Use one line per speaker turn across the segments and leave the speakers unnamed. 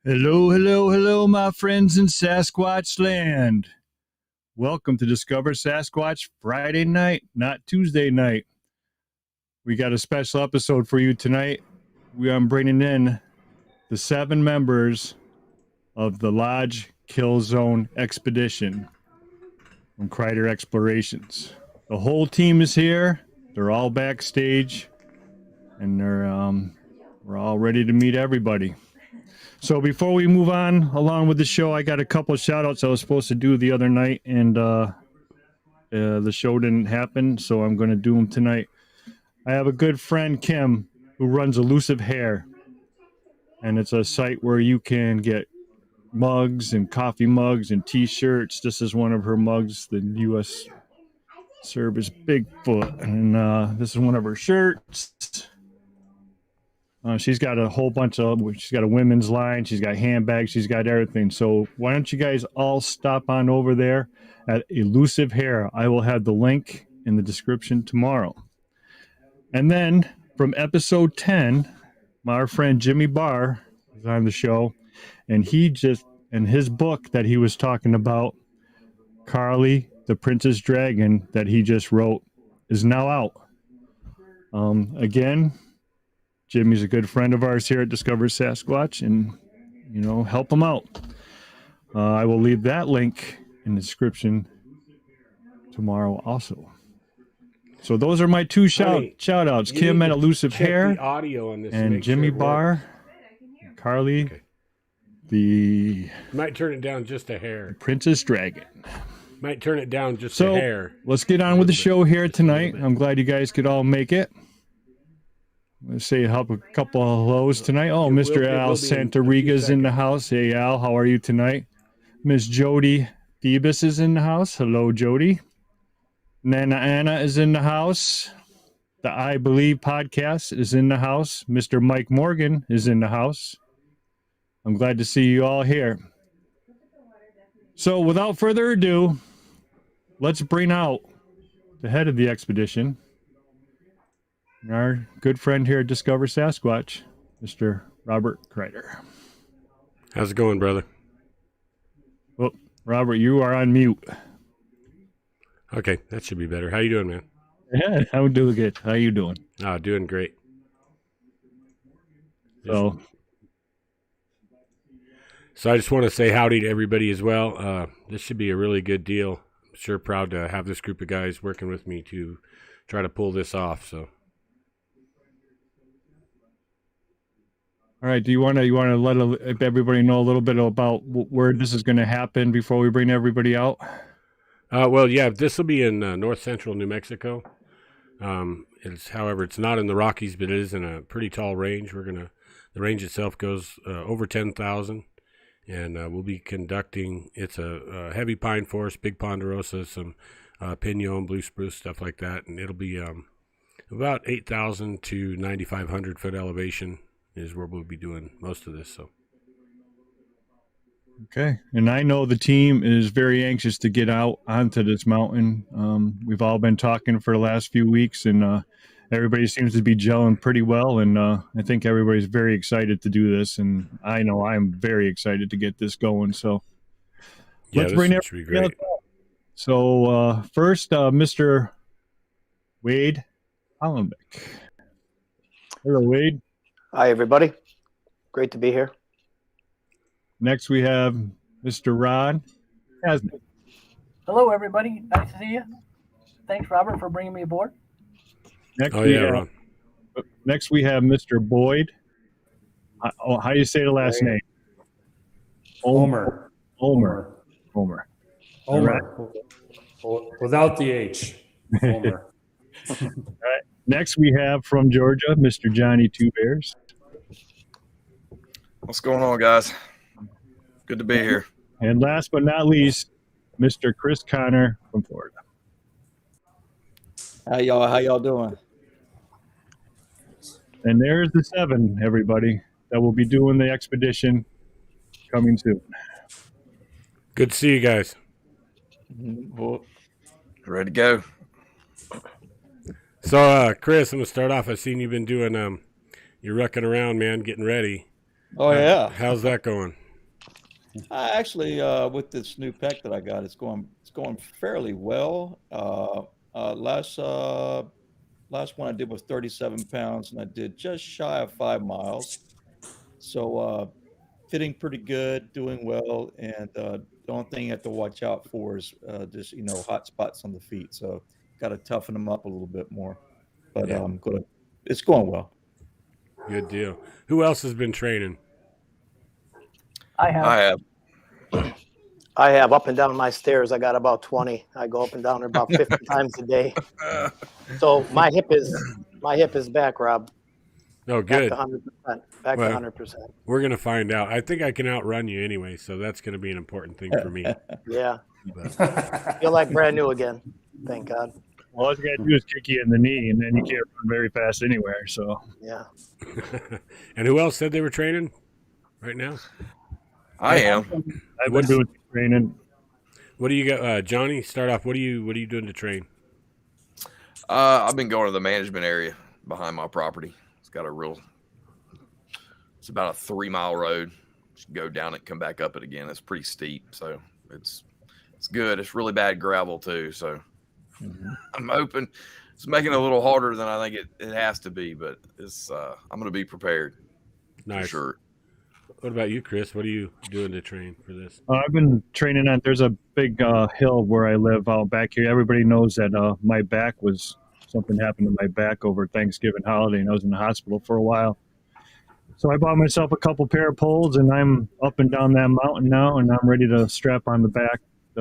Hello, hello, hello, my friends in Sasquatch land. Welcome to Discover Sasquatch Friday night, not Tuesday night. We got a special episode for you tonight. I'm bringing in the 7 members of the Lodge Kill Zone Expedition from Kreider Explorations. The whole team is here. They're all backstage, and we're all ready to meet everybody. So before we move on along with the show, I got a couple of shout outs I was supposed to do the other night, and the show didn't happen, so I'm going to do them tonight. I have a good friend, Kim, who runs Elusive Hair, and it's a site where you can get mugs and coffee mugs and t-shirts. This is one of her mugs, the U.S. Service Bigfoot, and this is one of her shirts. She's got a whole bunch of, she's got a women's line, she's got handbags, she's got everything. So why don't you guys all stop on over there at Elusive Hair. I will have the link in the description tomorrow. And then from episode 10, our friend Jimmy Barr is on the show, and his book that he was talking about, Carly, the Princess Dragon, that he just wrote, is now out. Again, Jimmy's a good friend of ours here at Discover Sasquatch, and, help him out. I will leave that link in the description tomorrow also. So those are my 2 shout outs. Kim at Elusive Hair,
the audio on this
and Jimmy Barr, Carly,
okay.
You
might turn it down just a hair.
Princess Dragon.
Might turn it down just a hair.
Let's get on with the show here tonight. I'm glad you guys could all make it. Let's say help a couple of hellos tonight. Oh, Mr. Al Santariga's in the house. Hey, Al, how are you tonight? Miss Jody Phoebus is in the house. Hello, Jody. Nana Anna is in the house. The I Believe podcast is in the house. Mr. Mike Morgan is in the house. I'm glad to see you all here. So without further ado, let's bring out the head of the expedition, our good friend here at Discover Sasquatch, Mr. Robert Kreider.
How's it going, brother?
Well, Robert, you are on mute.
Okay, that should be better. How you doing, man?
Yeah, I'm doing good. How you doing?
Doing great. So I just want to say howdy to everybody as well. This should be a really good deal. I'm sure proud to have this group of guys working with me to try to pull this off. So.
All right. Do you want to let everybody know a little bit about where this is going to happen before we bring everybody out?
Well, yeah, this will be in north central New Mexico. However, it's not in the Rockies, but it is in a pretty tall range. The range itself goes over 10,000, and we'll be conducting. It's a heavy pine forest, big ponderosa, some pinon, blue spruce, stuff like that, and it'll be about 8,000 to 9,500 foot elevation is where we'll be doing most of this. So.
Okay. And I know the team is very anxious to get out onto this mountain. We've all been talking for the last few weeks, and everybody seems to be gelling pretty well. And I think everybody's very excited to do this. And I know I'm very excited to get this going. So let's bring everybody out. So first, Mr. Wade Hollenbeck. Hello, Wade.
Hi, everybody. Great to be here.
Next, we have Mr. Rod Hasnick.
Hello, everybody. Nice to see you. Thanks, Robert, for bringing me aboard.
Next, we have Mr. Boyd. How do you say the last name?
Homer.
Right.
Without the H. Homer.
All right. Next, we have from Georgia, Mr. Johnny Two Bears.
What's going on, guys? Good to be here.
And last but not least, Mr. Chris Connor from Florida.
How y'all doing?
And there's the 7, everybody, that will be doing the expedition coming soon.
Good to see you guys.
Ready to go.
So, Chris, I'm going to start off. I've seen you've been doing, you're rucking around, man, getting ready.
Oh yeah.
How's that going?
I actually, with this new pec that I got, it's going fairly well. Last one I did was 37 pounds, and I did just shy of 5 miles. So fitting pretty good, doing well, and the only thing you have to watch out for is just hot spots on the feet. So got to toughen them up a little bit more. But
Yeah.
it's going well.
Good deal. Who else has been training?
I have.
I have.
I have up and down my stairs. I got about 20. I go up and down about 50 times a day. So my hip is back, Rob.
Oh,
Back
good.
to 100%. Back
Well,
to 100%.
We're going to find out. I think I can outrun you anyway, so that's going to be an important thing for me.
Yeah.
But,
Feel like brand new again. Thank God.
Well, all you got to do is kick you in the knee, and then you can't run very fast anywhere. So,
Yeah.
and who else said they were training right now?
I am.
I've been doing training.
What do you got, Johnny? Start off. What are you doing to train?
I've been going to the management area behind my property. It's about a 3-mile road. Just go down it, come back up it again. It's pretty steep, so it's good. It's really bad gravel too, so I'm hoping it's making it a little harder than I think it has to be, but it's I'm going to be prepared.
Nice.
For sure.
What about you, Chris? What are you doing to train for this?
I've been training on. There's a big hill where I live out back here. Everybody knows that my back was something happened to my back over Thanksgiving holiday, and I was in the hospital for a while. So I bought myself a couple pair of poles, and I'm up and down that mountain now, and I'm ready to strap on the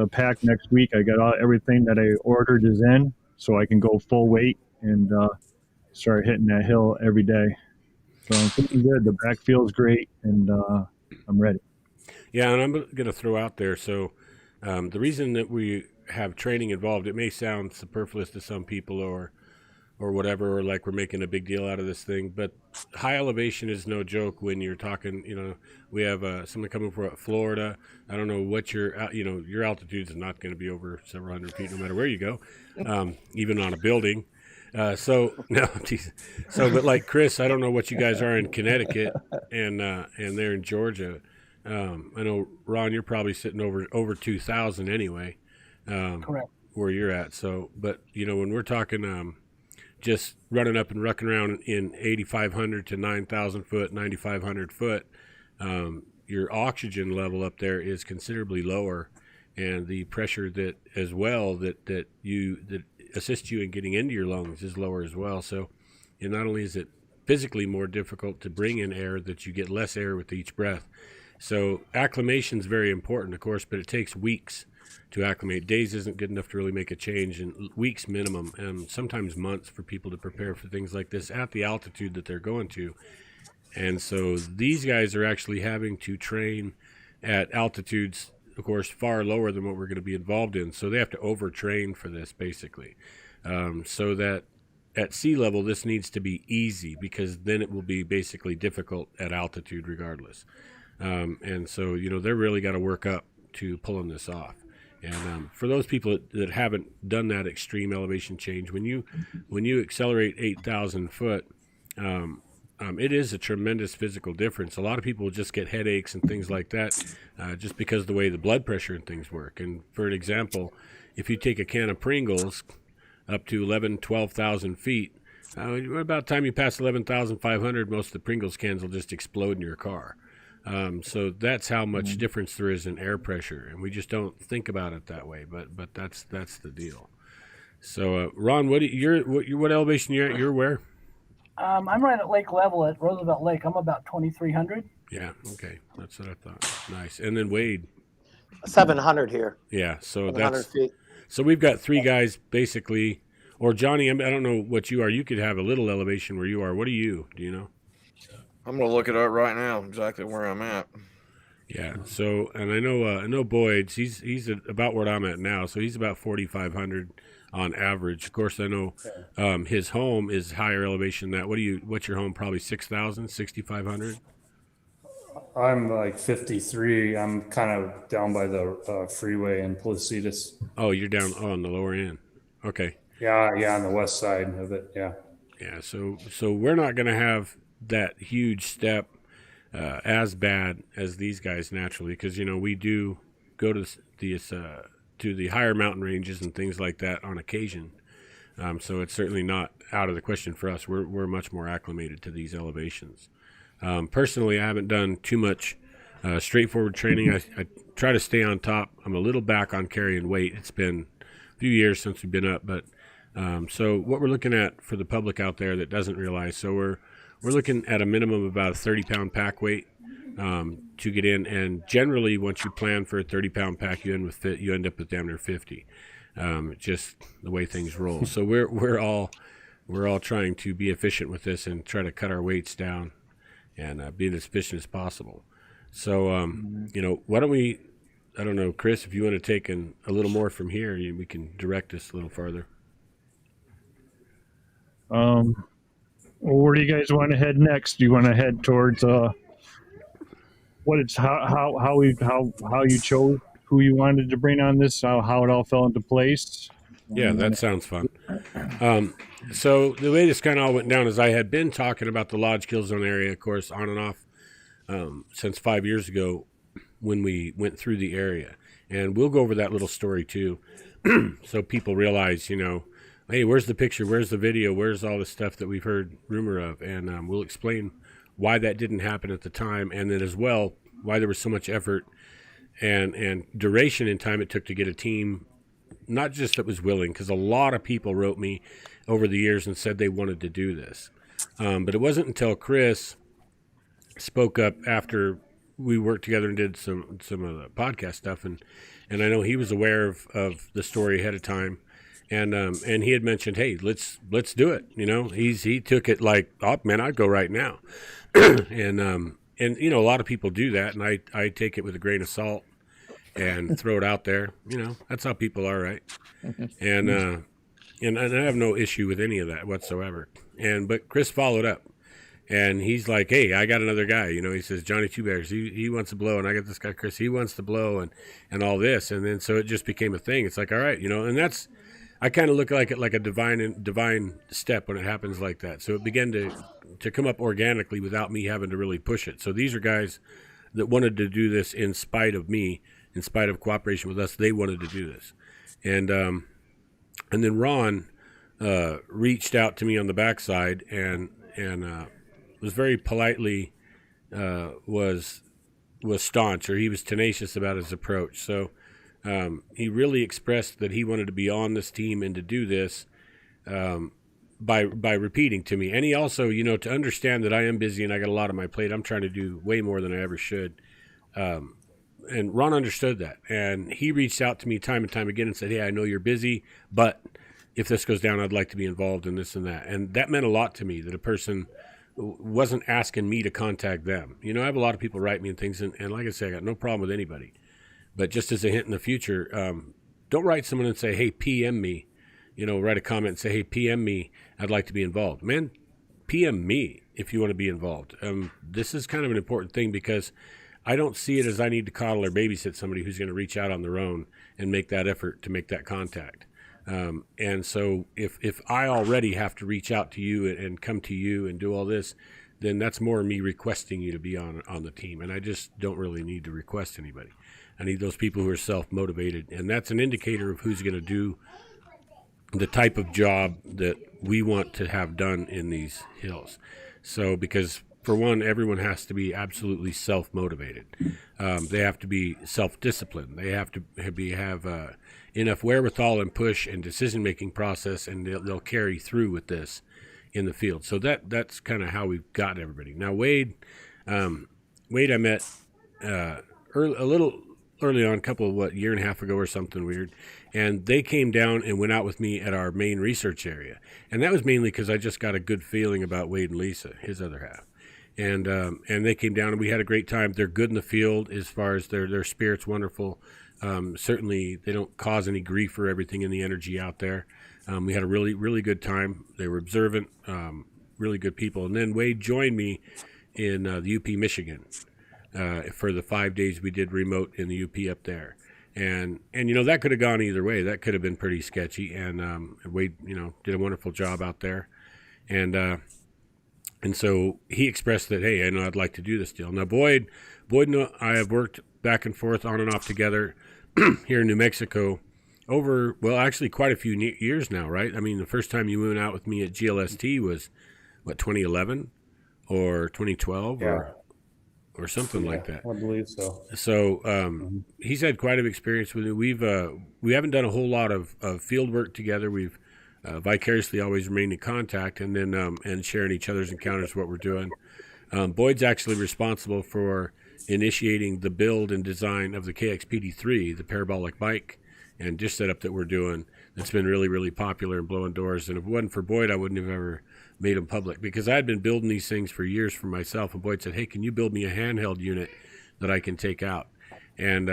pack next week. I got everything that I ordered is in, so I can go full weight and start hitting that hill every day. So I'm feeling good. The back feels great, and I'm ready.
Yeah, and I'm going to throw out there. So the reason that we have training involved, it may sound superfluous to some people or whatever, or like we're making a big deal out of this thing, but high elevation is no joke when you're talking, we have someone coming from Florida. I don't know what your altitude is not going to be over several hundred feet no matter where you go, even on a building. But like Chris, I don't know what you guys are in Connecticut and they're in Georgia. I know, Ron, you're probably sitting over 2,000 anyway,
Correct.
where you're at. So, but when we're talking, just running up and rucking around in 8,500 to 9,000 foot, 9,500 foot, your oxygen level up there is considerably lower, and the pressure that assists you in getting into your lungs is lower as well. So, not only is it physically more difficult to bring in air, that you get less air with each breath. So acclimation is very important, of course, but it takes weeks to acclimate. Days isn't good enough to really make a change, and weeks minimum, and sometimes months for people to prepare for things like this at the altitude that they're going to. And so these guys are actually having to train at altitudes, of course, far lower than what we're going to be involved in. So they have to overtrain for this, basically, so that at sea level, this needs to be easy, because then it will be basically difficult at altitude regardless. And so, they're really got to work up to pulling this off. And for those people that haven't done that extreme elevation change, when you accelerate 8,000 foot, it is a tremendous physical difference. A lot of people just get headaches and things like that, just because of the way the blood pressure and things work. And for an example, if you take a can of Pringles up to 11,000, 12,000 feet, about the time you pass 11,500, most of the Pringles cans will just explode in your car. So that's how much difference there is in air pressure, and we just don't think about it that way. But that's the deal. So, Ron, what elevation you're at? You're where?
I'm right at lake level at Roosevelt Lake. I'm about 2,300.
Yeah. Okay, that's what I thought. Nice. And then Wade.
700 here.
Yeah. So
700 feet.
So we've got three guys basically, or Johnny. I don't know what you are. You could have a little elevation where you are. What are you? Do you know?
I'm gonna look it up right now, exactly where I'm at.
Yeah. So, and I know Boyd's. He's about where I'm at now. So he's about 4,500 on average. Of course, I know his home is higher elevation than that. What's your home? Probably 6,000, 6,500.
I'm like 53. I'm kind of down by the freeway in Placitas.
Oh, you're down on the lower end. Okay.
Yeah, on the west side of it. Yeah.
Yeah. So we're not going to have that huge step as bad as these guys naturally, because we do go to the higher mountain ranges and things like that on occasion. So it's certainly not out of the question for us. We're much more acclimated to these elevations. Personally, I haven't done too much straightforward training. I try to stay on top. I'm a little back on carrying weight. It's been a few years since we've been up, but so what we're looking at for the public out there that doesn't realize, so we're looking at a minimum of about a 30-pound pack weight to get in, and generally once you plan for a 30-pound pack, you end up with damn near 50. Just the way things roll. So we're all trying to be efficient with this and try to cut our weights down and be as efficient as possible. So why don't we? I don't know, Chris, if you want to take a little more from here, we can direct us a little farther.
Where do you guys want to head next? Do you want to head towards how you chose who you wanted to bring on this, how it all fell into place?
Yeah, that sounds fun. So the way this kind of all went down is I had been talking about the Lodge Kill Zone area, of course, on and off since 5 years ago when we went through the area. And we'll go over that little story too, so people realize, hey, where's the picture? Where's the video? Where's all the stuff that we've heard rumor of? And we'll explain why that didn't happen at the time, and then as well, why there was so much effort and duration in time it took to get a team, not just that was willing, because a lot of people wrote me over the years and said they wanted to do this. But it wasn't until Chris spoke up after we worked together and did some of the podcast stuff, and I know he was aware of the story ahead of time, and he had mentioned, hey, let's do it. He took it like, oh man, I'd go right now, and a lot of people do that, and I take it with a grain of salt and throw it out there. That's how people are, right? And I have no issue with any of that whatsoever. But Chris followed up. And he's like, hey, I got another guy. He says, Johnny Two Bears, he wants to blow. And I got this guy, Chris, he wants to blow and all this. And then so it just became a thing. It's like, all right, and that's, I kind of look like it like a divine step when it happens like that. So it began to come up organically without me having to really push it. So these are guys that wanted to do this in spite of me, in spite of cooperation with us. They wanted to do this. And then Ron reached out to me on the backside and was very politely was staunch, or he was tenacious about his approach. So he really expressed that he wanted to be on this team and to do this by repeating to me. And he also, to understand that I am busy and I got a lot on my plate. I'm trying to do way more than I ever should. And Ron understood that. And he reached out to me time and time again and said, hey, I know you're busy, but if this goes down, I'd like to be involved in this and that. And that meant a lot to me, that a person wasn't asking me to contact them. I have a lot of people write me and things, and like I say, I got no problem with anybody. But just as a hint in the future, don't write someone and say, hey, PM me, write a comment and say, hey, PM me, I'd like to be involved. Man, PM me if you want to be involved. This is kind of an important thing, because I don't see it as I need to coddle or babysit somebody who's going to reach out on their own and make that effort to make that contact. And so if I already have to reach out to you and come to you and do all this, then that's more me requesting you to be on the team. And I just don't really need to request anybody. I need those people who are self-motivated. And that's an indicator of who's going to do the type of job that we want to have done in these hills. So, because for one, everyone has to be absolutely self-motivated. They have to be self-disciplined. They have to have enough wherewithal and push and decision-making process, and they'll carry through with this in the field. So that's kind of how we've got everybody. Now, Wade I met a little early on, year and a half ago or something weird, and they came down and went out with me at our main research area. And that was mainly because I just got a good feeling about Wade and Lisa, his other half. And they came down and we had a great time. They're good in the field as far as their spirit's wonderful. Certainly they don't cause any grief for everything in the energy out there. We had a really, really good time. They were observant, really good people. And then Wade joined me in the UP, Michigan, for the 5 days we did remote in the UP up there. And that could have gone either way. That could have been pretty sketchy. And Wade, did a wonderful job out there. And And so he expressed that, hey, I know I'd like to do this deal. Now, Boyd and I have worked back and forth on and off together here in New Mexico over, well, actually quite a few years now, right? I mean, the first time you went out with me at GLST was, what, 2011 or 2012 or something like that.
I believe so.
So he's had quite an experience with it. We haven't done a whole lot of field work together. We've vicariously always remained in contact, and then and sharing each other's encounters, what we're doing. Boyd's actually responsible for initiating the build and design of the KXPD3, the parabolic bike and dish setup that we're doing. That's been really, really popular and blowing doors. And if it wasn't for Boyd, I wouldn't have ever made them public, because I had been building these things for years for myself. And Boyd said, hey, can you build me a handheld unit that I can take out? And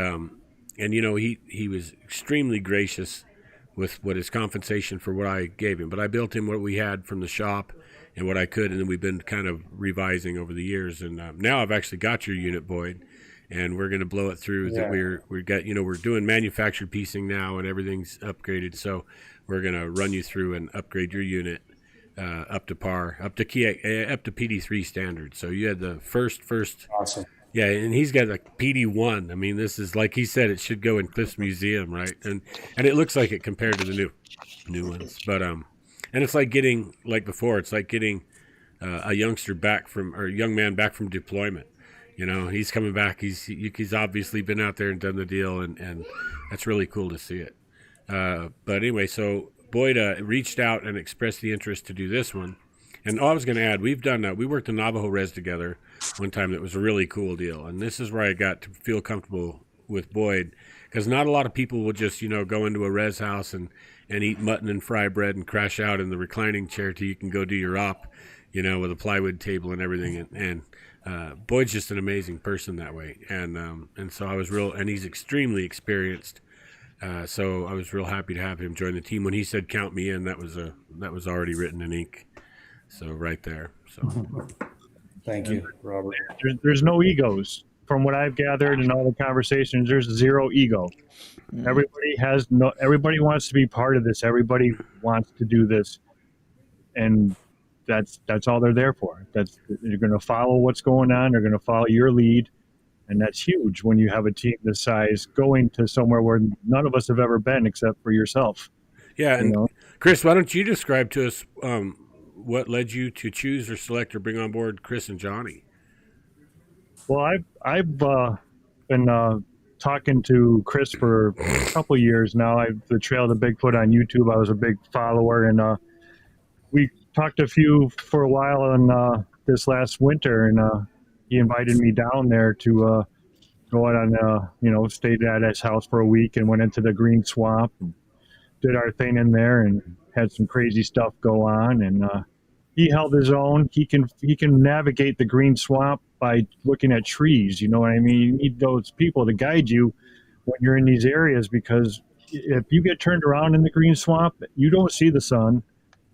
you know, he was extremely gracious with what his compensation for what I gave him. But I built him what we had from the shop and what I could, and then we've been kind of revising over the years. And now I've actually got your unit, Boyd, and we're going to blow it through.
Yeah.
That we're doing manufactured piecing now, and everything's upgraded. So we're going to run you through and upgrade your unit up to par, up to PD3 standards. So you had the first.
Awesome.
Yeah, and he's got like PD1. I mean, this is, like he said, it should go in Cliff's museum, right? And it looks like it compared to the new ones. But and it's like getting, like before, it's like getting a young man back from deployment. You know, he's coming back. He's obviously been out there and done the deal, and that's really cool to see it. But anyway, so Boyd reached out and expressed the interest to do this one. And I was going to add, we worked in Navajo Res together one time. That was a really cool deal. And this is where I got to feel comfortable with Boyd, because not a lot of people will just, go into a res house and eat mutton and fry bread and crash out in the reclining chair till you can go do your op, with a plywood table and everything. And Boyd's just an amazing person that way. And so I was and he's extremely experienced. So I was real happy to have him join the team. When he said, count me in, that was already written in ink. So right there. So
Thank you, Robert.
There's no egos. From what I've gathered in all the conversations, there's zero ego. Everybody wants to be part of this. Everybody wants to do this. And that's all they're there for. They're going to follow what's going on. They're going to follow your lead. And that's huge when you have a team this size going to somewhere where none of us have ever been except for yourself.
Yeah. And Chris, why don't you describe to us what led you to choose or select or bring on board Chris and Johnny?
Well, I've been talking to Chris for a couple of years now. The Trail of the Bigfoot on YouTube, I was a big follower, and we talked for a while on this last winter, and he invited me down there to go out on, stayed at his house for a week and went into the green swamp and did our thing in there and had some crazy stuff go on. And he held his own. He can navigate the green swamp by looking at trees. You know what I mean? You need those people to guide you when you're in these areas, because if you get turned around in the green swamp, you don't see the sun.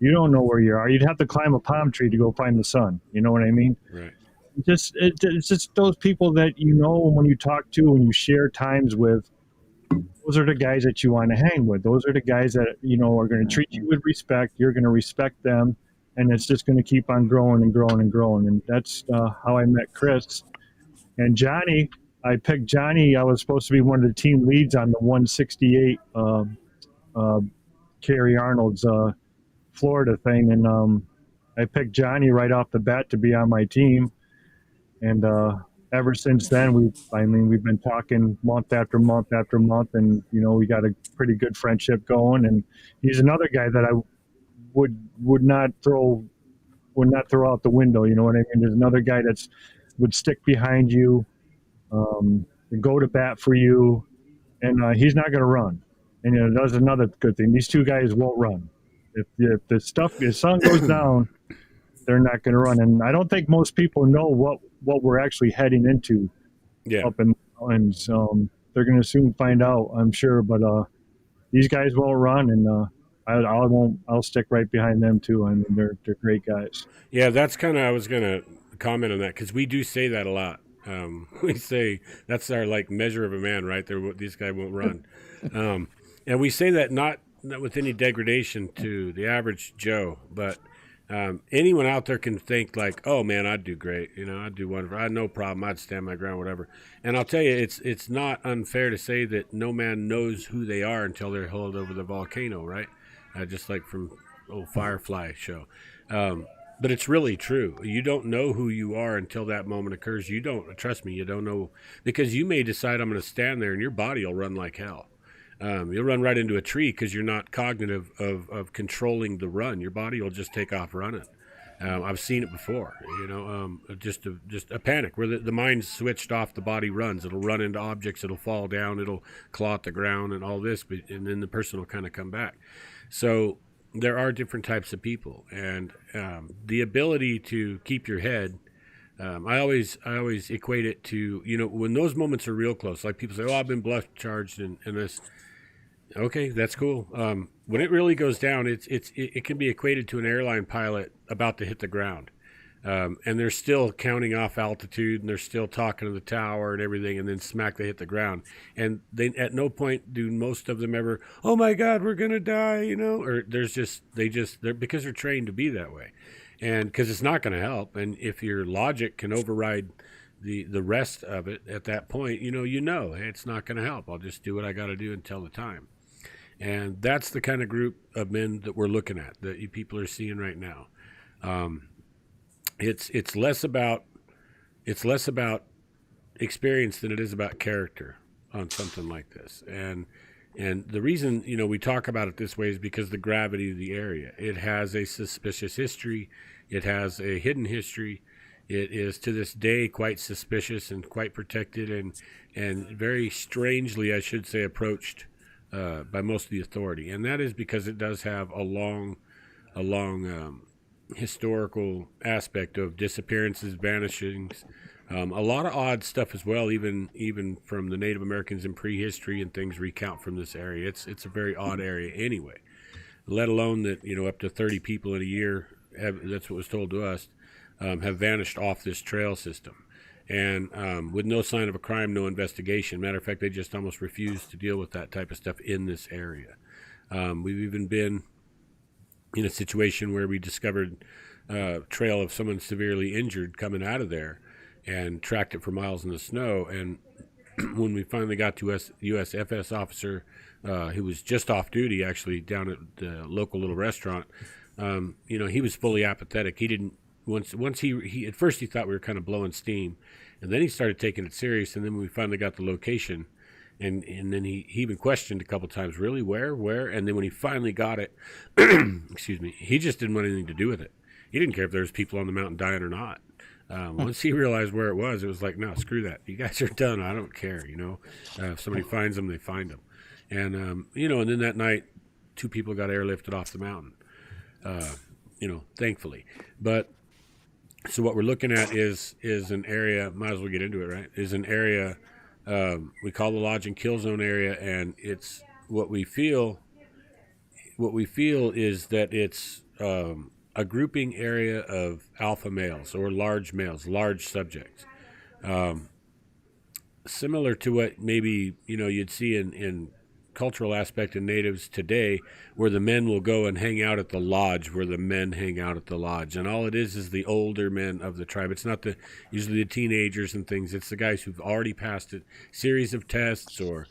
You don't know where you are. You'd have to climb a palm tree to go find the sun. You know what I mean?
Right.
It's just those people that when you talk to and you share times with, those are the guys that you want to hang with. Those are the guys that, are going to treat you with respect. You're going to respect them, and it's just going to keep on growing and growing and growing. And that's how I met Chris. And Johnny, I picked Johnny. I was supposed to be one of the team leads on the 168 Carrie Arnold's Florida thing. And I picked Johnny right off the bat to be on my team. And ever since then, we've been talking month after month after month, and we got a pretty good friendship going. And he's another guy that I would not throw out the window. You know what I mean? There's another guy would stick behind you, go to bat for you, and he's not going to run. And that's another good thing. These two guys won't run. If the sun goes down, they're not going to run. And I don't think most people know what we're actually heading into up in the mountains. They're going to soon find out, I'm sure. But these guys won't run, and I'll stick right behind them too. I mean, they're great guys.
Yeah, that's kind of, I was going to comment on that, because we do say that a lot. We say that's our measure of a man, right? These guys won't run. And we say that not with any degradation to the average Joe, but anyone out there can think like, oh man, I'd do great. I'd do wonderful. I had no problem. I'd stand my ground, whatever. And I'll tell you, it's not unfair to say that no man knows who they are until they're held over the volcano, right? Just like from old Firefly show. But it's really true. You don't know who you are until that moment occurs. You don't, trust me, you don't know, because you may decide I'm going to stand there and your body will run like hell. You'll run right into a tree because you're not cognitive of controlling the run. Your body will just take off running. I've seen it before, just a panic where the mind's switched off, the body runs. It'll run into objects, it'll fall down, it'll claw at the ground and all this, and then the person will kind of come back. So there are different types of people, and the ability to keep your head. I always equate it to, when those moments are real close, like people say, oh, I've been bluff charged and this. Okay, that's cool. When it really goes down, it can be equated to an airline pilot about to hit the ground. And they're still counting off altitude, and they're still talking to the tower and everything, and then smack, they hit the ground. And they, at no point do most of them ever, oh my God, we're going to die, or they're because they're trained to be that way. And because it's not going to help. And if your logic can override the rest of it at that point, hey, it's not going to help. I'll just do what I got to do until the time. And that's the kind of group of men that we're looking at, that you people are seeing right now. It's less about experience than it is about character on something like this. And the reason we talk about it this way is because the gravity of the area. It has a suspicious history. It has a hidden history. It is to this day quite suspicious and quite protected and very strangely, I should say, approached by most of the authority. And that is because it does have a long historical aspect of disappearances, vanishings, a lot of odd stuff as well, even from the Native Americans in prehistory, and things recount from this area. It's a very odd area anyway, let alone that up to 30 people in a year, that's what was told to us, have vanished off this trail system. And with no sign of a crime, no investigation. Matter of fact, they just almost refuse to deal with that type of stuff in this area. We've even been in a situation where we discovered a trail of someone severely injured coming out of there and tracked it for miles in the snow. And when we finally got to USFS officer, who was just off duty, actually, down at the local little restaurant, he was fully apathetic. He didn't, once he at first he thought we were kind of blowing steam, and then he started taking it serious. And then when we finally got the location, and then he even questioned a couple times, really, where? And then when he finally got it, excuse me, he just didn't want anything to do with it. He didn't care if there was people on the mountain dying or not. Once he realized where it was like, no, screw that. You guys are done. I don't care. If somebody finds them, they find them. And and then that night, 2 people got airlifted off the mountain. Thankfully. But so what we're looking at is an area, might as well get into it, right? Is an area we call the lodge and kill zone area, and it's what we feel is that it's a grouping area of alpha males or large males, large subjects. Similar to what maybe you'd see in cultural aspect in natives today, where the men will go and hang out at the lodge, where the men hang out at the lodge, and all it is the older men of the tribe. It's not usually the teenagers and things. It's the guys who've already passed a series of tests or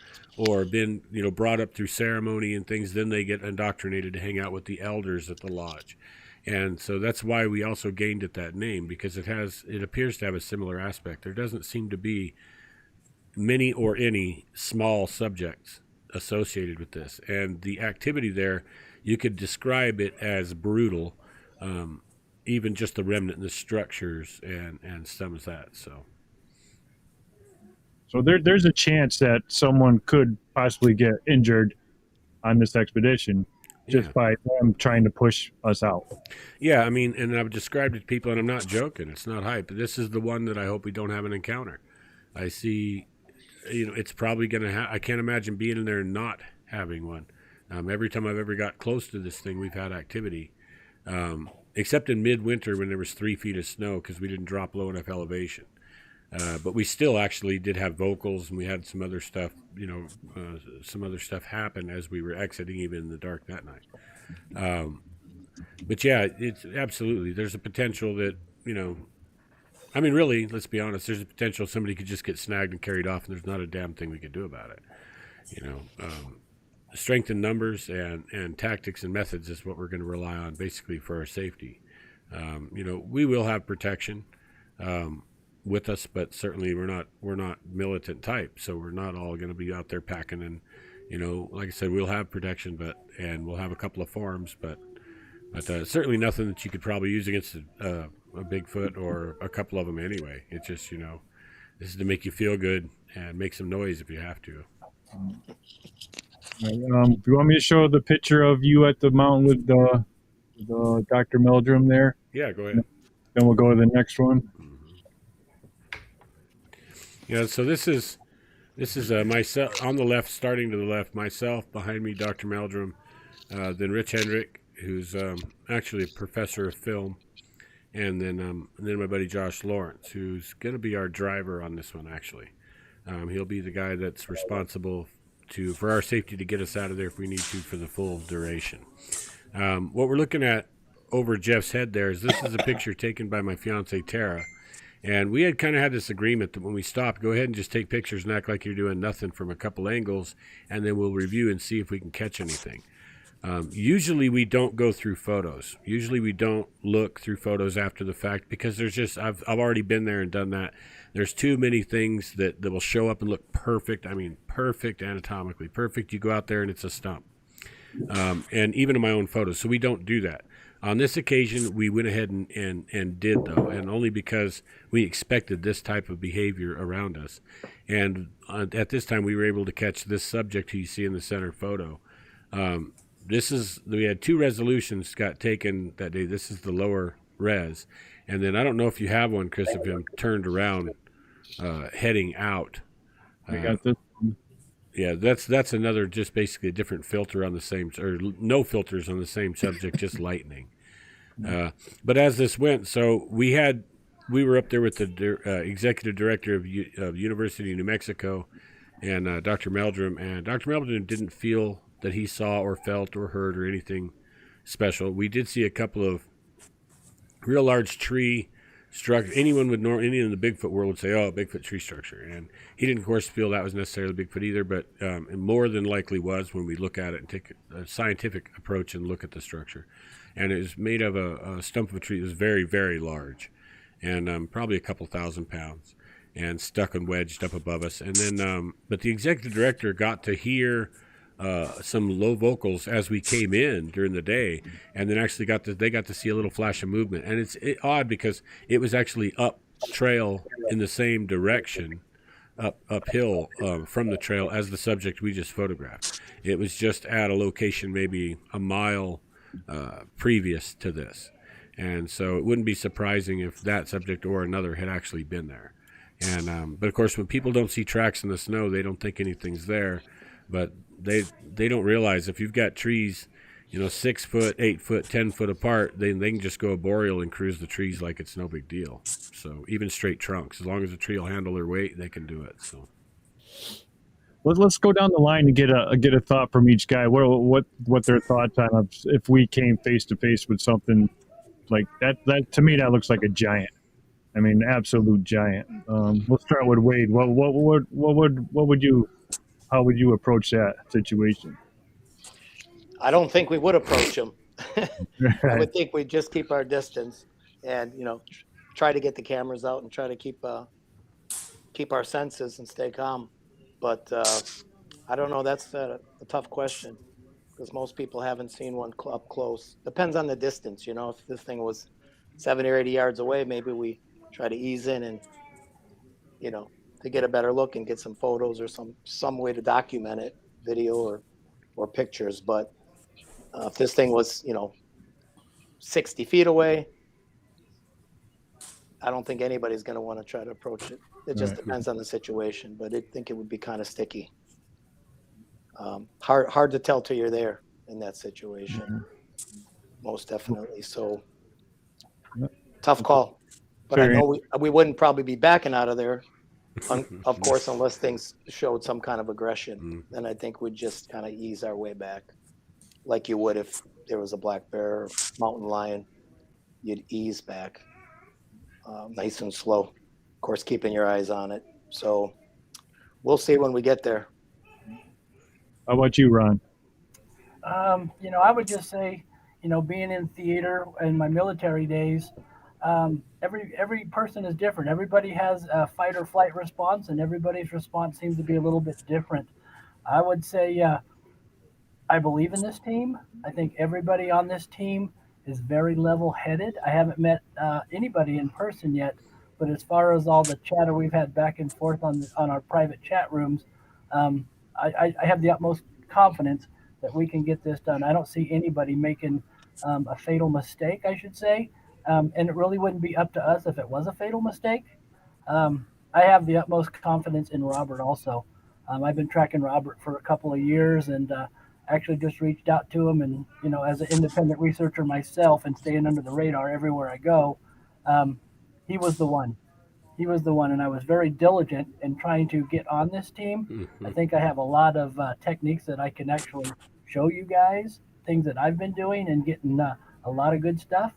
been brought up through ceremony and things. Then they get indoctrinated to hang out with the elders at the lodge. And so that's why we also gained it that name, because it appears to have a similar aspect. There doesn't seem to be many or any small subjects associated with this, and the activity there, you could describe it as brutal, even just the remnant in the structures and some of that. So
there's a chance that someone could possibly get injured on this expedition just by them trying to push us out.
Yeah, I mean, and I've described it to people, and I'm not joking. It's not hype. This is the one that I hope we don't have an encounter. I see. It's probably going to I can't imagine being in there and not having one. Every time I've ever got close to this thing, we've had activity, except in midwinter when there was 3 feet of snow because we didn't drop low enough elevation. But we still actually did have vocals, and we had some other stuff, some other stuff happen as we were exiting, even in the dark that night. but yeah, it's absolutely, there's a potential that, I mean, really, let's be honest, there's a potential somebody could just get snagged and carried off, and there's not a damn thing we could do about it. Strength in numbers and tactics and methods is what we're going to rely on basically for our safety. We will have protection with us, but certainly we're not militant type, so we're not all going to be out there packing. And like I said, we'll have protection, and we'll have a couple of farms, but certainly nothing that you could probably use against a Bigfoot or a couple of them anyway. It's just this is to make you feel good and make some noise if you have to.
Do you want me to show the picture of you at the mountain with the Dr. Meldrum there?
Yeah, go ahead.
Then we'll go to the next one.
Yeah, so this is myself on the left, starting to the left, myself, behind me, Dr. Meldrum, then Rich Hendrick, who's actually a professor of film, and then my buddy Josh Lawrence, who's going to be our driver on this one, actually. He'll be the guy that's responsible for our safety to get us out of there if we need to for the full duration. What we're looking at over Jeff's head there is this is a picture taken by my fiance Tara, and we had kind of had this agreement that when we stopped, go ahead and just take pictures and act like you're doing nothing from a couple angles, and then we'll review and see if we can catch anything. Usually we don't go through photos. Usually we don't look through photos after the fact because there's just I've already been there and done that. There's too many things that will show up and look perfect. I mean, perfect, anatomically perfect. You go out there and it's a stump. And even in my own photos. So we don't do that. On this occasion, we went ahead and did, though, and only because we expected this type of behavior around us. And at this time, we were able to catch this subject who you see in the center photo. We had 2 resolutions got taken that day. This is the lower res. And then I don't know if you have one, Chris, of him turned around heading out.
I got this one.
Yeah, that's another, just basically a different filter on the same, or no filters on the same subject, just lightning. But as this went, so we were up there with the executive director of University of New Mexico and Dr. Meldrum, and Dr. Meldrum didn't feel that he saw or felt or heard or anything special. We did see a couple of real large tree structure. Anyone in the Bigfoot world would say, "Oh, Bigfoot tree structure," and he didn't, of course, feel that was necessarily Bigfoot either. But it more than likely was when we look at it and take a scientific approach and look at the structure. And it was made of a stump of a tree that was very, very large, and probably a couple thousand pounds, and stuck and wedged up above us. And then, but the executive director got to hear some low vocals as we came in during the day, and then actually they got to see a little flash of movement. And it's odd because it was actually up trail in the same direction, uphill from the trail as the subject we just photographed. It was just at a location maybe a mile previous to this, and so it wouldn't be surprising if that subject or another had actually been there. And but of course, when people don't see tracks in the snow, they don't think anything's there. But they don't realize if you've got trees, 6 foot, 8 foot, 10 foot apart, they can just go arboreal and cruise the trees like it's no big deal. So even straight trunks, as long as the tree will handle their weight, they can do it. So
let's go down the line and get a thought from each guy. What their thoughts on if we came face to face with something like that. That to me, that looks like a giant. I mean, absolute giant. We'll start with Wade. What would you? How would you approach that situation?
I don't think we would approach him. I would think we'd just keep our distance and, try to get the cameras out and try to keep our senses and stay calm. But I don't know. That's a tough question because most people haven't seen one up close. Depends on the distance. If this thing was 70 or 80 yards away, maybe we try to ease in and, to get a better look and get some photos or some way to document it, video or pictures. But if this thing was, 60 feet away, I don't think anybody's going to want to try to approach it. It just depends on the situation, but I think it would be kind of sticky. Hard to tell till you're there in that situation. Most definitely. So tough call. But I know we wouldn't probably be backing out of there. Of course, unless things showed some kind of aggression, then I think we'd just kind of ease our way back, like you would if there was a black bear, mountain lion, you'd ease back, nice and slow. Of course, keeping your eyes on it. So we'll see when we get there.
How about you, Ron?
I would just say, being in theater in my military days, every person is different. Everybody has a fight or flight response, and everybody's response seems to be a little bit different. I would say I believe in this team. I think everybody on this team is very level-headed. I haven't met anybody in person yet, but as far as all the chatter we've had back and forth on our private chat rooms, I have the utmost confidence that we can get this done. I don't see anybody making a fatal mistake, I should say, and it really wouldn't be up to us if it was a fatal mistake. I have the utmost confidence in Robert also. I've been tracking Robert for a couple of years and actually just reached out to him. And, as an independent researcher myself and staying under the radar everywhere I go, he was the one. He was the one. And I was very diligent in trying to get on this team.
Mm-hmm.
I think I have a lot of techniques that I can actually show you guys, things that I've been doing and getting a lot of good stuff.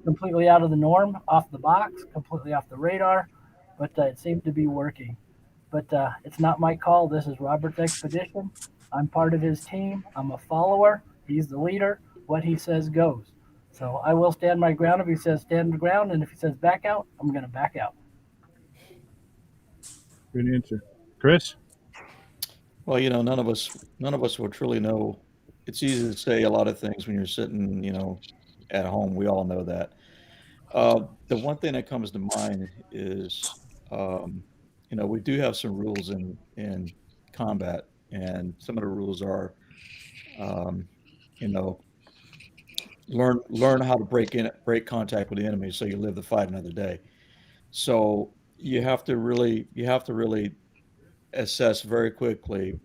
Completely out of the norm, off the box, completely off the radar, but it seems to be working. But it's not my call. This is Robert's expedition. I'm part of his team. I'm a follower. He's the leader. What he says goes. So I will stand my ground if he says stand the ground, and if he says back out, I'm going to back out.
Good answer. Chris?
Well, none of us would truly know. It's easy to say a lot of things when you're sitting, at home. We all know that. The one thing that comes to mind is, we do have some rules in combat, and some of the rules are, learn how to break contact with the enemy, so you live to fight another day. So you have to really assess very quickly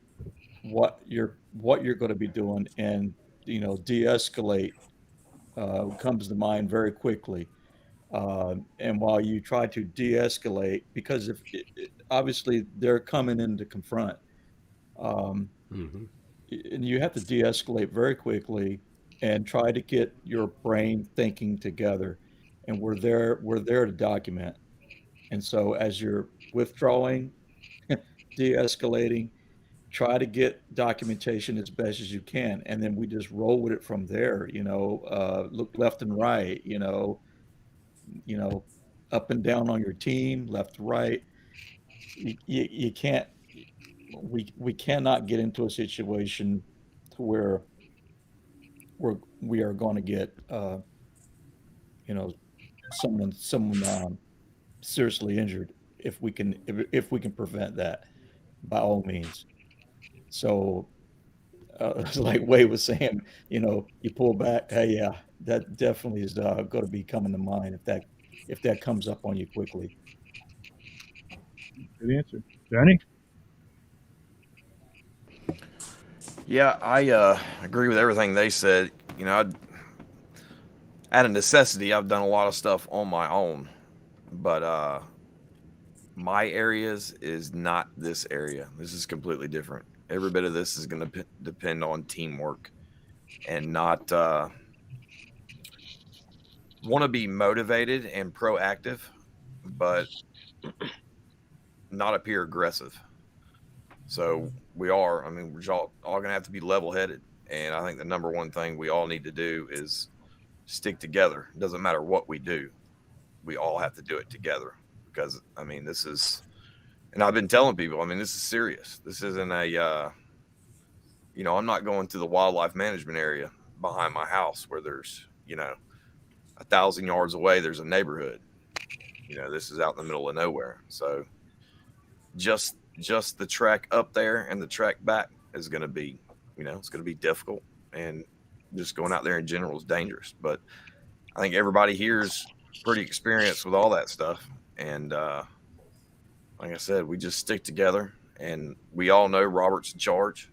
what you're going to be doing, and de-escalate comes to mind very quickly. And while you try to de-escalate, because if obviously they're coming in to confront,
Mm-hmm.
and you have to de-escalate very quickly and try to get your brain thinking together. And we're there to document. And so as you're withdrawing, de-escalating, try to get documentation as best as you can, and then we just roll with it from there. Look left and right. Up and down on your team, left to right. You can't. We cannot get into a situation to where we are going to get someone seriously injured if we can prevent that, by all means. So like Wade was saying, you pull back. Hey, yeah, that definitely is going to be coming to mind if that comes up on you quickly.
Good answer. Johnny?
Yeah, I agree with everything they said. Out of necessity, I've done a lot of stuff on my own, but my areas is not this area. This is completely different. Every bit of this is going to depend on teamwork and not want to be motivated and proactive, but not appear aggressive. So we're all going to have to be level-headed. And I think the number one thing we all need to do is stick together. It doesn't matter what we do. We all have to do it together, because this is, and I've been telling people, this is serious. This isn't a, I'm not going to the wildlife management area behind my house where there's, 1,000 yards away, there's a neighborhood. This is out in the middle of nowhere. So just the trek up there and the trek back is going to be, it's going to be difficult, and just going out there in general is dangerous. But I think everybody here is pretty experienced with all that stuff. And like I said, we just stick together, and we all know Robert's in charge,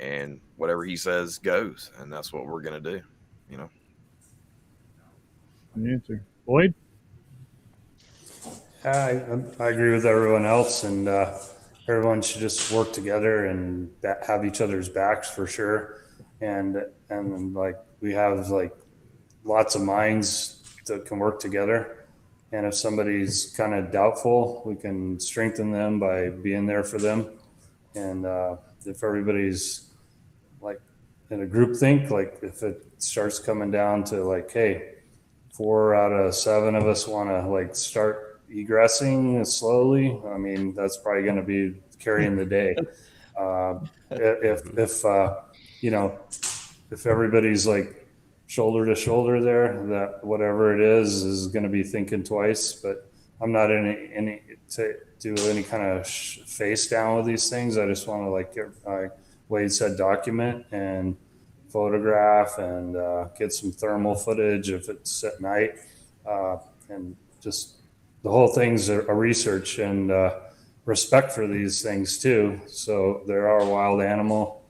and whatever he says goes. And that's what we're going to do,
Good answer. Boyd?
I agree with everyone else, and everyone should just work together and have each other's backs for sure. and like we have like lots of minds that can work together. And if somebody's kind of doubtful, we can strengthen them by being there for them. And if everybody's like in a group think, like if it starts coming down to like, hey, 4 out of 7 of us want to like start egressing slowly, I mean, that's probably going to be carrying the day. If you know, if everybody's like shoulder to shoulder there, that whatever it is going to be thinking twice. But I'm not in any to do any kind of face down with these things. I just want to like get, Wade said, document and photograph and get some thermal footage if it's at night, and just the whole thing's a research and respect for these things too. So there are a wild animal,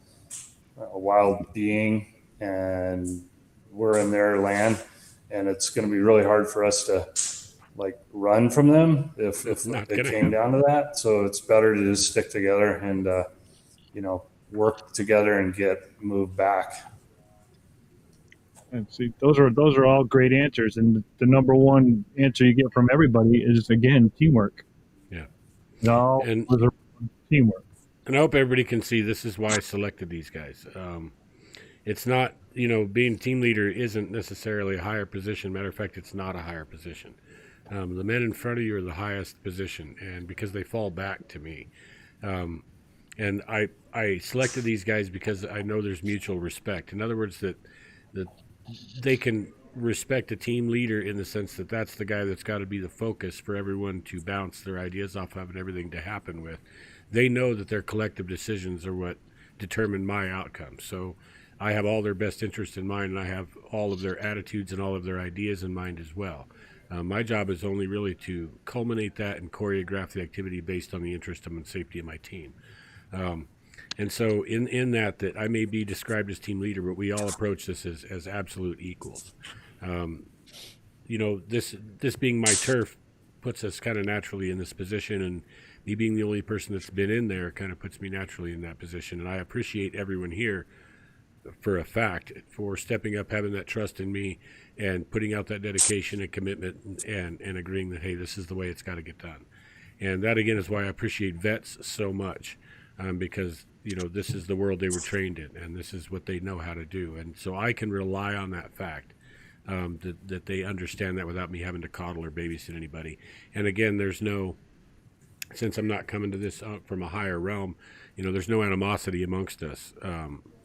a wild being, and we're in their land, and it's going to be really hard for us to like run from them if it came down to that. So it's better to just stick together and you know, work together and get moved back.
And see, those are all great answers, and the number one answer you get from everybody is again teamwork.
Yeah,
no, teamwork.
And I hope everybody can see this is why I selected these guys. It's not, you know, being team leader isn't necessarily a higher position. Matter of fact, it's not a higher position. The men in front of you are the highest position, and because they fall back to me. And I selected these guys because I know there's mutual respect. In other words, that they can respect a team leader in the sense that that's the guy that's got to be the focus for everyone to bounce their ideas off of and everything to happen with. They know that their collective decisions are what determine my outcome. So I have all their best interests in mind, and I have all of their attitudes and all of their ideas in mind as well. My job is only really to culminate that and choreograph the activity based on the interest and safety of my team. And so in that I may be described as team leader, but we all approach this as absolute equals. You know, this being my turf puts us kind of naturally in this position, and me being the only person that's been in there kind of puts me naturally in that position. And I appreciate everyone here for a fact for stepping up, having that trust in me, and putting out that dedication and commitment and agreeing that, hey, this is the way it's got to get done. And that, again, is why I appreciate vets so much, because, you know, this is the world they were trained in, and this is what they know how to do. And so I can rely on that fact, that they understand that without me having to coddle or babysit anybody. And again, there's no, since I'm not coming to this from a higher realm, you know, there's no animosity amongst us.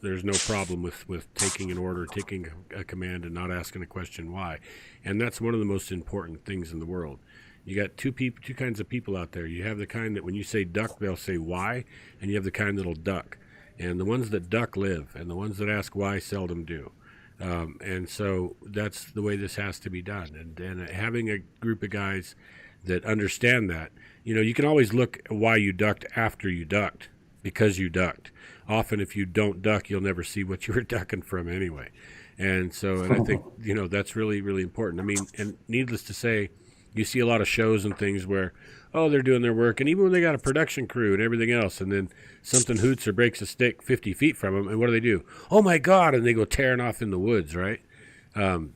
There's no problem with taking an order, taking a command, and not asking a question why. And that's one of the most important things in the world. You got two kinds of people out there. You have the kind that when you say duck, they'll say why, and you have the kind that'll duck. And the ones that duck live, and the ones that ask why seldom do. And so that's the way this has to be done. And having a group of guys that understand that, you know, you can always look at why you ducked after you ducked, because you ducked. Often if you don't duck, you'll never see what you were ducking from anyway. And so, and I think, you know, that's really, really important. I mean, and needless to say, you see a lot of shows and things where, oh, they're doing their work, and even when they got a production crew and everything else, and then something hoots or breaks a stick 50 feet from them, and what do? Oh, my God, and they go tearing off in the woods, right?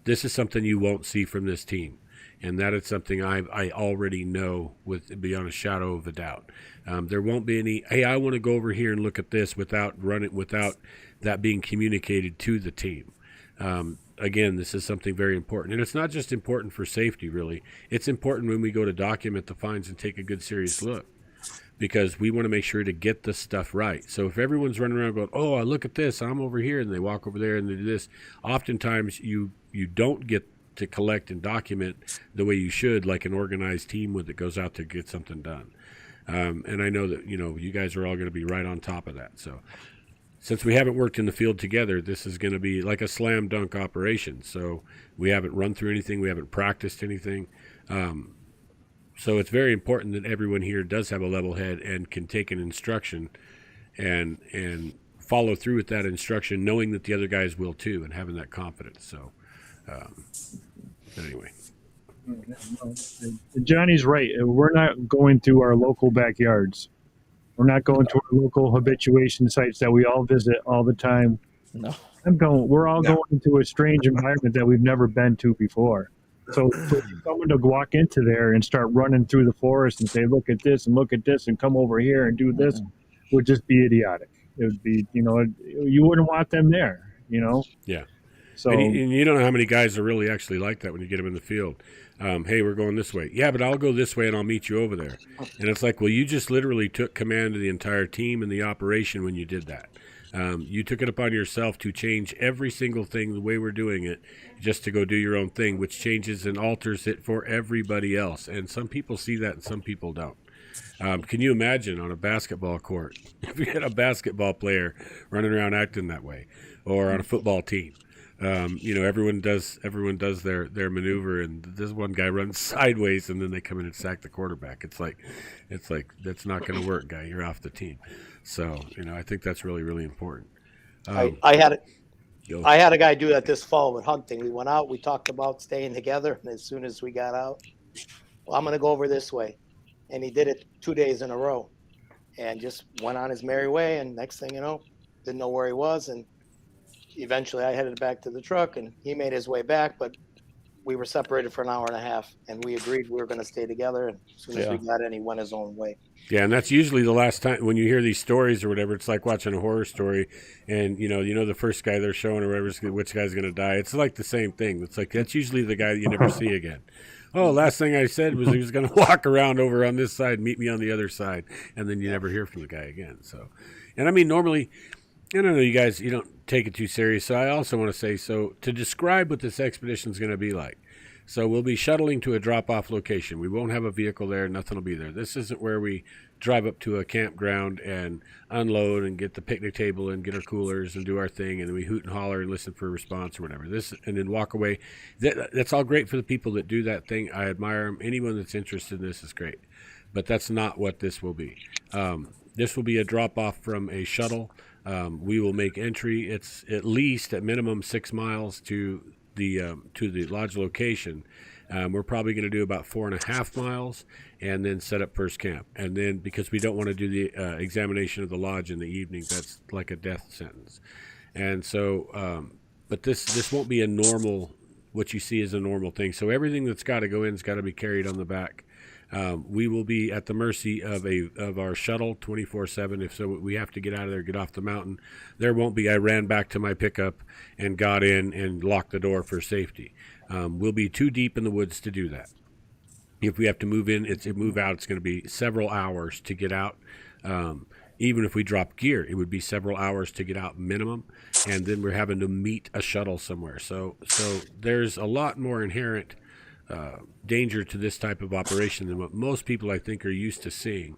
This is something you won't see from this team, and that is something I already know with beyond a shadow of a doubt. There won't be any, hey, I want to go over here and look at this without that being communicated to the team. Again, this is something very important. And it's not just important for safety, really. It's important when we go to document the finds and take a good, serious look, because we want to make sure to get the stuff right. So if everyone's running around going, oh, look at this, I'm over here, and they walk over there and they do this, oftentimes you don't get to collect and document the way you should, like an organized team that goes out to get something done. And I know that, you know, you guys are all going to be right on top of that. So since we haven't worked in the field together, this is going to be like a slam dunk operation. So we haven't run through anything. We haven't practiced anything. So it's very important that everyone here does have a level head and can take an instruction and follow through with that instruction, knowing that the other guys will too, and having that confidence. So, but anyway.
Johnny's right. We're not going to our local backyards. We're not going to our local habituation sites that we all visit all the time.
No.
We're all
No.
going into a strange environment that we've never been to before. So for someone to walk into there and start running through the forest and say, look at this and look at this and come over here and do this would just be idiotic. It would be, you wouldn't want them there,
Yeah.
So
And you don't know how many guys are really actually like that when you get them in the field. Hey, we're going this way. Yeah, but I'll go this way and I'll meet you over there. And it's like, well, you just literally took command of the entire team and the operation when you did that. You took it upon yourself to change every single thing the way we're doing it just to go do your own thing, which changes and alters it for everybody else. And some people see that and some people don't. Can you imagine on a basketball court if you had a basketball player running around acting that way, or on a football team? Everyone does their maneuver, and this one guy runs sideways, and then they come in and sack the quarterback. It's like that's not going to work, guy. You're off the team. So I think that's really, really important.
I had a guy do that this fall with hunting. We went out, we talked about staying together, and as soon as we got out, well, I'm going to go over this way, and he did it 2 days in a row, and just went on his merry way. And next thing you know, didn't know where he was, and eventually I headed back to the truck, and he made his way back, but we were separated for an hour and a half, and we agreed we were going to stay together. And as soon as we got in, he went his own way.
Yeah, and that's usually the last time when you hear these stories or whatever. It's like watching a horror story, and the first guy they're showing or whatever, which guy's going to die. It's like the same thing. It's like that's usually the guy that you never see again. Oh, last thing I said was he was going to walk around over on this side, meet me on the other side, and then you never hear from the guy again. So, and I mean, normally, I don't know, you guys, you don't take it too serious. So I also want to say, so to describe what this expedition is going to be like. So we'll be shuttling to a drop-off location. We won't have a vehicle there. Nothing will be there. This isn't where we drive up to a campground and unload and get the picnic table and get our coolers and do our thing, and then we hoot and holler and listen for a response or whatever. And then walk away. That's all great for the people that do that thing. I admire them. Anyone that's interested in this is great. But that's not what this will be. This will be a drop-off from a shuttle. We will make entry. It's at least, at minimum, 6 miles to the lodge location. We're probably going to do about 4.5 miles and then set up first camp. And then because we don't want to do the examination of the lodge in the evening, that's like a death sentence. And so, but this won't be a normal, what you see as a normal thing. So everything that's got to go in has got to be carried on the back. We will be at the mercy of our shuttle 24/7. If so, we have to get out of there, get off the mountain. There won't be. I ran back to my pickup and got in and locked the door for safety. We'll be too deep in the woods to do that. If we have to move in, move out, it's going to be several hours to get out. Even if we drop gear, it would be several hours to get out minimum, and then we're having to meet a shuttle somewhere. So there's a lot more inherent danger to this type of operation than what most people, I think, are used to seeing.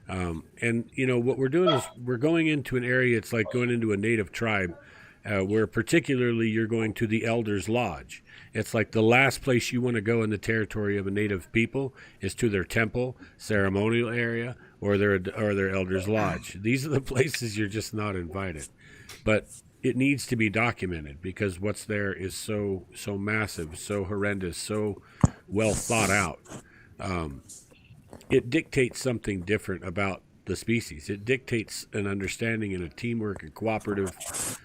And what we're doing is we're going into an area. It's like going into a native tribe, where particularly you're going to the Elders Lodge. It's like the last place you want to go in the territory of a native people is to their temple, ceremonial area, or their Elders Lodge. These are the places you're just not invited. But it needs to be documented because what's there is so massive, so horrendous, so well thought out. It dictates something different about the species. It dictates an understanding and a teamwork and cooperative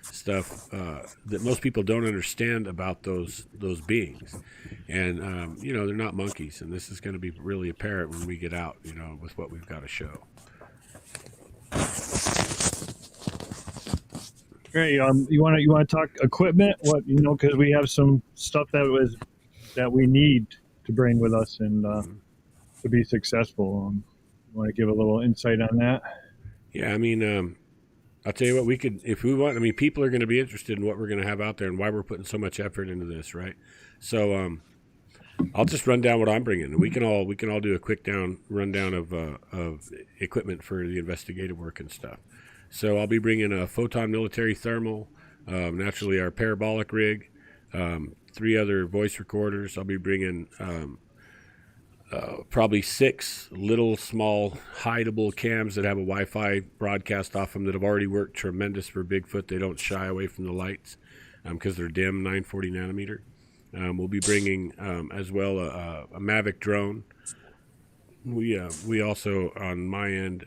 stuff that most people don't understand about those beings. And they're not monkeys, and this is going to be really apparent when we get out, with what we've got to show.
Hey, you want to talk equipment? What because we have some stuff that we need to bring with us and to be successful. You want to give a little insight on that?
Yeah, I mean, I'll tell you what, we could, if we want. I mean, people are going to be interested in what we're going to have out there and why we're putting so much effort into this, right? So, I'll just run down what I'm bringing, and we can all do a quick rundown of equipment for the investigative work and stuff. So I'll be bringing a photon military thermal, naturally our parabolic rig, 3 other voice recorders. I'll be bringing probably 6 little small hideable cams that have a Wi-Fi broadcast off them that have already worked tremendous for Bigfoot. They don't shy away from the lights because they're dim, 940 nanometer. We'll be bringing as well a Mavic drone. We also on my end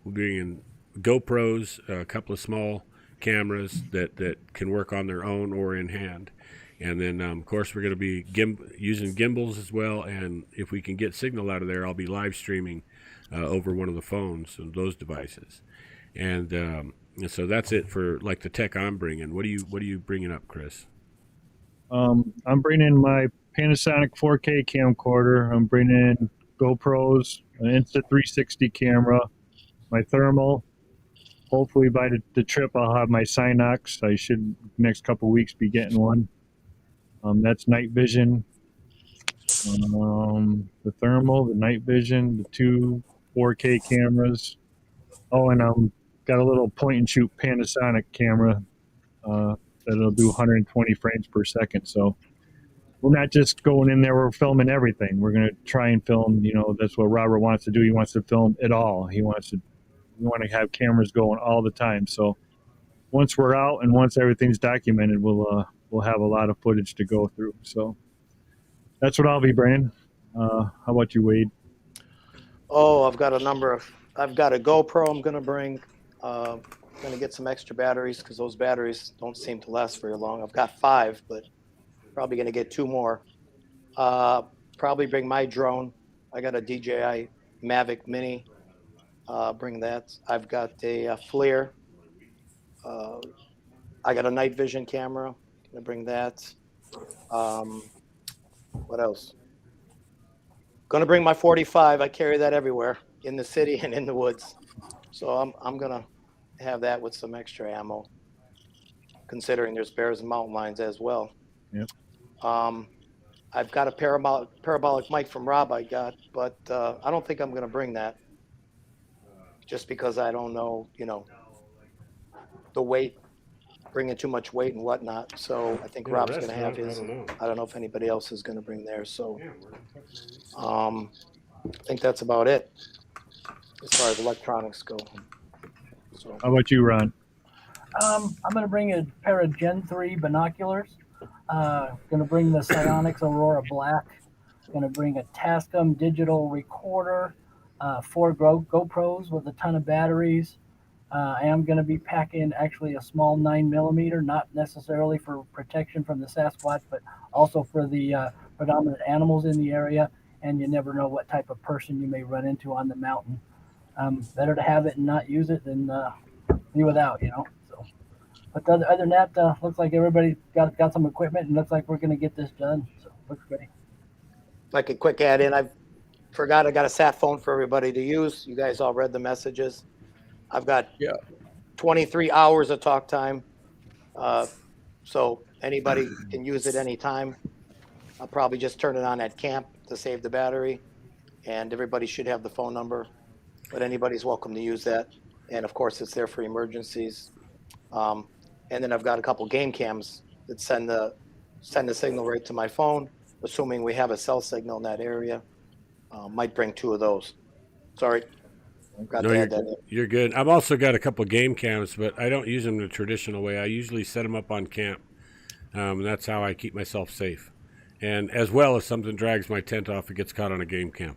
we'll bring in GoPros, a couple of small cameras that can work on their own or in hand. And then, of course, we're going to be using gimbals as well. And if we can get signal out of there, I'll be live streaming over one of the phones and those devices. And so that's it for like the tech I'm bringing. What are you bringing up, Chris?
I'm bringing my Panasonic 4K camcorder. I'm bringing in GoPros, an Insta360 camera, my thermal. Hopefully by the trip I'll have my Synox. I should next couple weeks be getting one. That's night vision. The thermal, the night vision, the two 4K cameras. Oh, and got a little point and shoot Panasonic camera that'll do 120 frames per second. So we're not just going in there, we're filming everything. We're going to try and film, that's what Robert wants to do. He wants to film it all. We want to have cameras going all the time. So once we're out and once everything's documented, we'll have a lot of footage to go through. So that's what I'll be bringing. How about you, Wade?
Oh, I've got a GoPro I'm going to bring. I'm going to get some extra batteries because those batteries don't seem to last very long. I've got 5, but probably going to get 2 more. Probably bring my drone. I got a DJI Mavic Mini. Bring that. I've got a FLIR. I got a night vision camera. Gonna bring that. What else? Gonna bring my 45. I carry that everywhere in the city and in the woods. So I'm gonna have that with some extra ammo, considering there's bears and mountain lions as well.
Yep.
I've got a parabolic mic from Rob I got, but I don't think I'm gonna bring that. Just because I don't know, the weight, bringing too much weight and whatnot. So I think Rob's going to have his. I don't know if anybody else is going to bring theirs. So I think that's about it as far as electronics go. So.
How about you, Ron?
I'm going to bring a pair of Gen 3 binoculars. Going to bring the Psionics Aurora Black. Going to bring a Tascam digital recorder. 4 GoPros with a ton of batteries. I am going to be packing actually a small 9mm, not necessarily for protection from the Sasquatch, but also for the predominant animals in the area. And you never know what type of person you may run into on the mountain. Better to have it and not use it than be without, So, but other than that, looks like everybody got some equipment, and looks like we're going to get this done. So, looks great.
Like a quick add in, I forgot I got a sat phone for everybody to use. You guys all read the messages. I've got 23 hours of talk time. So anybody can use it anytime. I'll probably just turn it on at camp to save the battery. And everybody should have the phone number. But anybody's welcome to use that. And of course, it's there for emergencies. And then I've got a couple game cams that send the signal right to my phone, assuming we have a cell signal in that area. Might bring 2 of those. Sorry.
You're good. I've also got a couple of game cams, but I don't use them the traditional way. I usually set them up on camp. That's how I keep myself safe. And as well, if something drags my tent off, it gets caught on a game cam.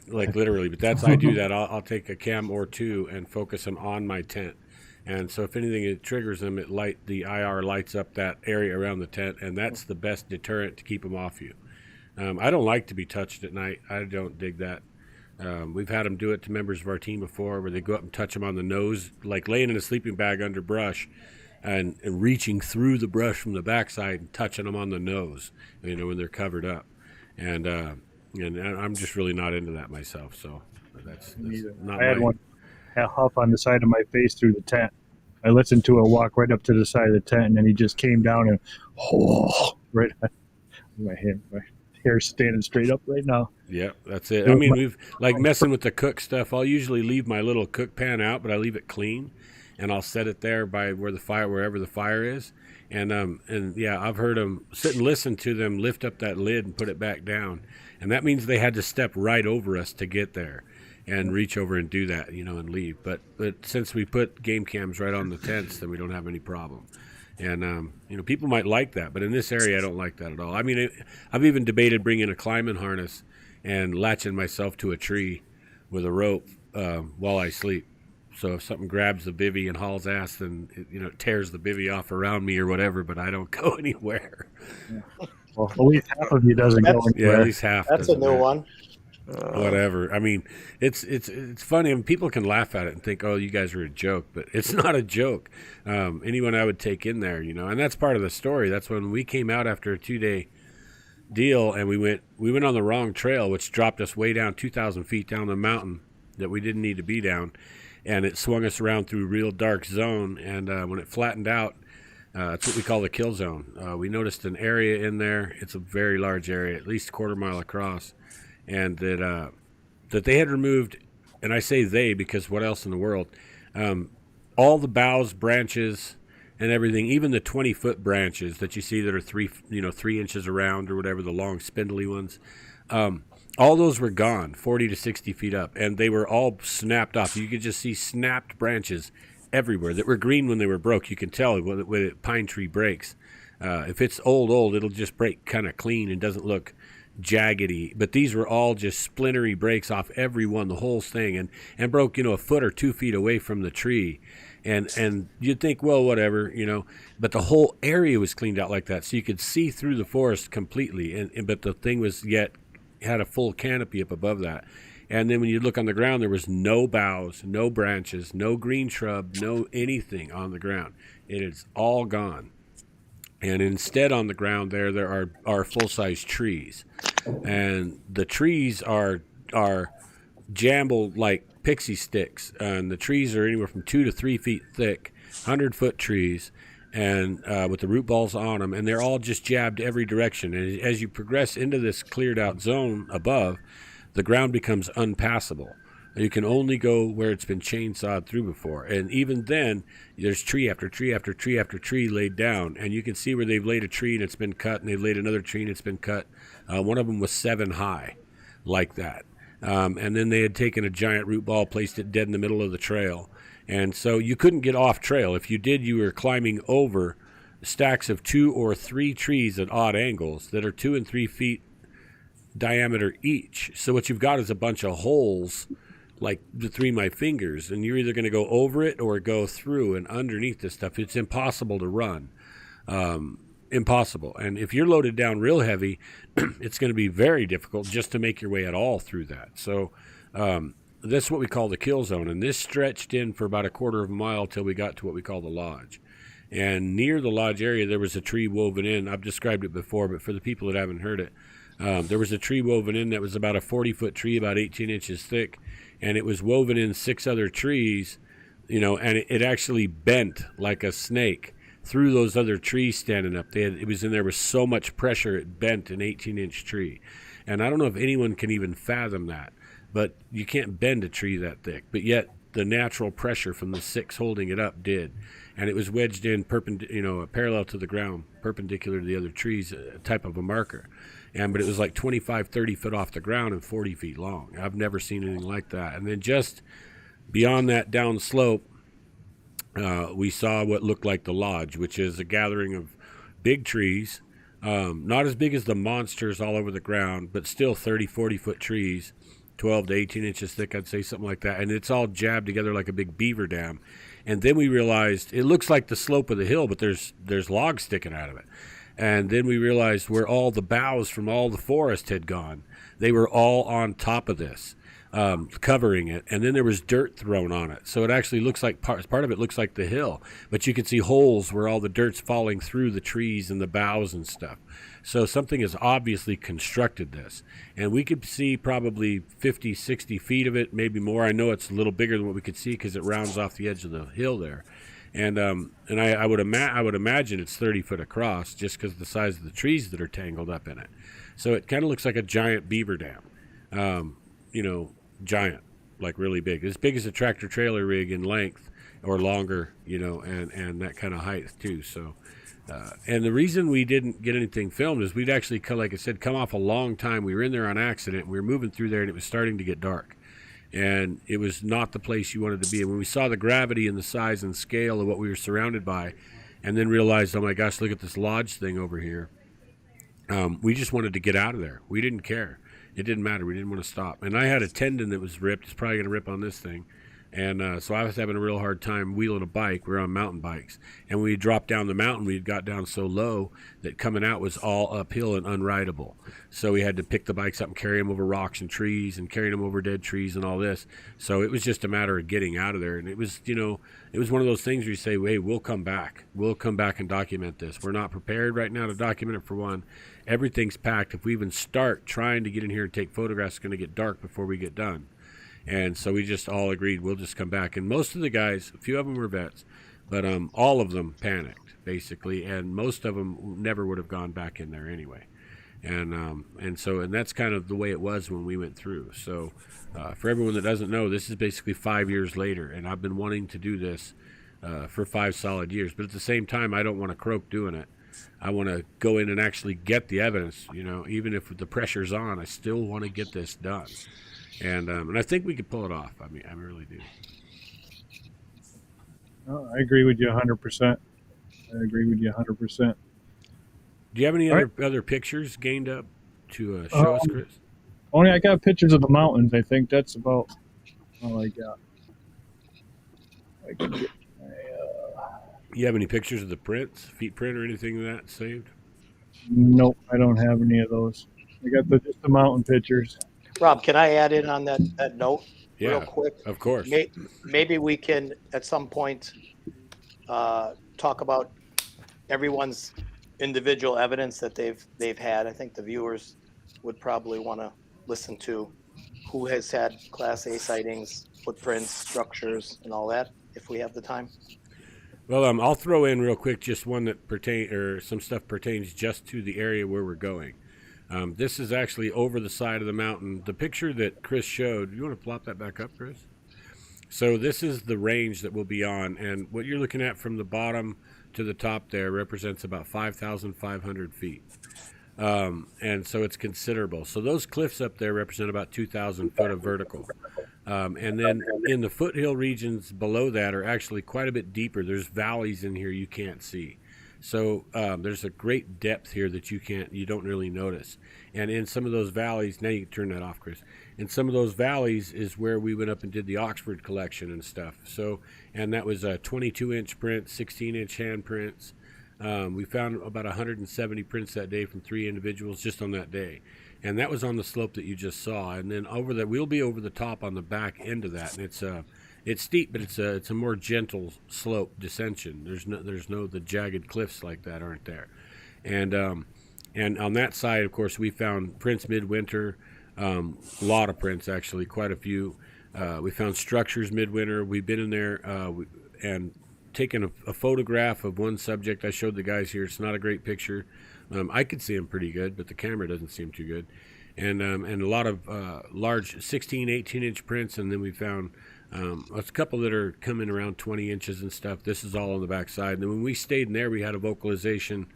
Like literally. But I do that. I'll take a cam or 2 and focus them on my tent. And so if anything, it triggers them, the IR lights up that area around the tent, and that's the best deterrent to keep them off you. I don't like to be touched at night. I don't dig that. We've had them do it to members of our team before, where they go up and touch them on the nose, like laying in a sleeping bag under brush and reaching through the brush from the backside and touching them on the nose, when they're covered up. And I'm just really not into that myself. So that's not
I had one huff on the side of my face through the tent. I listened to it walk right up to the side of the tent, and then he just came down and right on my hand. My hair's standing straight up right now.
Yeah, that's it. I mean, we've messing with the cook stuff. I'll usually leave my little cook pan out, but I leave it clean, and I'll set it there by wherever the fire is. And yeah, I've heard them sit and listen to them lift up that lid and put it back down, and that means they had to step right over us to get there and reach over and do that, and leave. But since we put game cams right on the tents, then we don't have any problem. And, people might like that, but in this area, I don't like that at all. I mean, I've even debated bringing a climbing harness and latching myself to a tree with a rope while I sleep. So if something grabs the bivvy and hauls ass, then it tears the bivvy off around me or whatever. But I don't go anywhere.
Well, at least half of you doesn't go
Yeah,
anywhere.
at least half.
That's a new one.
Whatever. I mean, it's funny. I mean, people can laugh at it and think, "Oh, you guys are a joke," but it's not a joke. Anyone I would take in there, and that's part of the story. That's when we came out after a 2-day deal, and we went on the wrong trail, which dropped us way down 2,000 feet down the mountain that we didn't need to be down, and it swung us around through a real dark zone. And when it flattened out, it's what we call the kill zone. We noticed an area in there. It's a very large area, at least a quarter mile across. And that they had removed, and I say they because what else in the world, all the boughs, branches, and everything, even the 20-foot branches that you see that are 3 inches around or whatever, the long spindly ones, all those were gone, 40 to 60 feet up, and they were all snapped off. You could just see snapped branches everywhere that were green when they were broke. You can tell when a pine tree breaks. If it's old, it'll just break kind of clean and doesn't look jaggedy, but these were all just splintery breaks off every one, the whole thing, and broke a foot or 2 feet away from the tree, and you'd think, well, whatever, but the whole area was cleaned out like that, so you could see through the forest completely, and but the thing was yet had a full canopy up above that. And then when you look on the ground, there was no boughs, no branches, no green shrub, no anything on the ground. It is all gone. And instead on the ground there are full-size trees. And the trees are jambled like pixie sticks. And the trees are anywhere from 2 to 3 feet thick, 100-foot trees, and with the root balls on them. And they're all just jabbed every direction. And as you progress into this cleared-out zone above, the ground becomes unpassable. You can only go where it's been chainsawed through before. And even then, there's tree after tree after tree after tree laid down. And you can see where they've laid a tree and it's been cut, and they've laid another tree and it's been cut. One of them was 7 high, like that. And then they had taken a giant root ball, placed it dead in the middle of the trail. And so you couldn't get off trail. If you did, you were climbing over stacks of 2 or 3 trees at odd angles that are 2 and 3 feet diameter each. So what you've got is a bunch of holes like between my fingers, and you're either going to go over it or go through and underneath this stuff. It's impossible to run. Impossible. And if you're loaded down real heavy, it's going to be very difficult just to make your way at all through that. So that's what we call the kill zone. And this stretched in for about a quarter of a mile till we got to what we call the lodge. And near the lodge area, there was a tree woven in. I've described it before, but for the people that haven't heard it, there was a tree woven in that was about a 40-foot tree, about 18 inches thick. And it was woven in 6 other trees, and it actually bent like a snake through those other trees standing up. It was in there with so much pressure, it bent an 18-inch tree. And I don't know if anyone can even fathom that, but you can't bend a tree that thick. But yet the natural pressure from the 6 holding it up did. And it was wedged in parallel to the ground, perpendicular to the other trees, a type of a marker. But it was like 25, 30 foot off the ground and 40 feet long. I've never seen anything like that. And then just beyond that down slope, we saw what looked like the lodge, which is a gathering of big trees, not as big as the monsters all over the ground, but still 30, 40-foot trees, 12 to 18 inches thick, I'd say, something like that. And it's all jabbed together like a big beaver dam. And then we realized it looks like the slope of the hill, but there's logs sticking out of it. And then we realized where all the boughs from all the forest had gone. They were all on top of this, covering it. And then there was dirt thrown on it. So it actually looks like part of it looks like the hill. But you can see holes where all the dirt's falling through the trees and the boughs and stuff. So something has obviously constructed this. And we could see probably 50, 60 feet of it, maybe more. I know it's a little bigger than what we could see because it rounds off the edge of the hill there. And I would imagine it's 30 foot across just because of the size of the trees that are tangled up in it. So it kind of looks like a giant beaver dam, giant, like really big, as big as a tractor trailer rig in length or longer, and that kind of height too. So, and the reason we didn't get anything filmed is we'd actually, like I said, come off a long time. We were in there on accident. We were moving through there and it was starting to get dark. And it was not the place you wanted to be. And when we saw the gravity and the size and scale of what we were surrounded by, and then realized, oh my gosh, look at this lodge thing over here, we just wanted to get out of there. We didn't care. It didn't matter. We didn't want to stop. And I had a tendon that was ripped. It's probably going to rip on this thing. And so I was having a real hard time wheeling a bike. We were on mountain bikes. And when we dropped down the mountain, we got down so low that coming out was all uphill and unrideable. So we had to pick the bikes up and carry them over rocks and trees and carry them over dead trees and all this. So it was just a matter of getting out of there. And it was, it was one of those things where you say, hey, we'll come back. We'll come back and document this. We're not prepared right now to document it, for one. Everything's packed. If we even start trying to get in here and take photographs, it's going to get dark before we get done. And so we just all agreed we'll just come back. And most of the guys, a few of them were vets, but all of them panicked, basically. And most of them never would have gone back in there anyway. And that's kind of the way it was when we went through. So for everyone that doesn't know, this is basically 5 years later. And I've been wanting to do this for 5 solid years. But at the same time, I don't want to croak doing it. I want to go in and actually get the evidence. Even if the pressure's on, I still want to get this done. And I think we could pull it off. I mean, I really do.
Oh, I agree with you 100%. I agree with you 100%.
Do you have any other pictures gained up to show us, Chris?
Only I got pictures of the mountains. I think that's about all I got. I can get
You have any pictures of the prints, feet print, or anything of that saved?
Nope, I don't have any of those. I got just the mountain pictures.
Rob, can I add in on that note real quick?
Of course.
Maybe we can at some point talk about everyone's individual evidence that they've had. I think the viewers would probably want to listen to who has had Class A sightings, footprints, structures, and all that, if we have the time.
Well, I'll throw in real quick just one that some stuff pertains just to the area where we're going. This is actually over the side of the mountain. The picture that Chris showed, you want to plop that back up, Chris? So this is the range that we'll be on, and what you're looking at from the bottom to the top there represents about 5,500 feet. And so it's considerable. So those cliffs up there represent about 2,000 foot of vertical. And then in the foothill regions below that are actually quite a bit deeper. There's valleys in here you can't see. So there's a great depth here that you don't really notice. And in some of those valleys, now you can turn that off, Chris. In some of those valleys is where we went up and did the Oxford collection and stuff. So, and that was a 22-inch print, 16-inch hand prints. We found about 170 prints that day from 3 individuals just on that day. And that was on the slope that you just saw. And then we'll be over the top on the back end of that. And it's steep, but it's a more gentle slope descension. There's no the jagged cliffs like that aren't there. And on that side, of course, we found prints midwinter, a lot of prints actually, quite a few. We found structures midwinter. We've been in there and taken a photograph of one subject. I showed the guys here. It's not a great picture. I could see him pretty good, but the camera doesn't see him too good. And a lot of large 16, 18-inch prints, and then we found a couple that are coming around 20 inches and stuff. This is all on the back side. And then when we stayed in there, we had a vocalization.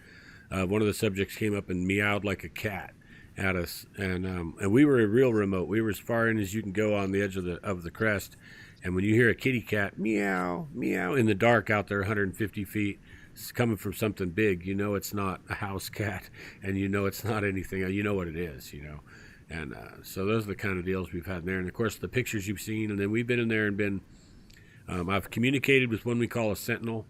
One of the subjects came up and meowed like a cat at us, and we were real remote. We were as far in as you can go on the edge of the crest. And when you hear a kitty cat meow, meow in the dark out there 150 feet, it's coming from something big. You know it's not a house cat, and you know it's not anything. You know what it is, And so those are the kind of deals we've had in there. And, of course, the pictures you've seen. And then we've been in there and I've communicated with one we call a sentinel.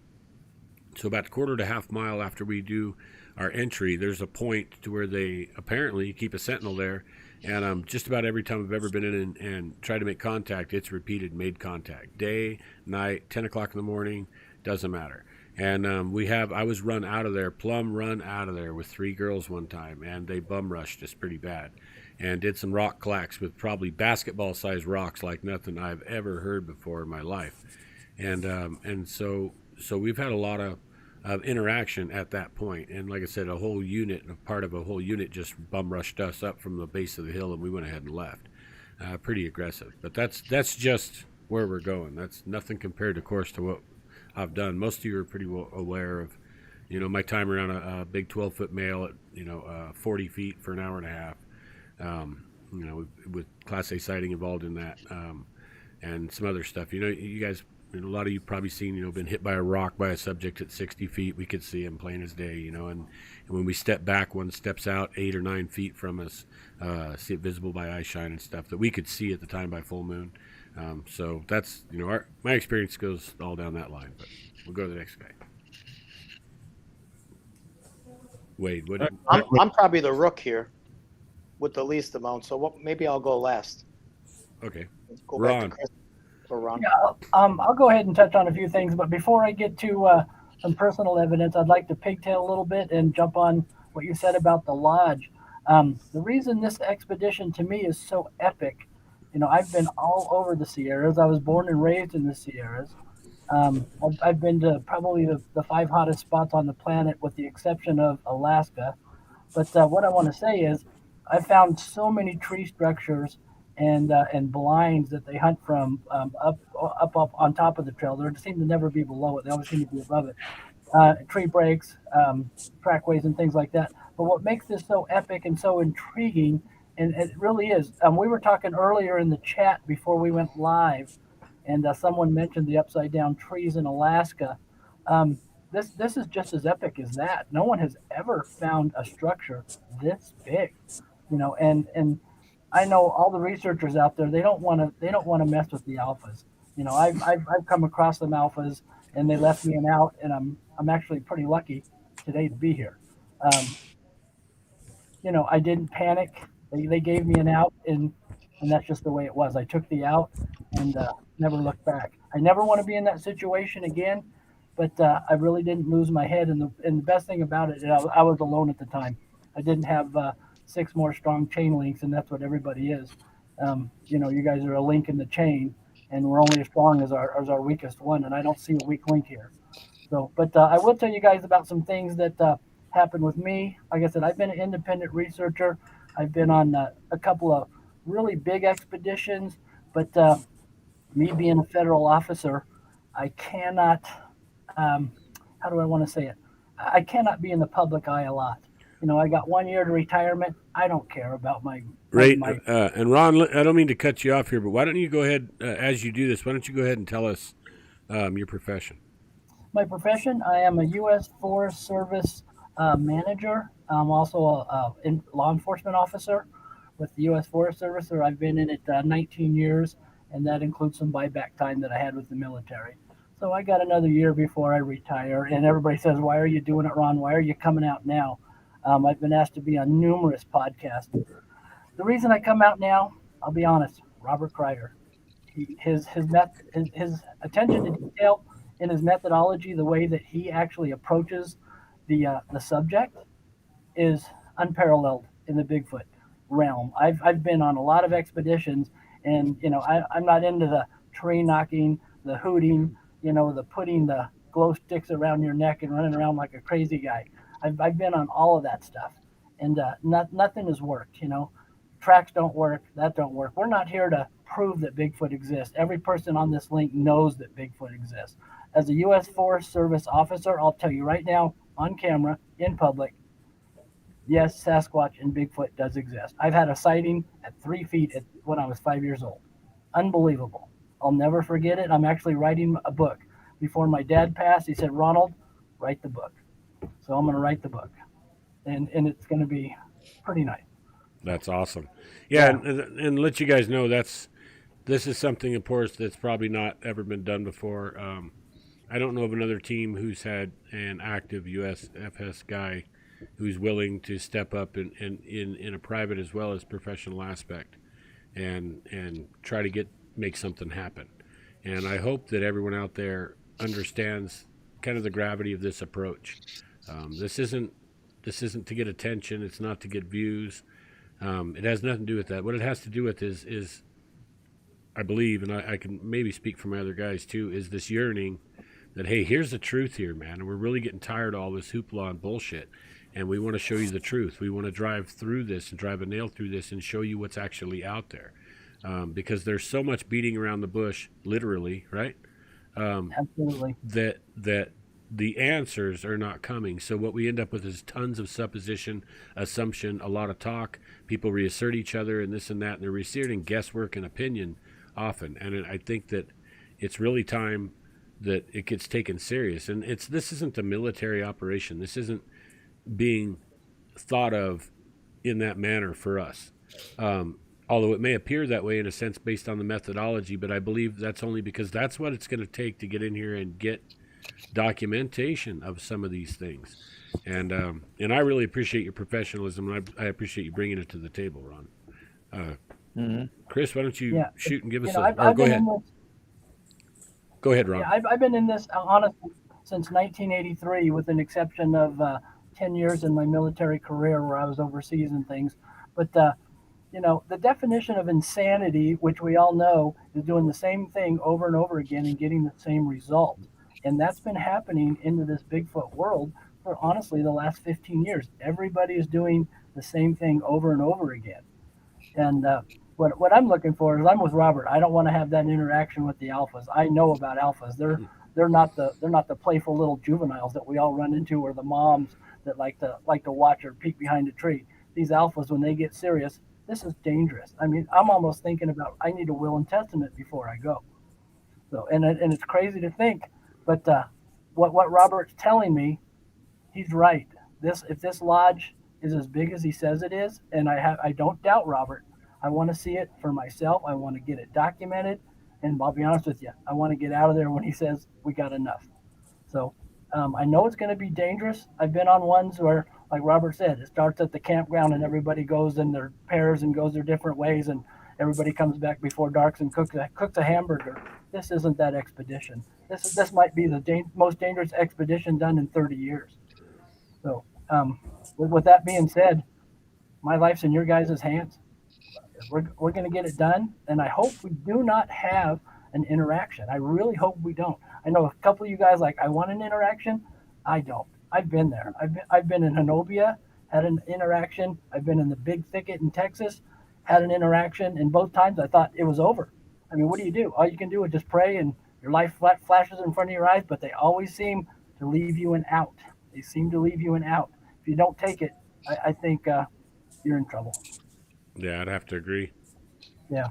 So about a quarter to half mile after we do our entry, there's a point to where they apparently keep a sentinel there. And just about every time I've ever been in and tried to make contact, it's repeated, made contact. Day, night, 10 o'clock in the morning, doesn't matter. And I was run out of there, plumb run out of there with 3 girls one time, and they bum rushed us pretty bad. And did some rock clacks with probably basketball-sized rocks like nothing I've ever heard before in my life. And so we've had a lot of interaction at that point. And like I said, part of a whole unit just bum rushed us up from the base of the hill, and we went ahead and left. Pretty aggressive. But that's just where we're going. That's nothing compared, of course, to what I've done. Most of you are pretty well aware of, my time around a big 12-foot male at, 40 feet for an hour and a half. With Class A sighting involved in that, and some other stuff. You guys a lot of you probably seen, been hit by a rock by a subject at 60 feet. We could see him plain as day, and when we step back, one steps out 8 or 9 feet from us, see it visible by eye shine and stuff that we could see at the time by full moon. So that's, my experience goes all down that line, but we'll go to the next guy. Wade, what?
I'm probably the rook here with the least amount, so maybe I'll go last.
Okay.
Let's go
Ron.
back to Chris. Or Ron.
Yeah, I'll go ahead and touch on a few things, but before I get to some personal evidence, I'd like to pigtail a little bit and jump on what you said about the lodge. The reason this expedition to me is so epic, I've been all over the Sierras. I was born and raised in the Sierras. I've been to probably the 5 hottest spots on the planet, with the exception of Alaska. But what I want to say is, I found so many tree structures and blinds that they hunt from up on top of the trail. They seem to never be below it. They always seem to be above it. Tree breaks, trackways, and things like that. But what makes this so epic and so intriguing, and it really is, we were talking earlier in the chat before we went live, and someone mentioned the upside down trees in Alaska. This is just as epic as that. No one has ever found a structure this big, and I know all the researchers out there. They don't want to mess with the alphas. I've come across some alphas, and they left me an out, and I'm actually pretty lucky today to be here. I didn't panic. They gave me an out, and that's just the way it was. I took the out and never looked back. I never want to be in that situation again, but I really didn't lose my head. And the best thing about it, I was alone at the time. I didn't have 6 more strong chain links, and that's what everybody is. You guys are a link in the chain, and we're only as strong as our weakest one, and I don't see a weak link here. So, but I will tell you guys about some things that happened with me. Like I said, I've been an independent researcher. I've been on a couple of really big expeditions, but me being a federal officer, I cannot, how do I want to say it? I cannot be in the public eye a lot. I got 1 year to retirement. I don't care about my...
Right. And Ron, I don't mean to cut you off here, but why don't you go ahead, as you do this, why don't you go ahead and tell us your profession?
My profession, I am a U.S. Forest Service manager. I'm also a law enforcement officer with the U.S. Forest Service. Or I've been in it 19 years, and that includes some buyback time that I had with the military. So I got another year before I retire, and everybody says, why are you doing it, Ron? Why are you coming out now? I've been asked to be on numerous podcasts. The reason I come out now, I'll be honest, Robert Krieger. His attention to detail in his methodology, the way that he actually approaches the subject, is unparalleled in the Bigfoot realm. I've been on a lot of expeditions, and I'm not into the tree knocking, the hooting, the putting the glow sticks around your neck and running around like a crazy guy. I've been on all of that stuff, and nothing has worked. Tracks don't work. That don't work. We're not here to prove that Bigfoot exists. Every person on this link knows that Bigfoot exists. As a U.S. Forest Service officer, I'll tell you right now, on camera, in public, yes, Sasquatch and Bigfoot does exist. I've had a sighting at 3 feet when I was 5 years old. Unbelievable. I'll never forget it. I'm actually writing a book. Before my dad passed, he said, Ronald, write the book. So I'm going to write the book, and it's going to be pretty nice.
That's awesome. Yeah. And let you guys know this is something, of course, that's probably not ever been done before. I don't know of another team who's had an active USFS guy who's willing to step up in a private as well as professional aspect and try to make something happen. And I hope that everyone out there understands kind of the gravity of this approach. This isn't to get attention. It's not to get views. It has nothing to do with that. What it has to do with is I believe, and I can maybe speak for my other guys too, is this yearning that, hey, here's the truth here, man, and we're really getting tired of all this hoopla and bullshit, and we want to show you the truth. We want to drive through this and drive a nail through this and show you what's actually out there, because there's so much beating around the bush, literally, right?
Absolutely.
That the answers are not coming. So what we end up with is tons of supposition, assumption, a lot of talk. People reassert each other and this and that, and they're reasserting guesswork and opinion often. And I think that it's really time that it gets taken serious. And this isn't a military operation. This isn't being thought of in that manner for us. Although it may appear that way in a sense based on the methodology, but I believe that's only because that's what it's going to take to get in here and get documentation of some of these things. And I really appreciate your professionalism, and I appreciate you bringing it to the table, Ron. Chris, why don't you shoot and give us go ahead. Go ahead, Ron.
Yeah, I've been in this honestly since 1983, with an exception of 10 years in my military career where I was overseas and things. But the definition of insanity, which we all know, is doing the same thing over and over again and getting the same result. And that's been happening into this Bigfoot world for honestly the last 15 years. Everybody is doing the same thing over and over again. And what I'm looking for is, I'm with Robert. I don't want to have that interaction with the alphas. I know about alphas. They're not the playful little juveniles that we all run into, or the moms that like to watch or peek behind a tree. These alphas, when they get serious, this is dangerous. I mean, I'm almost thinking about, I need a will and testament before I go. So and it's crazy to think, but what Robert's telling me, he's right. If this lodge is as big as he says it is, and I don't doubt Robert. I want to see it for myself. I want to get it documented, and I'll be honest with you, I want to get out of there when he says we got enough. So I know it's going to be dangerous. I've been on ones where, like Robert said, it starts at the campground and everybody goes in their pairs and goes their different ways, and everybody comes back before dark and cooks a hamburger. This isn't that expedition. This might be the most dangerous expedition done in 30 years. So with that being said, my life's in your guys' hands. We're going to get it done, and I hope we do not have an interaction. I really hope we don't. I know a couple of you guys like, I want an interaction. I don't. I've been there. I've been in Honobia, had an interaction. I've been in the big thicket in Texas, had an interaction, and both times I thought it was over. I mean, what do? All you can do is just pray, and your life flashes in front of your eyes, but they always seem to leave you an out. They seem to leave you an out. If you don't take it, I think you're in trouble.
Yeah, I'd have to agree.
Yeah.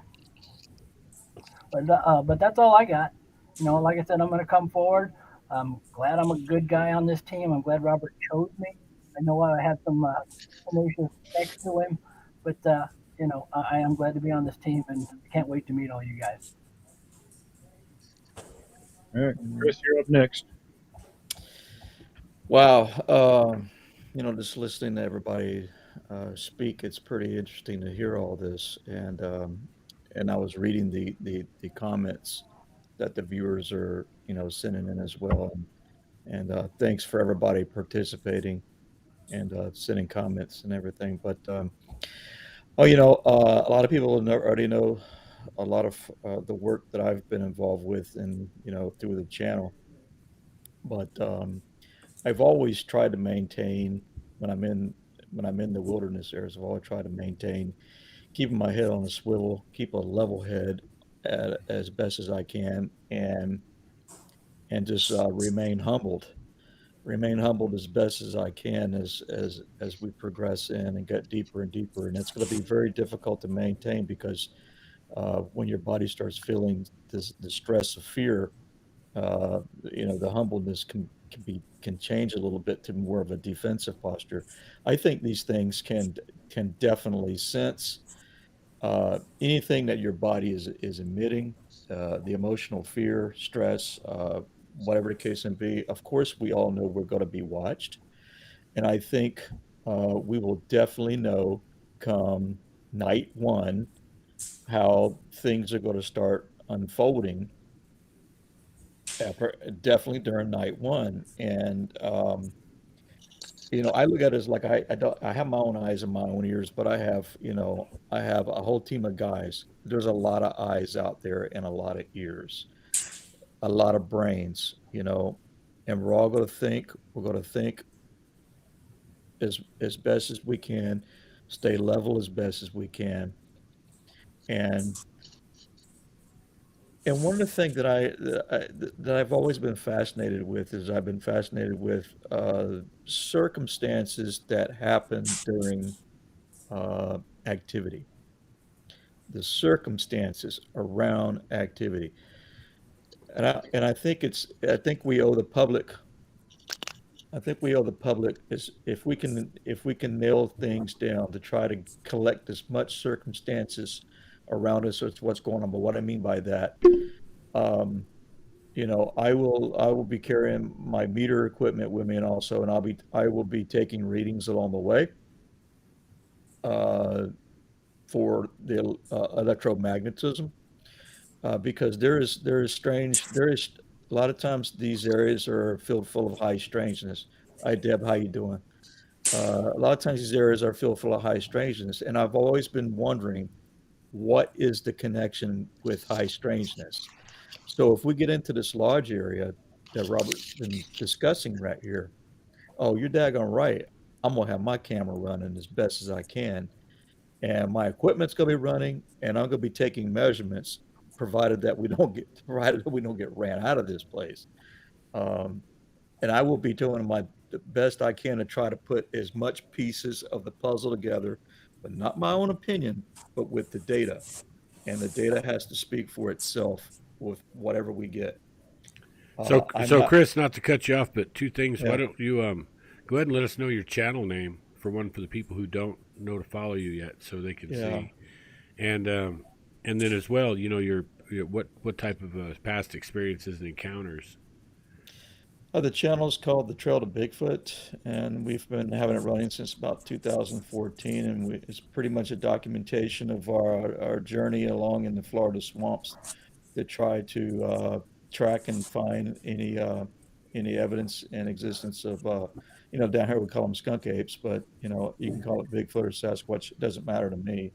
But that's all I got. Like I said, I'm going to come forward. I'm glad I'm a good guy on this team. I'm glad Robert chose me. I know I had some tenacious next to him, but I am glad to be on this team, and can't wait to meet all you guys.
All right, Chris, you're up next.
Wow. Just listening to everybody speak, it's pretty interesting to hear all this. And I was reading the comments that the viewers are, sending in as well. And thanks for everybody participating and sending comments and everything. But, a lot of people already know a lot of the work that I've been involved with and, through the channel. But I've always tried to maintain when I'm in the wilderness areas, I've always tried to maintain keeping my head on a swivel, keep a level head as best as I can, and just remain humbled as best as I can as we progress in and get deeper and deeper. And it's going to be very difficult to maintain because when your body starts feeling the stress of fear, the humbleness can change a little bit to more of a defensive posture. I think these things can definitely sense anything that your body is emitting, the emotional fear, stress, whatever the case may be. Of course, we all know we're going to be watched, and I think we will definitely know come night one how things are going to start unfolding. Definitely during night one. And I look at it as like I have my own eyes and my own ears, but I have a whole team of guys. There's a lot of eyes out there and a lot of ears, a lot of brains, and we're all going to think as best as we can, stay level as best as we can. And one of the things that I've always been fascinated with is I've been fascinated with circumstances that happen during activity. The circumstances around activity. and I think we owe the public. I think we owe the public is if we can nail things down to try to collect as much circumstances around us as what's going on. But what I mean by that, um, I will be carrying my meter equipment with me, and also, and I will be taking readings along the way for the electromagnetism, because there is a lot of times these areas are filled full of high strangeness. Hi Deb, how you doing? A lot of times these areas are filled full of high strangeness, and I've always been wondering what is the connection with high strangeness. So if we get into this lodge area that Robert's been discussing right here, oh, you're daggone right. I'm gonna have my camera running as best as I can, and my equipment's gonna be running, and I'm gonna be taking measurements, provided that we don't get ran out of this place. Um, and I will be doing the best I can to try to put as much pieces of the puzzle together, but not my own opinion, but with the data. And the data has to speak for itself with whatever we get.
So Chris, not to cut you off, but two things.
Yeah.
Why don't you go ahead and let us know your channel name for the people who don't know to follow you yet, so they can see, and then as well, your what type of past experiences and encounters.
The channel is called The Trail to Bigfoot, and we've been having it running since about 2014, and it's pretty much a documentation of our journey along in the Florida swamps to try to track and find any evidence and existence of down here we call them skunk apes, but you can call it Bigfoot or Sasquatch. It doesn't matter to me.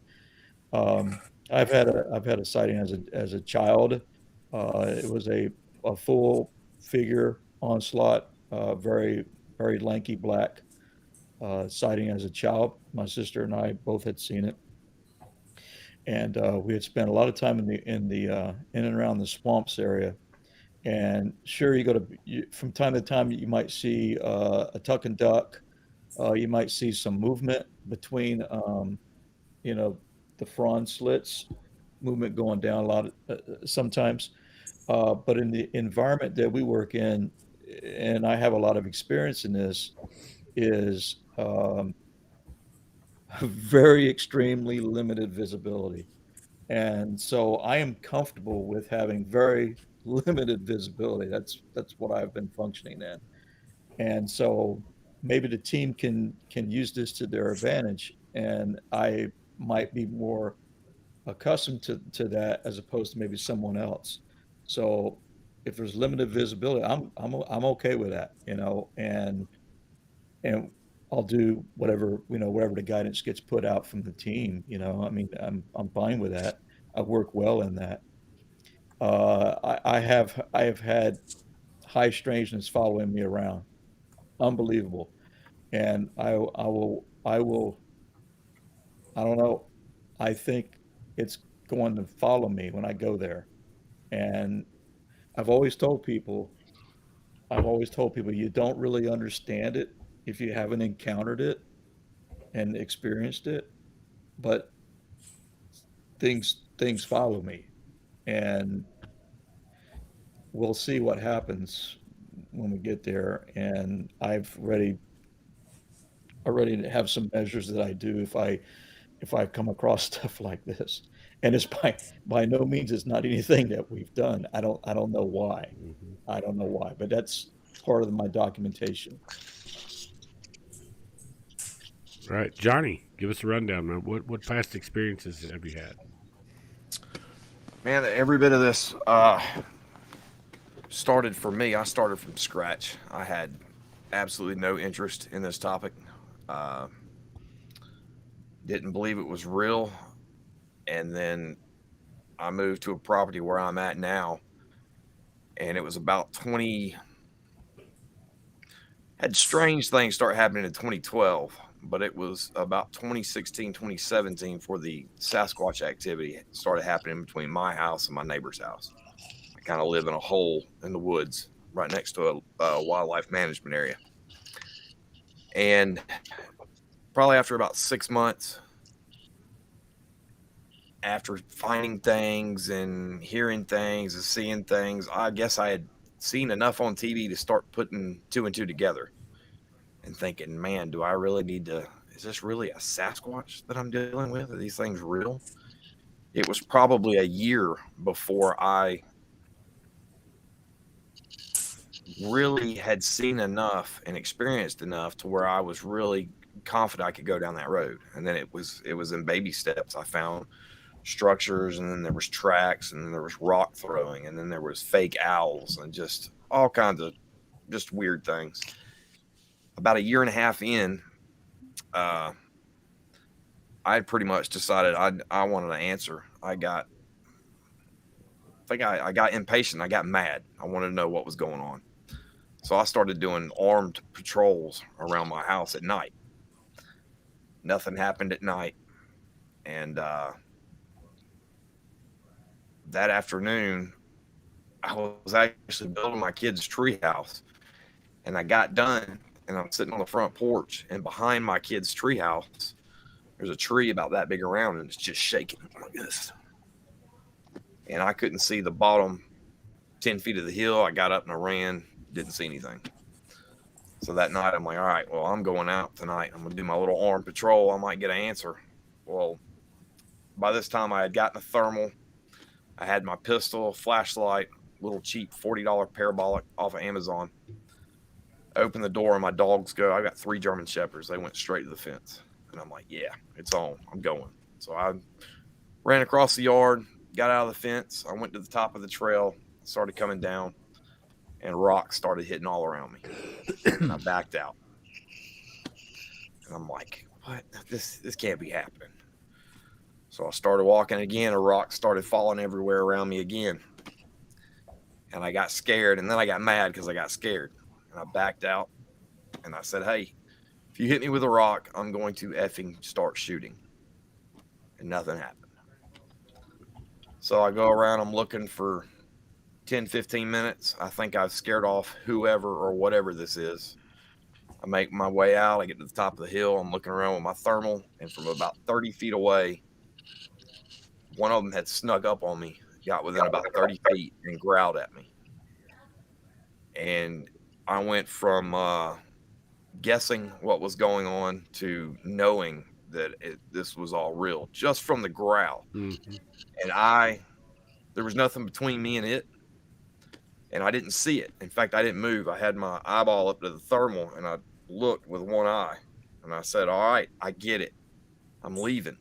I've had a sighting as a child. It was a full figure onslaught, very very lanky black sighting as a child. My sister and I both had seen it, and we had spent a lot of time in and around the swamps area. And sure, from time to time you might see a tuck and duck. You might see some movement between the frond slits, movement going down a lot sometimes. But in the environment that we work in, and I have a lot of experience in this, is very extremely limited visibility. And so I am comfortable with having very limited visibility. That's what I've been functioning in. And so maybe the team can use this to their advantage, and I might be more accustomed to that as opposed to maybe someone else. So if there's limited visibility, I'm okay with that, and I'll do whatever the guidance gets put out from the team. I mean, I'm fine with that. I work well in that. I have had high strangeness following me around, unbelievable, and I don't know. I think it's going to follow me when I go there, and I've always told people you don't really understand it if you haven't encountered it and experienced it, but things follow me, and we'll see what happens when we get there. And I've already have some measures that I do if I come across stuff like this. And it's by no means it's not anything that we've done. I don't know why.
Mm-hmm.
I don't know why, but that's part of my documentation.
Right, Johnny, give us a rundown, man. What past experiences have you had?
Man, every bit of this started for me. I started from scratch. I had absolutely no interest in this topic. Didn't believe it was real. And then I moved to a property where I'm at now. And it was about had strange things start happening in 2012. But it was about 2016, 2017 for the Sasquatch activity started happening between my house and my neighbor's house. I kind of live in a hole in the woods right next to a wildlife management area. And probably after about 6 months, after finding things and hearing things and seeing things, I guess I had seen enough on TV to start putting two and two together and thinking, man, do I really need to, is this really a Sasquatch that I'm dealing with? Are these things real? It was probably a year before I really had seen enough and experienced enough to where I was really confident I could go down that road. And then it was in baby steps. I found structures, and then there was tracks, and then there was rock throwing, and then there was fake owls, and just all kinds of just weird things. About a year and a half in, I had pretty much decided I wanted an answer. I got impatient. I got mad. I wanted to know what was going on. So I started doing armed patrols around my house at night. Nothing happened at night. And that afternoon, I was actually building my kid's treehouse. And I got done, and I'm sitting on the front porch. And behind my kid's treehouse, there's a tree about that big around, and it's just shaking like this. And I couldn't see the bottom 10 feet of the hill. I got up and I ran. Didn't see anything. So that night I'm like, all right, well, I'm going out tonight. I'm gonna do my little armed patrol. I might get an answer. Well, by this time I had gotten a thermal. I had my pistol, flashlight, little cheap $40 parabolic off of Amazon. I opened the door and my dogs go. I got 3 German Shepherds. They went straight to the fence. And I'm like, yeah, it's on. I'm going. So I ran across the yard, got out of the fence. I went to the top of the trail, started coming down. And rocks started hitting all around me. And I backed out. And I'm like, what? This can't be happening. So I started walking again. A rock started falling everywhere around me again. And I got scared. And then I got mad because I got scared. And I backed out. And I said, hey, if you hit me with a rock, I'm going to effing start shooting. And nothing happened. So I go around. I'm looking for 10, 15 minutes. I think I've scared off whoever or whatever this is. I make my way out. I get to the top of the hill. I'm looking around with my thermal, and from about 30 feet away, one of them had snuck up on me, got within about 30 feet, and growled at me. And I went from guessing what was going on to knowing that this was all real, just from the growl. Mm-hmm. And there was nothing between me and it. And I didn't see it. In fact, I didn't move. I had my eyeball up to the thermal, and I looked with one eye. And I said, all right, I get it. I'm leaving.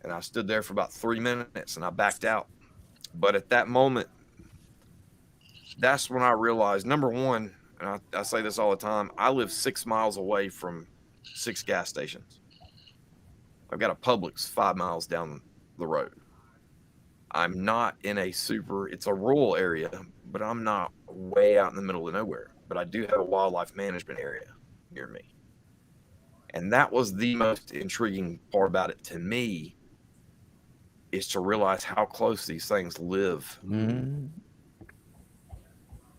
And I stood there for about 3 minutes, and I backed out. But at that moment, that's when I realized, number one, and I say this all the time, I live 6 miles away from 6 gas stations. I've got a Publix 5 miles down the road. I'm not in it's a rural area, but I'm not way out in the middle of nowhere. But I do have a wildlife management area near me. And that was the most intriguing part about it to me, is to realize how close these things live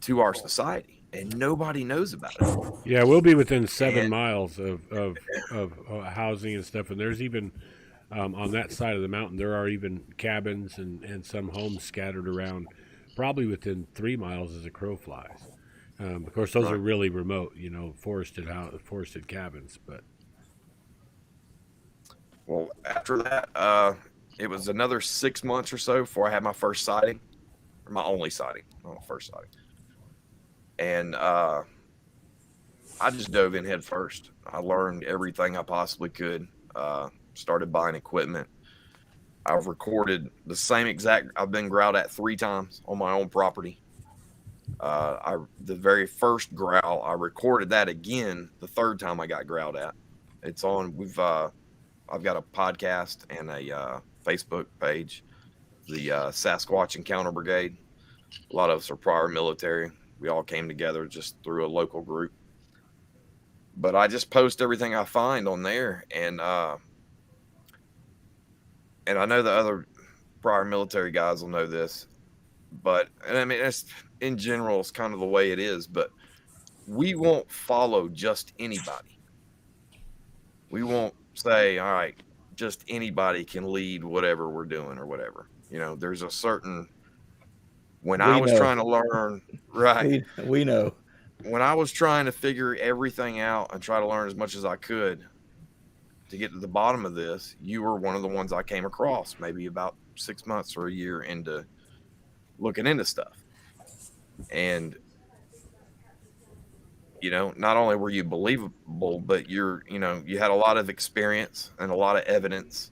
to our society. And nobody knows about it.
Yeah, we'll be within 7 miles of housing and stuff. And there's even... on that side of the mountain, there are even cabins and some homes scattered around, probably within 3 miles as a crow flies. Of course, those are really remote, forested cabins. But
well, after that, it was another 6 months or so before I had my first sighting, or my only sighting, not my first sighting. And I just dove in head first. I learned everything I possibly could. Started buying equipment. I've recorded the same exact. I've been growled at 3 times on my own property. The very first growl, I recorded that again the 3rd time I got growled at. It's on. I've got a podcast and a Facebook page, the Sasquatch Encounter Brigade. A lot of us are prior military. We all came together just through a local group. But I just post everything I find on there, and I know the other prior military guys will know this, but, and I mean, it's, in general, it's kind of the way it is, but we won't follow just anybody. We won't say, all right, just anybody can lead whatever we're doing or whatever. You know, there's a certain, when I was trying to learn, right?
We know.
When I was trying to figure everything out and try to learn as much as I could to get to the bottom of this, you were one of the ones I came across maybe about 6 months or a year into looking into stuff. And, you know, not only were you believable, but you had a lot of experience and a lot of evidence,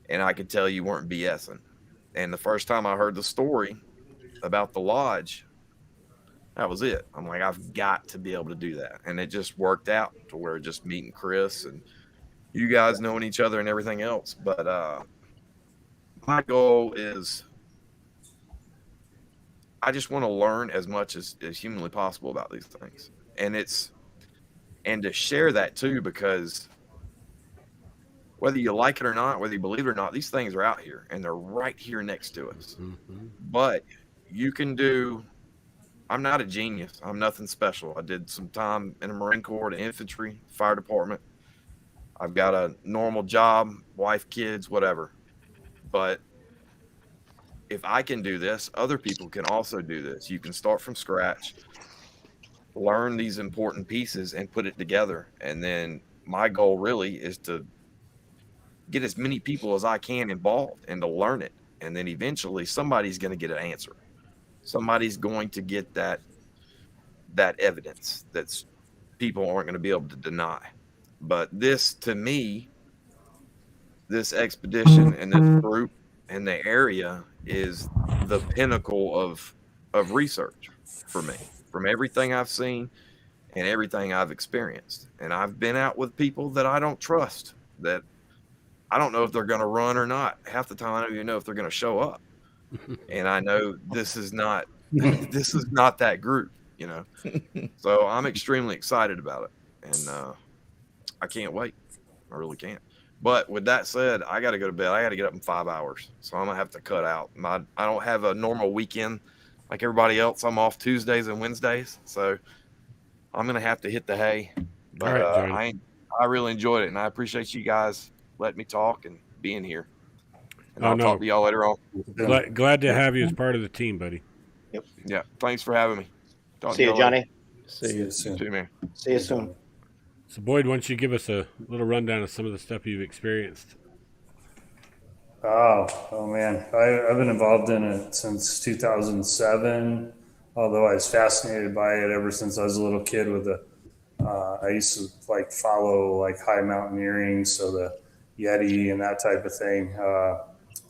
and I could tell you weren't BSing. And the first time I heard the story about the lodge, that was it. I'm like, I've got to be able to do that. And it just worked out to where just meeting Chris and you guys knowing each other and everything else. But my goal is I just want to learn as much as humanly possible about these things. And to share that too, because whether you like it or not, whether you believe it or not, these things are out here and they're right here next to us. Mm-hmm. But you can do, I'm not a genius. I'm nothing special. I did some time in the Marine Corps, the infantry, fire department. I've got a normal job, wife, kids, whatever. But if I can do this, other people can also do this. You can start from scratch, learn these important pieces and put it together. And then my goal really is to get as many people as I can involved and to learn it. And then eventually somebody's going to get an answer. Somebody's going to get that evidence that people aren't going to be able to deny. But this, to me, this expedition and this group and the area is the pinnacle of research for me, from everything I've seen and everything I've experienced. And I've been out with people that I don't trust, that I don't know if they're going to run or not. Half the time I don't even know if they're going to show up. And I know this is not that group, you know. So I'm extremely excited about it. And I can't wait. I really can't. But with that said, I got to go to bed. I got to get up in 5 hours. So I'm going to have to cut out. I don't have a normal weekend like everybody else. I'm off Tuesdays and Wednesdays. So I'm going to have to hit the hay. But I really enjoyed it. And I appreciate you guys letting me talk and being here. And I'll talk to y'all later on.
Glad to have you as part of the team, buddy.
Yep.
Yeah. Thanks for having me.
See you, Johnny.
See you soon.
See you, man.
See you soon.
So, Boyd, why don't you give us a little rundown of some of the stuff you've experienced?
Oh man. I've been involved in it since 2007, although I was fascinated by it ever since I was a little kid I used to follow high mountaineering, so the Yeti and that type of thing.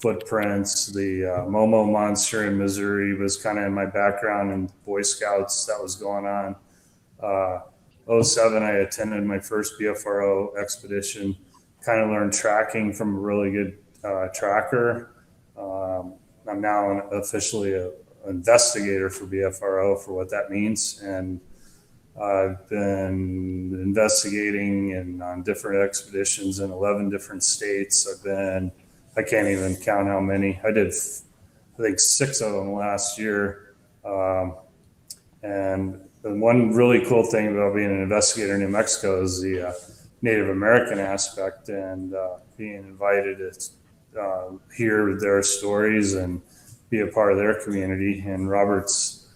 Footprints, the Momo monster in Missouri was kind of in my background, and Boy Scouts that was going on. 2007, I attended my first BFRO expedition, kind of learned tracking from a really good tracker. I'm now officially an investigator for BFRO for what that means. And I've been investigating on different expeditions in 11 different states. I can't even count how many. I did, I think, 6 of them last year. And the one really cool thing about being an investigator in New Mexico is the Native American aspect, and being invited to hear their stories and be a part of their community. And Robert's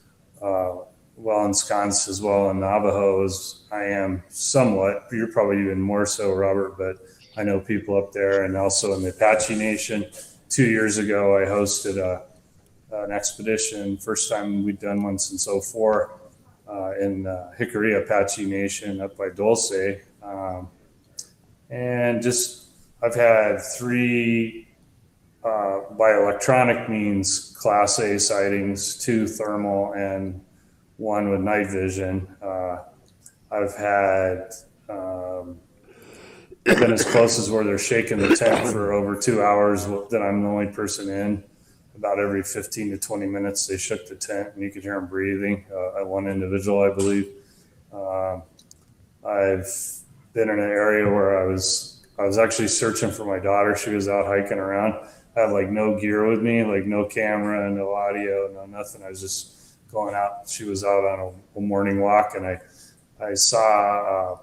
well ensconced as well in Navajo as I am somewhat. You're probably even more so, Robert, but I know people up there, and also in the Apache Nation. 2 years ago, I hosted an expedition, first time we'd done one since 2004, in Hickory Apache Nation up by Dulce. And just, I've had 3 by electronic means Class A sightings, 2 thermal, and 1 with night vision. I've had been as close as where they're shaking the tent for over 2 hours that I'm the only person in. About every 15 to 20 minutes, they shook the tent, and you could hear them breathing. One individual, I believe. I've been in an area where I was actually searching for my daughter. She was out hiking around. I had no gear with me, no camera, no audio, no nothing. I was just going out. She was out on a morning walk, and I saw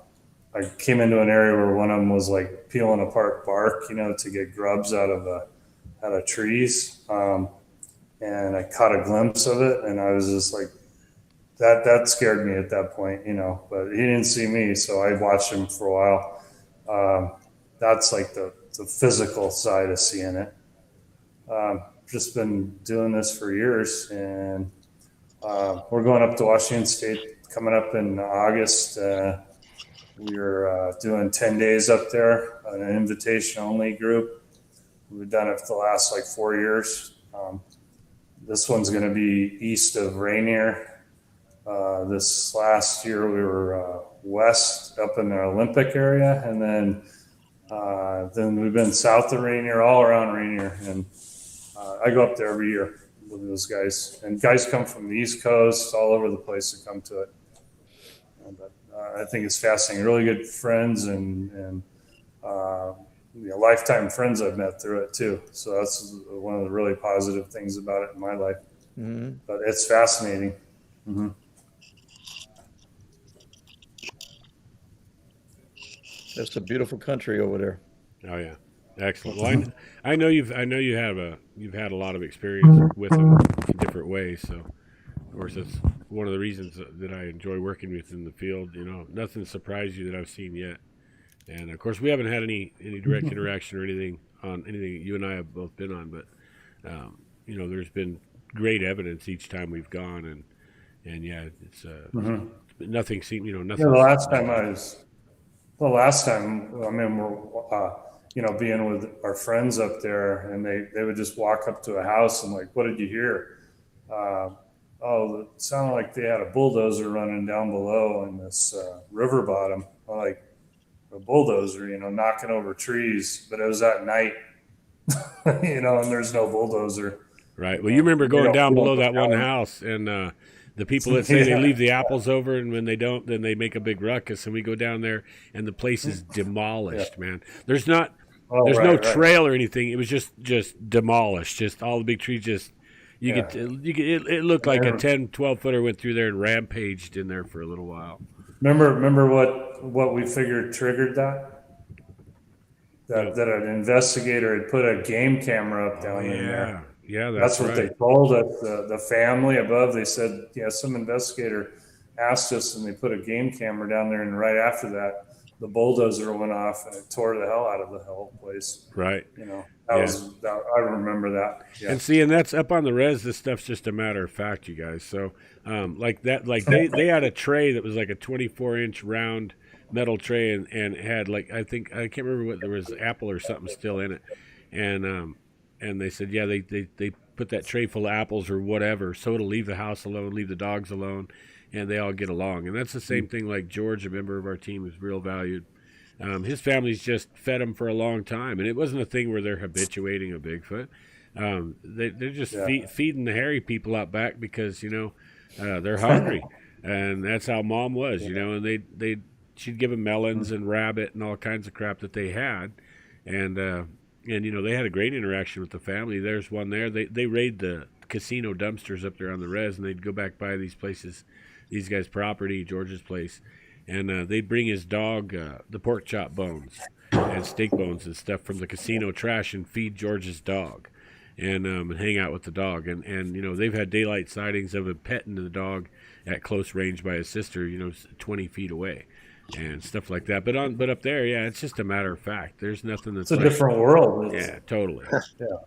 I came into an area where one of them was like peeling apart bark, to get grubs out of trees. And I caught a glimpse of it, and I was just like, that scared me at that point, but he didn't see me. So I watched him for a while. That's like the physical side of seeing it. Just been doing this for years, and we're going up to Washington State coming up in August. We're doing 10 days up there, an invitation only group. We've done it for the last like 4 years. This one's going to be east of Rainier. This last year we were west up in the Olympic area, and then we've been south of Rainier, all around Rainier, and I go up there every year with those guys. And guys come from the East Coast, all over the place to come to it. But I think it's fascinating. Really good friends and lifetime friends I've met through it too. So that's one of the really positive things about it in my life. Mm-hmm. But it's fascinating. Mm-hmm.
That's a beautiful country over there.
Oh yeah, excellent. Well, I know you've had a lot of experience with them in different ways. So, of course, that's one of the reasons that I enjoy working with in the field. Nothing surprised you that I've seen yet. And of course, we haven't had any direct interaction or anything on anything you and I have both been on, but there's been great evidence each time we've gone, and yeah, it's nothing seemed nothing.
Yeah, the last time I remember being with our friends up there, and they would just walk up to a house and like, what did you hear? It sounded like they had a bulldozer running down below in this river bottom, like a bulldozer, knocking over trees, but it was at night, and there's no bulldozer.
Right. Well, you remember going down below that one house, and the people that say they leave the apples over, and when they don't, then they make a big ruckus, and we go down there, and the place is demolished, man. There's no trail or anything. It was just demolished. Just all the big trees it looked like a 10, 12-footer went through there and rampaged in there for a little while.
Remember what we figured triggered that? That an investigator had put a game camera up down in there.
Yeah,
that's what they told us. The family above, they said, some investigator asked us, and they put a game camera down there, and right after that, the bulldozer went off, and it tore the hell out of the whole place.
Right.
I remember that. Yeah.
And that's up on the res. This stuff's just a matter of fact, you guys. So, they had a tray that was like a 24-inch round metal tray, and had I can't remember what, there was apple or something still in it, and they said, they put that tray full of apples or whatever, so it'll leave the house alone, leave the dogs alone, and they all get along. And that's the same thing. Like George, a member of our team, is real valued. His family's just fed him for a long time, and it wasn't a thing where they're habituating a Bigfoot. They're just feeding the hairy people out back because they're hungry, and that's how Mom was, and she'd give them melons and rabbit and all kinds of crap that they had, and they had a great interaction with the family. There's one there. They raid the casino dumpsters up there on the res, and they'd go back by these places, these guys' property, George's place, and they'd bring his dog the pork chop bones and steak bones and stuff from the casino trash and feed George's dog, and hang out with the dog. And they've had daylight sightings of him petting the dog at close range by his sister, 20 feet away. And stuff like that, but up there, it's just a matter of fact. There's nothing that's
a different world.
Yeah, totally.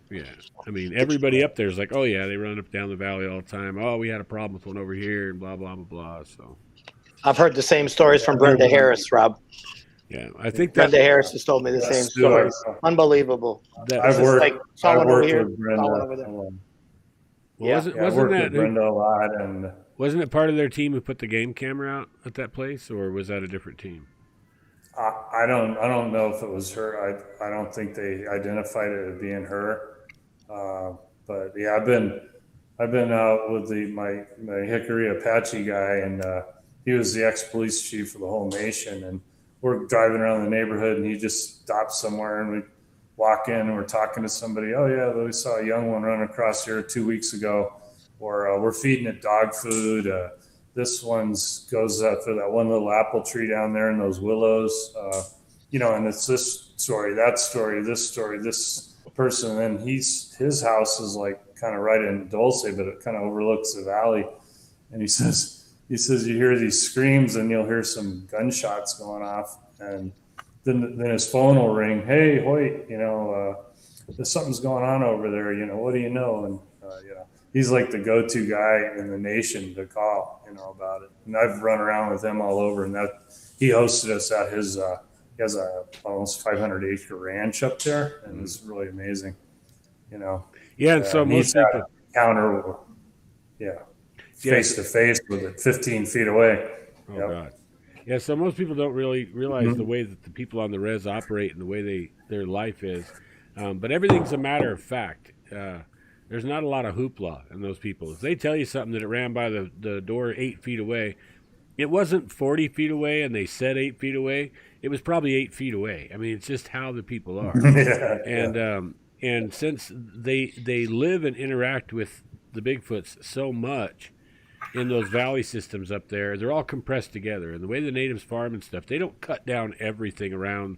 Yeah. I mean, everybody up there is like, oh yeah, they run up down the valley all the time. Oh, we had a problem with one over here, and blah blah blah blah. So,
I've heard the same stories from Brenda Harris, Rob.
Yeah, I think
Brenda Harris has told me the same stories. Unbelievable.
I've worked with Brenda.
Wasn't
that Brenda a lot, and
wasn't it part of their team who put the game camera out at that place, or was that a different team?
I don't know if it was her. I don't think they identified it as being her. But yeah, I've been out with my Hickory Apache guy, and he was the ex-police chief of the whole nation, and we're driving around the neighborhood, and he just stopped somewhere, and we walk in, and we're talking to somebody. Oh yeah, we saw a young one run across here 2 weeks ago. Or we're feeding it dog food. this one's goes after that one little apple tree down there and those willows, and it's this story, that story, this person. And then his house is like kind of right in Dulce, but it kind of overlooks the valley. And he says you hear these screams and you'll hear some gunshots going off, and then his phone will ring. Hey, Hoyt, there's something's going on over there. What do you know? And he's like the go-to guy in the nation to call, about it. And I've run around with him all over, and that he hosted us at his. He has a almost 500-acre ranch up there, and it's really amazing.
Yeah, and so most people
encounter, face to face with it, 15 feet away.
Oh God. Yeah, so most people don't really realize the way that the people on the res operate and the way their life is. But everything's a matter of fact. There's not a lot of hoopla in those people. If they tell you something that it ran by the door 8 feet away, it wasn't 40 feet away and they said 8 feet away. It was probably 8 feet away. I mean, it's just how the people are. And since they live and interact with the Bigfoots so much in those valley systems up there, they're all compressed together. And the way the natives farm and stuff, they don't cut down everything around.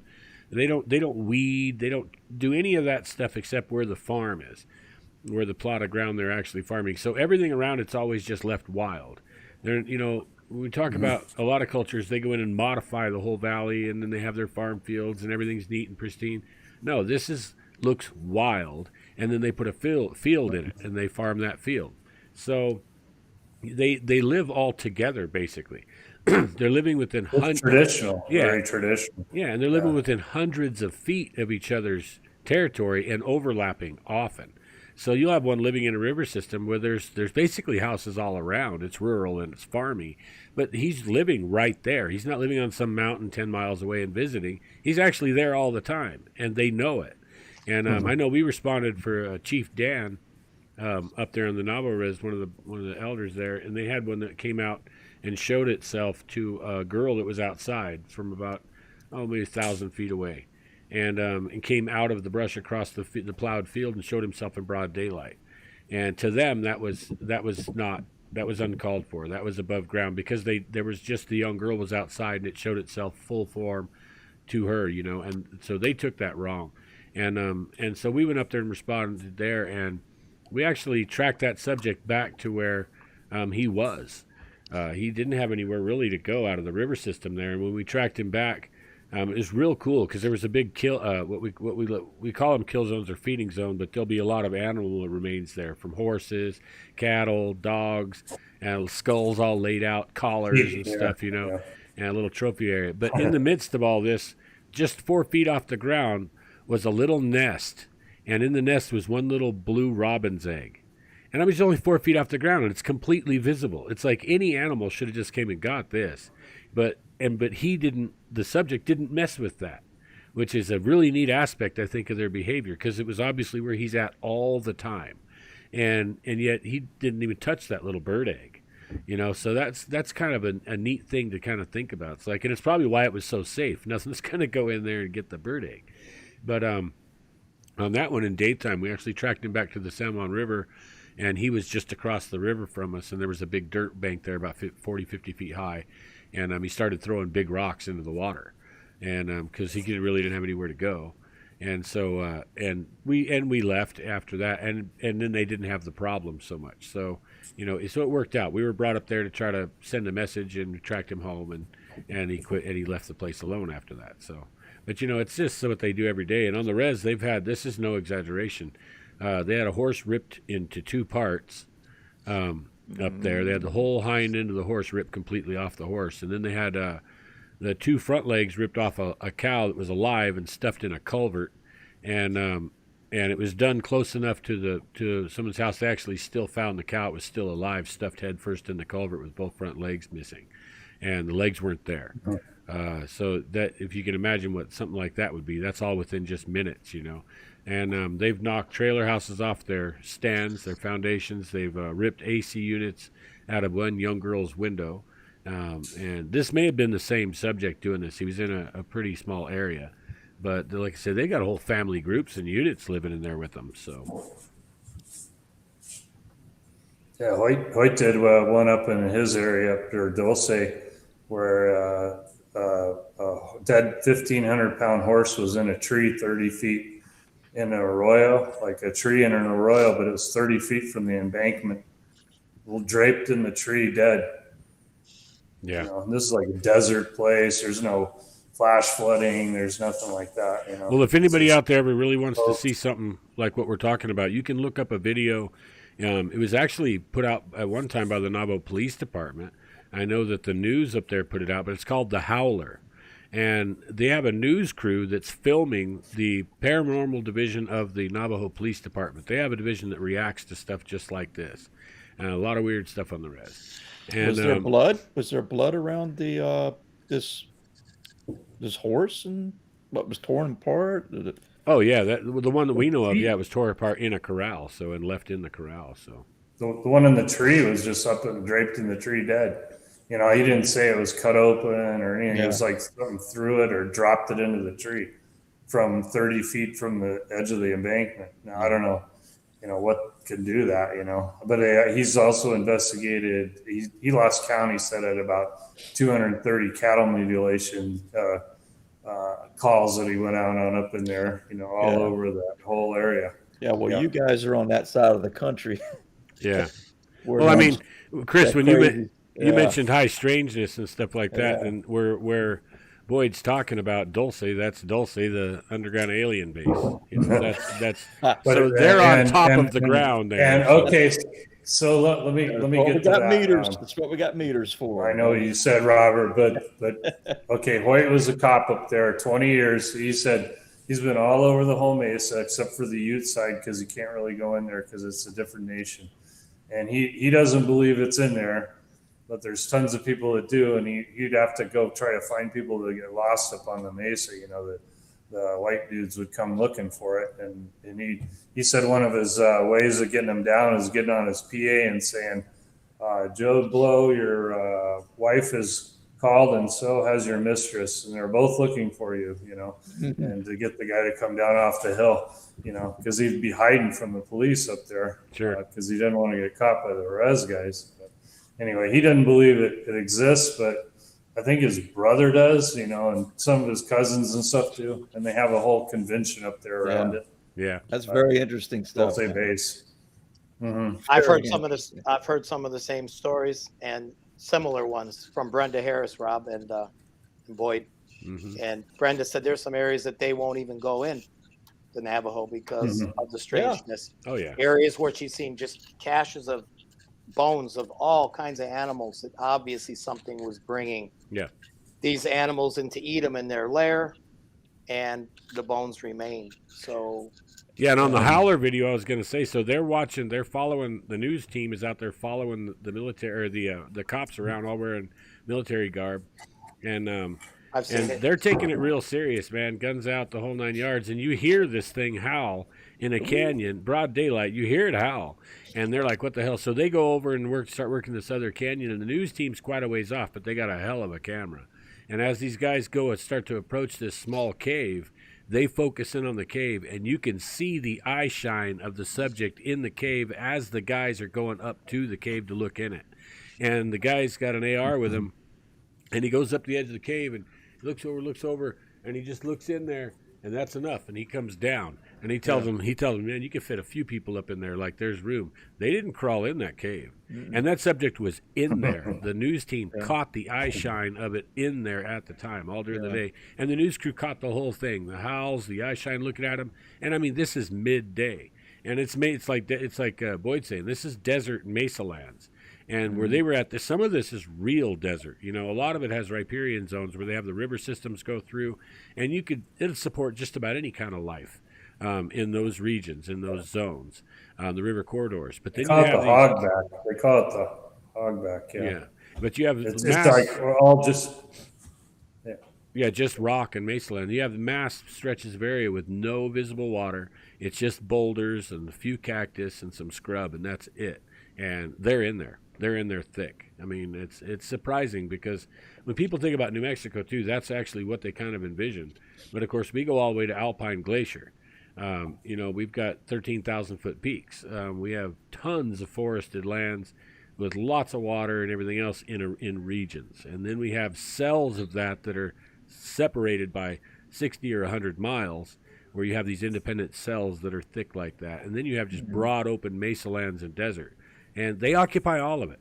They don't weed. They don't do any of that stuff except where the farm is, where the plot of ground they're actually farming. So everything around it's always just left wild. They're, when we talk about a lot of cultures, they go in and modify the whole valley, and then they have their farm fields, and everything's neat and pristine. No, this looks wild, and then they put a field in it, and they farm that field. So they live all together, basically. They're living within hundreds.
Traditional, very traditional.
Yeah, and they're living within hundreds of feet of each other's territory and overlapping often. So you'll have one living in a river system where there's basically houses all around. It's rural and it's farmy, but he's living right there. He's not living on some mountain 10 miles away and visiting. He's actually there all the time, and they know it. And I know we responded for Chief Dan up there on the Navajo Res, one of the elders there, and they had one that came out and showed itself to a girl that was outside from about maybe 1,000 feet away. And came out of the brush across the plowed field and showed himself in broad daylight. And to them, that was uncalled for. That was above ground, because there was just the young girl was outside and it showed itself full form to her, and so they took that wrong. And so we went up there and responded there, and we actually tracked that subject back to where he was. He didn't have anywhere really to go out of the river system there, and when we tracked him back, it was real cool because there was a big kill. What we call them kill zones or feeding zone, but there'll be a lot of animal remains there, from horses, cattle, dogs, and skulls all laid out, collars and stuff, and a little trophy area. But in the midst of all this, just 4 feet off the ground was a little nest, and in the nest was one little blue robin's egg. And I was only 4 feet off the ground, and it's completely visible. It's like any animal should have just came and got this, but he didn't. The subject didn't mess with that, which is a really neat aspect, I think, of their behavior, because it was obviously where he's at all the time, and yet he didn't even touch that little bird egg, So that's kind of a neat thing to kind of think about. It's like, and it's probably why it was so safe. Nothing's going to go in there and get the bird egg, but on that one in daytime, we actually tracked him back to the San Juan River. And he was just across the river from us, and there was a big dirt bank there about 40, 50 feet high. And he started throwing big rocks into the water, and because he really didn't have anywhere to go. And so and we left after that, and then they didn't have the problem so much. So so it worked out. We were brought up there to try to send a message, and we tracked him home, and he quit, and he left the place alone after that. So, but it's just what they do every day. And on the res, they've had, this is no exaggeration, they had a horse ripped into two parts up there. They had the whole hind end of the horse ripped completely off the horse, and then they had the two front legs ripped off a cow that was alive and stuffed in a culvert, and it was done close enough to someone's house. They actually still found the cow. It was still alive, stuffed head first in the culvert with both front legs missing, and the legs weren't there. So that, if you can imagine what something like that would be, that's all within just minutes, And they've knocked trailer houses off their stands, their foundations. They've ripped AC units out of one young girl's window. And this may have been the same subject doing this. He was in a pretty small area. But like I said, they got a whole family groups and units living in there with them. So
Yeah, Hoyt did one up in his area up near Dulce, where a dead 1,500-pound horse was in a tree 30 feet in an arroyo, like a tree in an arroyo, but it was 30 feet from the embankment, draped in the tree, dead.
Yeah.
You know, and this is like a desert place. There's no flash flooding. There's nothing like that. You know.
Well, if anybody out there ever really wants to see something like what we're talking about, you can look up a video. It was actually put out at one time by the Navajo Police Department. I know that the news up there put it out, but it's called The Howler. And they have a news crew that's filming the paranormal division of the Navajo Police Department. They have a division that reacts to stuff just like this. And a lot of weird stuff on the res. And,
was there blood? Was there blood around the this horse and what was torn apart?
Oh yeah, the one that we know of, yeah, it was tore apart in a corral, and left in the corral. So
the one in the tree was just up and draped in the tree, dead. You know, he didn't say it was cut open or anything.
Yeah.
It was like something threw it or dropped it into the tree from 30 feet from the edge of the embankment. Now I don't know, you know, what can do that, you know. But he's also investigated. He lost count. He said at about 230 cattle mutilation calls that he went out on up in there, you know, all over that whole area.
Yeah, well, you guys are on that side of the country.
Yeah. Well, I mean, Chris, when you mentioned high strangeness and stuff like that, and where Boyd's talking about Dulce, that's Dulce, the underground alien base. You know, that's so they're on top of the ground there.
And okay, so let me get to that.
Meters. That's what we got meters for.
I know you said Robert, but okay, Hoyt was a cop up there 20 years. He said he's been all over the whole mesa except for the Ute side because he can't really go in there because it's a different nation, and he doesn't believe it's in there. But there's tons of people that do, and he'd have to go try to find people that get lost up on the mesa. You know, the white dudes would come looking for it, and he said one of his ways of getting them down is getting on his PA and saying, "Joe Blow, your wife is called, and so has your mistress, and they're both looking for you." You know, and to get the guy to come down off the hill, you know, because he'd be hiding from the police up there,
sure,
because he didn't want to get caught by the res guys. Anyway, he doesn't believe it exists, but I think his brother does, you know, and some of his cousins and stuff do. And they have a whole convention up there around it.
Yeah.
That's very interesting stuff.
Dulce base. Mm-hmm.
I've heard some of the same stories and similar ones from Brenda Harris, Rob, and Boyd. Mm-hmm. And Brenda said there's some areas that they won't even go in, the Navajo, because of the strangeness.
Yeah. Oh, yeah.
Areas where she's seen just caches of bones of all kinds of animals that obviously something was bringing these animals in to eat them in their lair, and the bones remain. So
yeah, and on the Howler video, I was going to say, so they're following, the news team is out there following the military, or the cops around, all wearing military garb, and they're taking it real serious, man. Guns out, the whole 9 yards, and you hear this thing howl in a canyon, broad daylight. You hear it howl, and they're like, "What the hell?" So they go over and start working this other canyon, and the news team's quite a ways off, but they got a hell of a camera. And as these guys go and start to approach this small cave, they focus in on the cave, and you can see the eye shine of the subject in the cave as the guys are going up to the cave to look in it. And the guy's got an AR with him, and he goes up the edge of the cave and looks over, and he just looks in there, and that's enough. And he comes down, and he tells them, man, you can fit a few people up in there. Like, there's room. They didn't crawl in that cave, and that subject was in there. The news team caught the eye shine of it in there at the time, all during the day, and the news crew caught the whole thing. The howls, the eye shine, looking at him, and I mean, this is midday, and it's like Boyd saying, this is desert mesa lands. And where they were at, some of this is real desert. You know, a lot of it has riparian zones where they have the river systems go through, and it'll support just about any kind of life in those regions, in those zones, the river corridors. But then
They call it the hogback. Yeah.
But you have
it's like we're all just
just rock and mesa land. You have the mass stretches of area with no visible water. It's just boulders and a few cactus and some scrub, and that's it. And they're in there. They're in there thick. I mean, it's surprising because when people think about New Mexico too, that's actually what they kind of envision. But of course, we go all the way to Alpine Glacier. We've got 13,000-foot peaks. We have tons of forested lands with lots of water and everything else in regions. And then we have cells of that are separated by 60 or 100 miles, where you have these independent cells that are thick like that. And then you have just broad open mesa lands and desert. And they occupy all of it.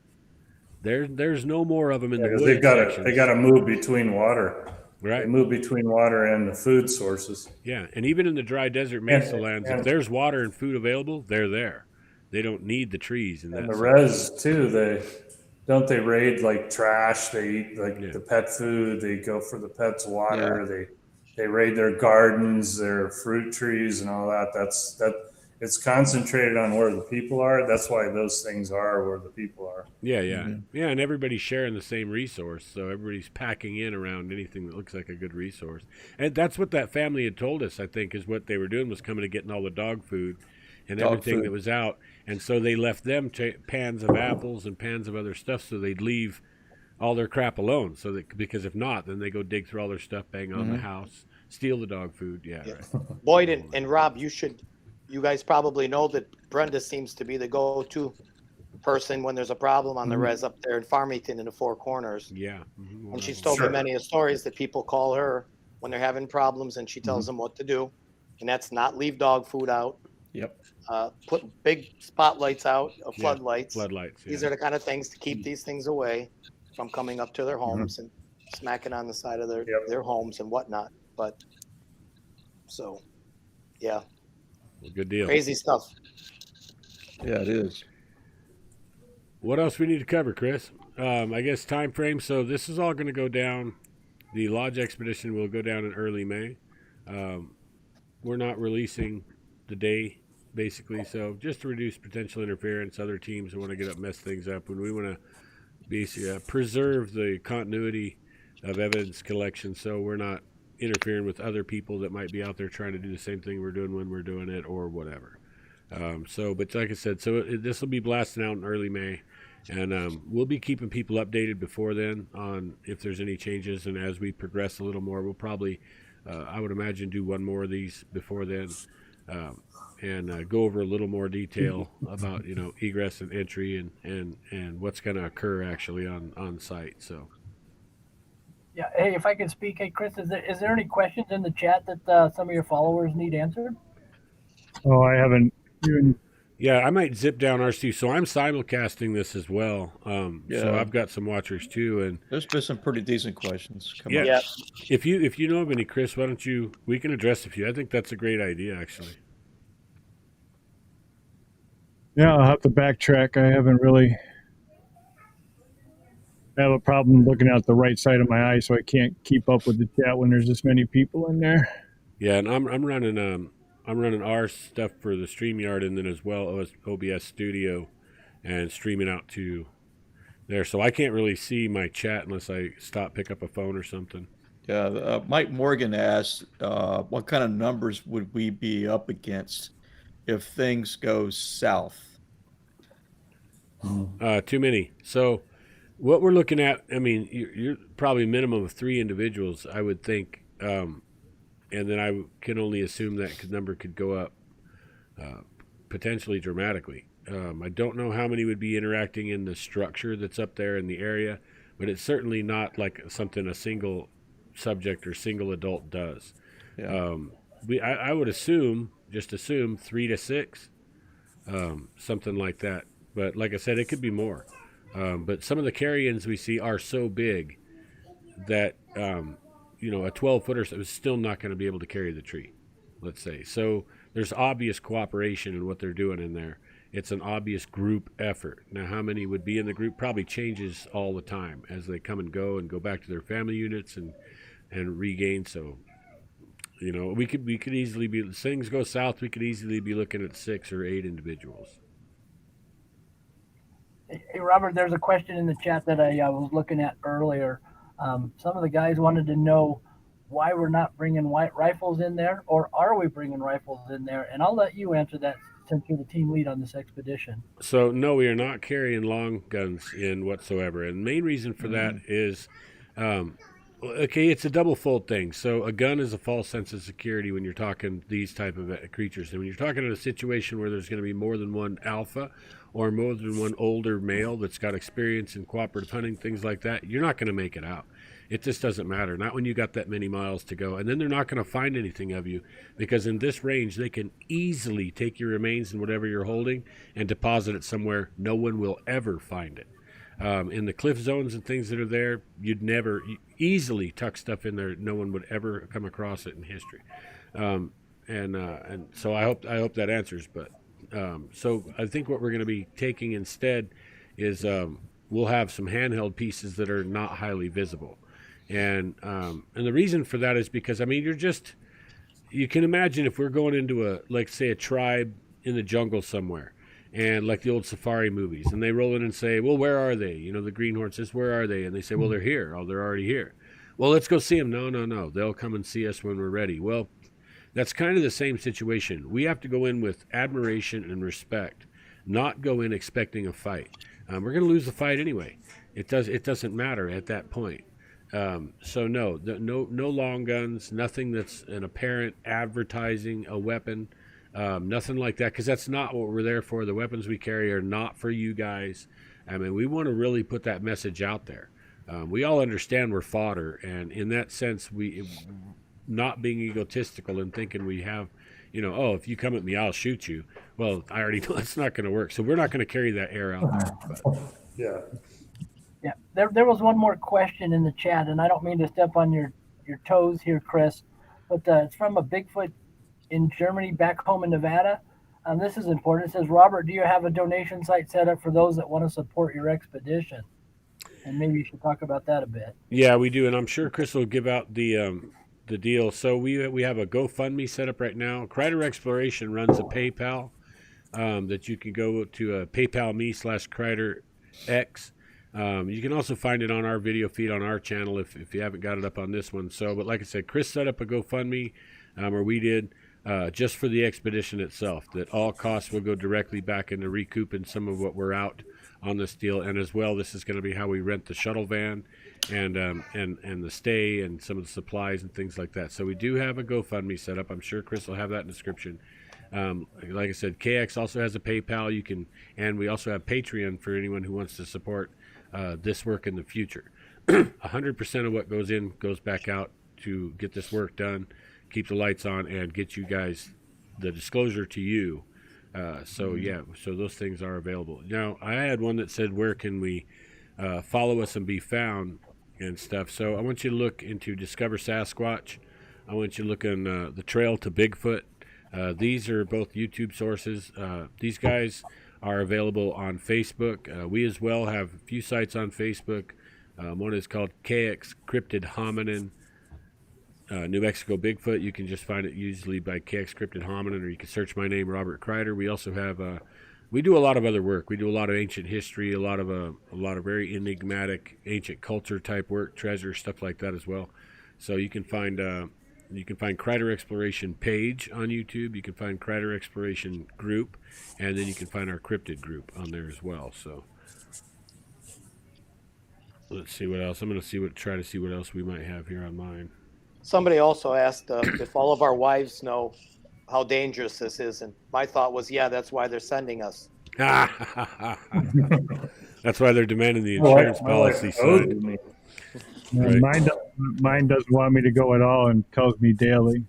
There's no more of them in the woods.
They got to move between water.
Right.
They move between water and the food sources.
Yeah, and even in the dry desert mesa lands, if there's water and food available, they're there. They don't need the trees. And
the res too. They raid like trash. They eat the pet food. They go for the pets' water. They raid their gardens, their fruit trees, and all that. It's concentrated on where the people are. That's why those things are where the people are.
Yeah, and everybody's sharing the same resource, so everybody's packing in around anything that looks like a good resource. And that's what that family had told us, I think, is what they were doing was coming and getting all the dog food and everything that was out. And so they left them pans of apples and pans of other stuff, so they'd leave all their crap alone. Because if not, then they go dig through all their stuff, bang on the house, steal the dog food. Yeah. Right.
Boyd and Rob, you guys probably know that Brenda seems to be the go-to person when there's a problem on the res up there in Farmington in the Four Corners.
Yeah.
And she's told me many stories that people call her when they're having problems, and she tells them what to do. And that's not leave dog food out.
Yep.
Put big spotlights out, floodlights.
Floodlights.
These are the kind of things to keep these things away from coming up to their homes and smacking on the side of their homes and whatnot. But so, yeah.
Well, good deal.
Crazy stuff.
Yeah, it is.
What else we need to cover, Chris? I guess time frame. So this is all going to go down. The Lodge expedition will go down in early May. We're not releasing the day, basically, so just to reduce potential interference. Other teams want to get up, mess things up, and we want to basically preserve the continuity of evidence collection, so we're not interfering with other people that might be out there trying to do the same thing we're doing when we're doing it or whatever. But like I said, this will be blasting out in early May, and we'll be keeping people updated before then on if there's any changes. And as we progress a little more, we'll probably, I would imagine, do one more of these before then, and go over a little more detail about egress and entry and what's going to occur actually on site. So.
Yeah. Hey, if I could speak, hey Chris, is there any questions in the chat that some of your followers need answered?
Oh, I haven't even.
Yeah, I might zip down ours too. So I'm simulcasting this as well. So I've got some watchers too, and
there's been some pretty decent questions.
Yeah.
If you know of any, Chris, why don't we can address a few. I think that's a great idea, actually.
Yeah, I'll have to backtrack. I haven't really. I have a problem looking out the right side of my eye, so I can't keep up with the chat when there's this many people in there.
Yeah, and I'm running our stuff for the StreamYard, and then as well as OBS Studio, and streaming out to there. So I can't really see my chat unless I pick up a phone or something.
Yeah, Mike Morgan asked, what kind of numbers would we be up against if things go south?
Too many. So what we're looking at, I mean, you're probably a minimum of 3 individuals, I would think. And then I can only assume that number could go up potentially dramatically. I don't know how many would be interacting in the structure that's up there in the area, but it's certainly not like something a single subject or single adult does.
Yeah.
I would assume 3 to 6, something like that. But like I said, it could be more. But some of the carry-ins we see are so big that a 12-footer is still not going to be able to carry the tree, let's say. So there's obvious cooperation in what they're doing in there. It's an obvious group effort. Now, how many would be in the group probably changes all the time as they come and go back to their family units and regain. So, we could easily be, if things go south, we could easily be looking at 6 or 8 individuals.
Hey, Robert, there's a question in the chat that I was looking at earlier. Some of the guys wanted to know why we're not bringing white rifles in there, or are we bringing rifles in there? And I'll let you answer that since you're the team lead on this expedition.
So, no, we are not carrying long guns in whatsoever. And the main reason for that is Okay, it's a double-fold thing. So a gun is a false sense of security when you're talking these type of creatures. And when you're talking in a situation where there's going to be more than one alpha or more than one older male that's got experience in cooperative hunting, things like that, you're not going to make it out. It just doesn't matter. Not when you got that many miles to go. And then they're not going to find anything of you, because in this range, they can easily take your remains and whatever you're holding and deposit it somewhere. No one will ever find it. In the cliff zones and things that are there, you'd never easily tuck stuff in there. No one would ever come across it in history. And so I hope that answers. But so I think what we're going to be taking instead is we'll have some handheld pieces that are not highly visible. And the reason for that is because, I mean, you can imagine if we're going into like say a tribe in the jungle somewhere, and like the old safari movies, and they roll in and say, well, where are they? You know, the greenhorn says, where are they? And they say, well, they're here. Oh, they're already here. Well, let's go see them. No. They'll come and see us when we're ready. Well, that's kind of the same situation. We have to go in with admiration and respect, not go in expecting a fight. We're going to lose the fight anyway. It doesn't matter at that point. So no long guns, nothing that's an apparent advertising a weapon, nothing like that, because that's not what we're there for. The weapons we carry are not for you guys. I mean, we want to really put that message out there. We all understand we're fodder, and in that sense, we not being egotistical and thinking we have, oh, if you come at me, I'll shoot you. Well, I already know that's not going to work, so we're not going to carry that air out there. But.
Yeah.
Yeah, there was one more question in the chat, and I don't mean to step on your toes here, Chris, but it's from a Bigfoot in Germany back home in Nevada. This is important. It says, Robert, do you have a donation site set up for those that want to support your expedition? And maybe you should talk about that a bit.
Yeah, we do, and I'm sure Chris will give out the deal. So we have a GoFundMe set up right now. Crider Exploration runs a PayPal that you can go to PayPal.me/CriderX. You can also find it on our video feed on our channel if you haven't got it up on this one. So, but like I said, Chris set up a GoFundMe, or we did, just for the expedition itself, that all costs will go directly back into recouping some of what we're out on this deal. And as well, this is going to be how we rent the shuttle van and the stay and some of the supplies and things like that. So we do have a GoFundMe set up. I'm sure Chris will have that in the description. Like I said, KX also has a PayPal. And we also have Patreon for anyone who wants to support this work in the future. 100% of what goes in goes back out to get this work done, keep the lights on, and get you guys the disclosure to you. So those things are available. Now, I had one that said, where can we follow us and be found and stuff. So I want you to look into Discover Sasquatch. I want you to look on the Trail to Bigfoot. These are both YouTube sources. These guys are available on Facebook. We as well have a few sites on Facebook. One is called KX Cryptid Hominin New Mexico Bigfoot. You can just find it usually by KX Cryptid Hominin, or you can search my name, Robert Kreider. We also have we do a lot of other work. We do a lot of ancient history, a lot of very enigmatic ancient culture type work, treasure, stuff like that as well. So you can find Kreider Exploration page on YouTube. You can find Kreider Exploration group, and then you can find our cryptid group on there as well. So let's see what else. I'm going to try to see what else we might have here on mine.
Somebody also asked if all of our wives know how dangerous this is, and my thought was, yeah, that's why they're sending us.
That's why they're demanding the insurance policy signed.
Right. Mine doesn't want me to go at all and tells me daily.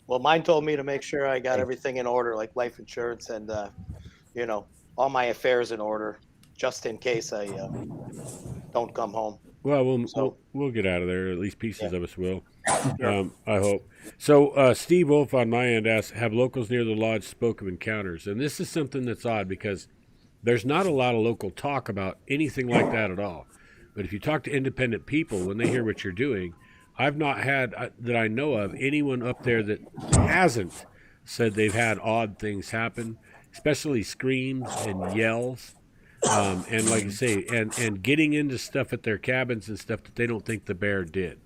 Well, mine told me to make sure I got everything in order, like life insurance and, all my affairs in order, just in case I don't come home.
Well, we'll get out of there. At least pieces of us will. I hope. So Steve Wolf on my end asks, have locals near the lodge spoke of encounters? And this is something that's odd because there's not a lot of local talk about anything like that at all. But if you talk to independent people, when they hear what you're doing, I've not had, that I know of, anyone up there that hasn't said they've had odd things happen, especially screams and yells. And like I say, and getting into stuff at their cabins and stuff that they don't think the bear did.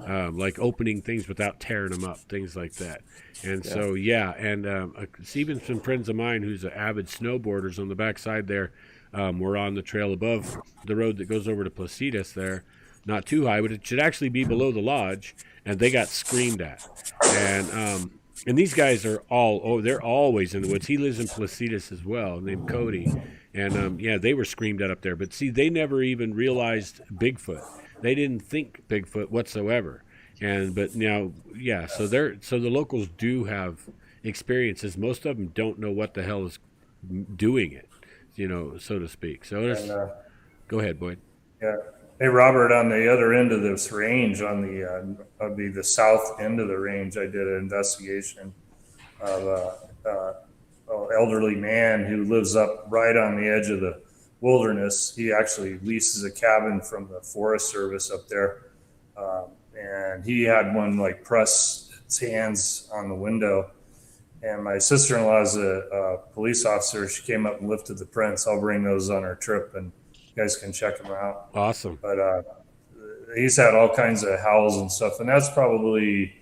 Like opening things without tearing them up, things like that. And so, even some friends of mine who's an avid snowboarders on the backside there, we're on the trail above the road that goes over to Placitas there. not too high, but it should actually be below the lodge, and they got screamed at. And these guys are they're always in the woods. He lives in Placitas as well, named Cody. And yeah, they were screamed at up there. But see, they never even realized Bigfoot. They didn't think Bigfoot whatsoever. But now, yeah, so the locals do have experiences. Most of them don't know what the hell is doing it, so to speak. So go ahead, Boyd.
Yeah. Hey, Robert, on the other end of this range, on the south end of the range, I did an investigation of an elderly man who lives up right on the edge of the wilderness. He actually leases a cabin from the Forest Service up there. And he had one like press its hands on the window. And my sister-in-law is a police officer. She came up and lifted the prints. I'll bring those on our trip, and you guys can check them out.
Awesome.
But he's had all kinds of howls and stuff. And that's probably,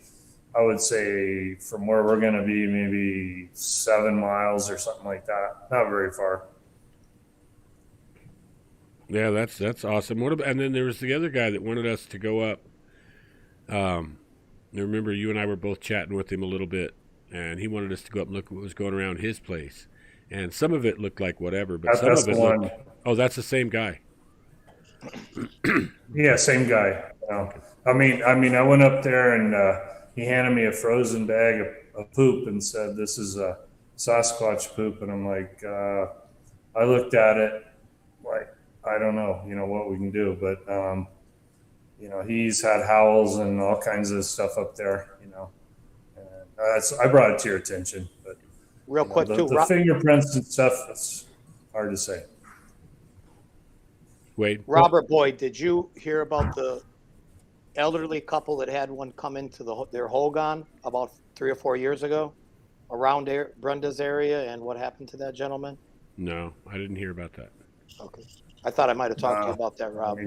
I would say, from where we're going to be, maybe 7 miles or something like that. Not very far.
Yeah, that's awesome. And then there was the other guy that wanted us to go up. I remember you and I were both chatting with him a little bit, and he wanted us to go up and look what was going around his place. And some of it looked like whatever, but some of it looked... Oh, that's the same guy.
Yeah, same guy. I mean, I went up there and he handed me a frozen bag of poop and said, "This is a Sasquatch poop." And I'm like, I looked at it like, I don't know, what we can do, but he's had howls and all kinds of stuff up there, And I brought it to your attention, but
real quick too,
the fingerprints and stuff, it's hard to say.
Wade.
Robert Boyd, did you hear about the elderly couple that had one come into their Hogan about 3 or 4 years ago around Brenda's area, and what happened to that gentleman?
No, I didn't hear about that.
Okay. I thought I might have talked to you about that, Rob.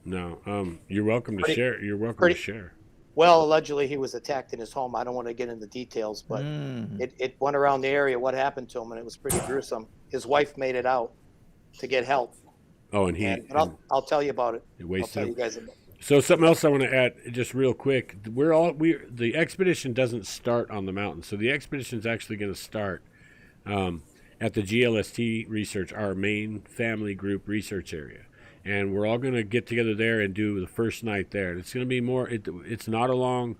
No. You're welcome to share. You're welcome to share.
Well, allegedly he was attacked in his home. I don't want to get into details, but it went around the area what happened to him, and it was pretty gruesome. His wife made it out to get help.
Oh,
I'll tell you about it.
I'll
tell you guys about it.
So something else I want to add just real quick. The expedition doesn't start on the mountain. So the expedition is actually going to start at the GLST research, our main family group research area. And we're all going to get together there and do the first night there. It's going to be more, it's not a long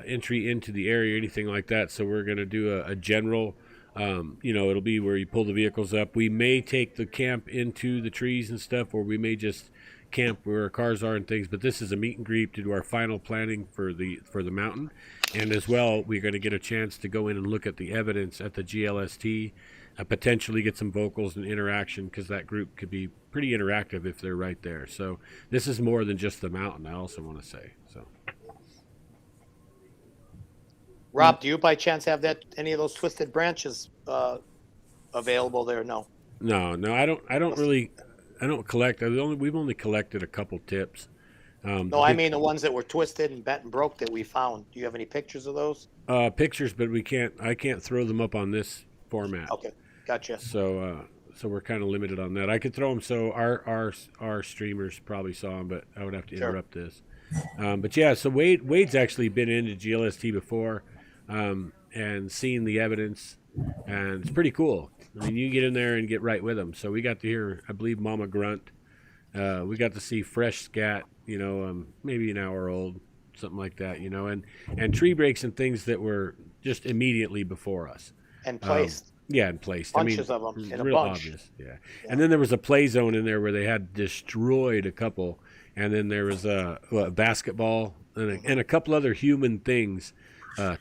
entry into the area or anything like that. So we're going to do a general, it'll be where you pull the vehicles up. We may take the camp into the trees and stuff, or we may just camp where our cars are and things. But this is a meet and greet to do our final planning for the mountain. And as well, we're going to get a chance to go in and look at the evidence at the GLST, potentially get some vocals and interaction, because that group could be pretty interactive if they're right there. So this is more than just the mountain, I also want to say. So,
Rob, do you by chance have any of those twisted branches available there? No,
I don't collect. We've only collected a couple tips.
No, I mean the ones that were twisted and bent and broke that we found. Do you have any pictures of those?
Pictures, but I can't throw them up on this format.
Okay, gotcha.
So we're kind of limited on that. I could throw them so our streamers probably saw them, but I would have to interrupt this. But yeah, so Wade's actually been into GLST before and seen the evidence, and it's pretty cool. I mean, you get in there and get right with them. So we got to hear, I believe, Mama Grunt. We got to see fresh scat, maybe an hour old, something like that, and tree breaks and things that were just immediately before us.
And placed.
And placed.
Bunches of them in a
real
bunch.
Obvious, yeah. And then there was a play zone in there where they had destroyed a couple, and then there was a basketball and a couple other human things